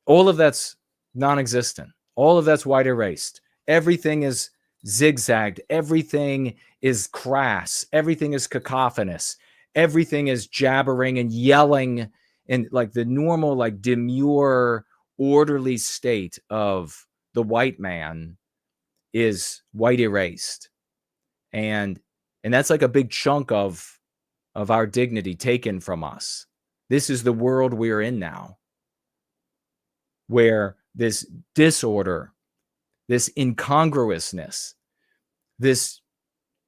All of that's non-existent. All of that's white erased. Everything is zigzagged. Everything is crass. Everything is cacophonous. Everything is jabbering and yelling in like the normal, like demure, orderly state of the white man is white erased. And that's like a big chunk of our dignity taken from us. This is the world we're in now, where this disorder, this incongruousness, this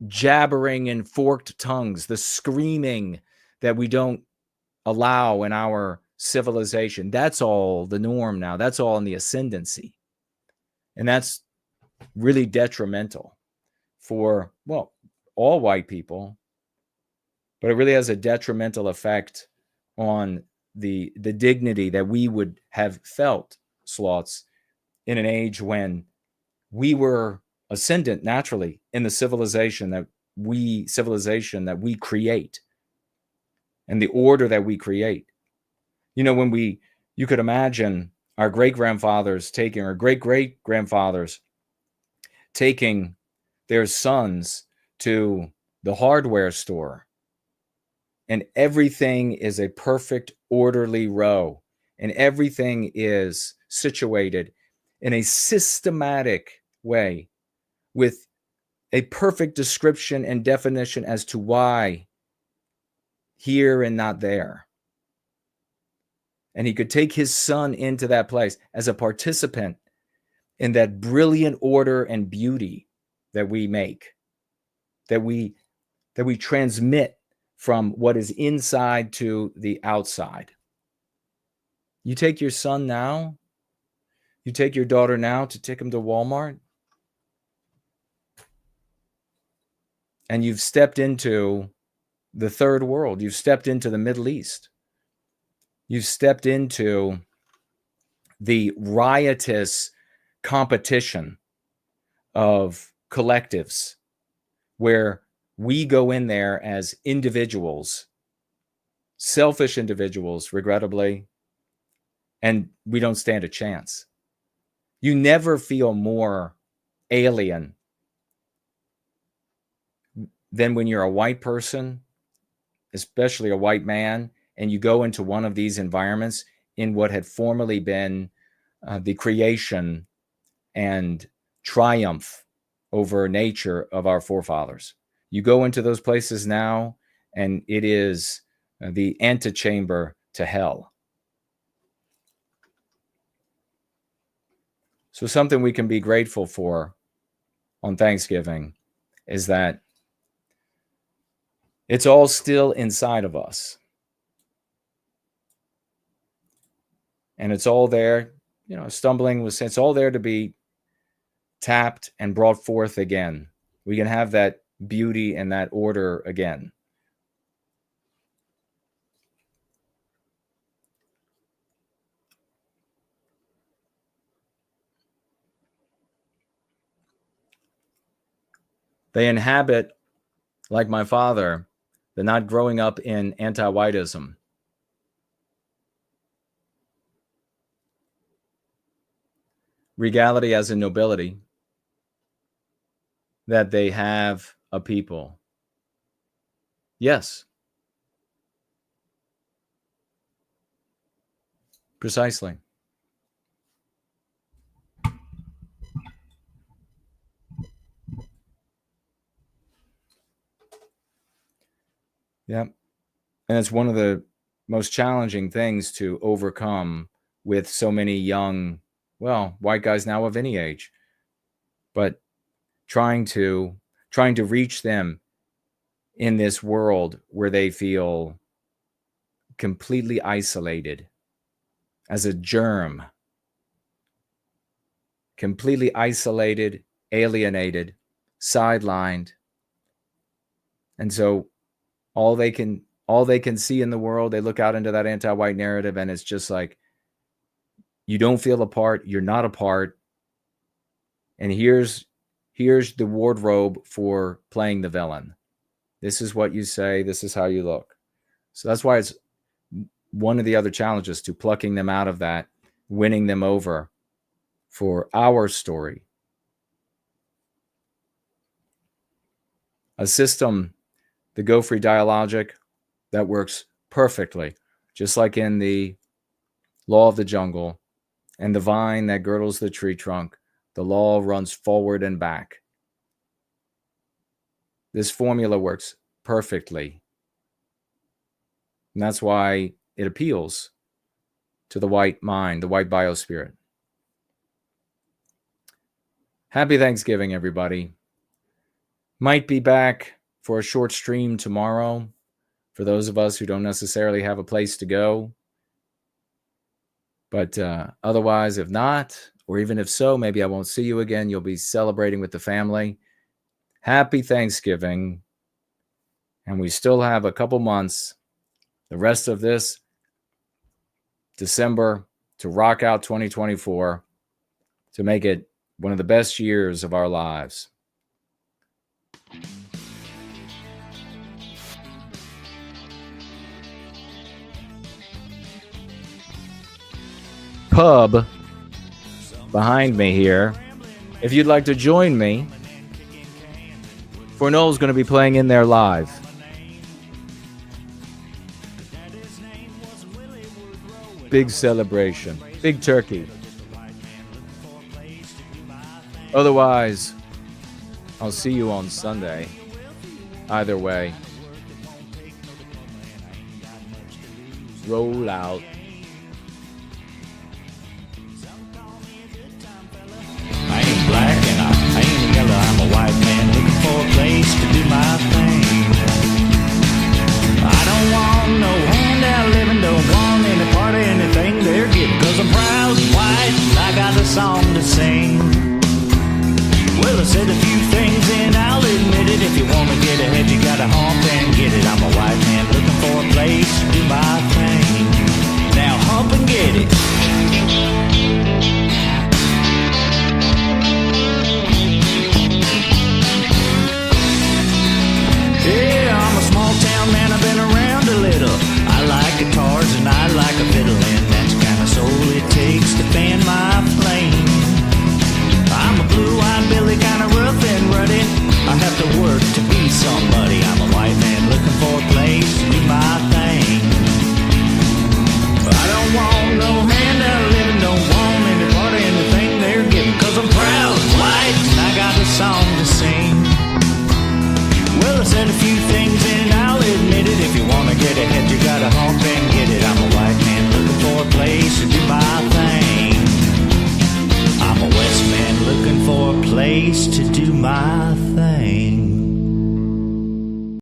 jabbering and forked tongues, the screaming that we don't allow in our civilization, that's all the norm now. That's all in the ascendancy. And that's really detrimental for, well, all white people, but it really has a detrimental effect on the dignity that we would have felt, Sloths, in an age when we were ascendant naturally in the civilization that we create and the order that we create. When you could imagine our great-grandfathers taking, or great-great-grandfathers taking their sons to the hardware store, and everything is a perfect orderly row, and everything is situated in a systematic way with a perfect description and definition as to why here and not there. And he could take his son into that place as a participant in that brilliant order and beauty that we make, that we transmit from what is inside to the outside. You take your son now You take your daughter now to take them to Walmart, and you've stepped into the third world. You've stepped into the Middle East. You've stepped into the riotous competition of collectives where we go in there as individuals, selfish individuals, regrettably, and we don't stand a chance. You never feel more alien than when you're a white person, especially a white man, and you go into one of these environments in what had formerly been the creation and triumph over nature of our forefathers. You go into those places now, and it is the antechamber to hell. So something we can be grateful for on Thanksgiving is that it's all still inside of us. And it's all there, stumbling was, it's all there to be tapped and brought forth again. We can have that beauty and that order again. They inhabit, like my father, the not growing up in anti-whiteism. Regality as in nobility, that they have a people. Yes. Precisely. Yeah. And it's one of the most challenging things to overcome with so many young, white guys now of any age, but trying to reach them in this world where they feel completely isolated as a germ, completely isolated, alienated, sidelined. And so all they can see in the world, they look out into that anti-white narrative, and it's just like, you don't feel a part, you're not a part. And here's the wardrobe for playing the villain. This is what you say, this is how you look. So that's why it's one of the other challenges to plucking them out of that, winning them over for our story. A system, the Go Free dialogic, that works perfectly, just like in the law of the jungle and the vine that girdles the tree trunk. The law runs forward and back. This formula works perfectly. And that's why it appeals to the white mind, the white biospirit. Happy Thanksgiving, everybody. Might be back for a short stream tomorrow for those of us who don't necessarily have a place to go. But otherwise, if not, or even if so, maybe I won't see you again. You'll be celebrating with the family. Happy Thanksgiving. And we still have a couple months, the rest of this December, to rock out 2024, to make it one of the best years of our lives. Pub behind me here. If you'd like to join me, Fornell's going to be playing in there live. Big celebration. Big turkey. Otherwise, I'll see you on Sunday. Either way. Roll out.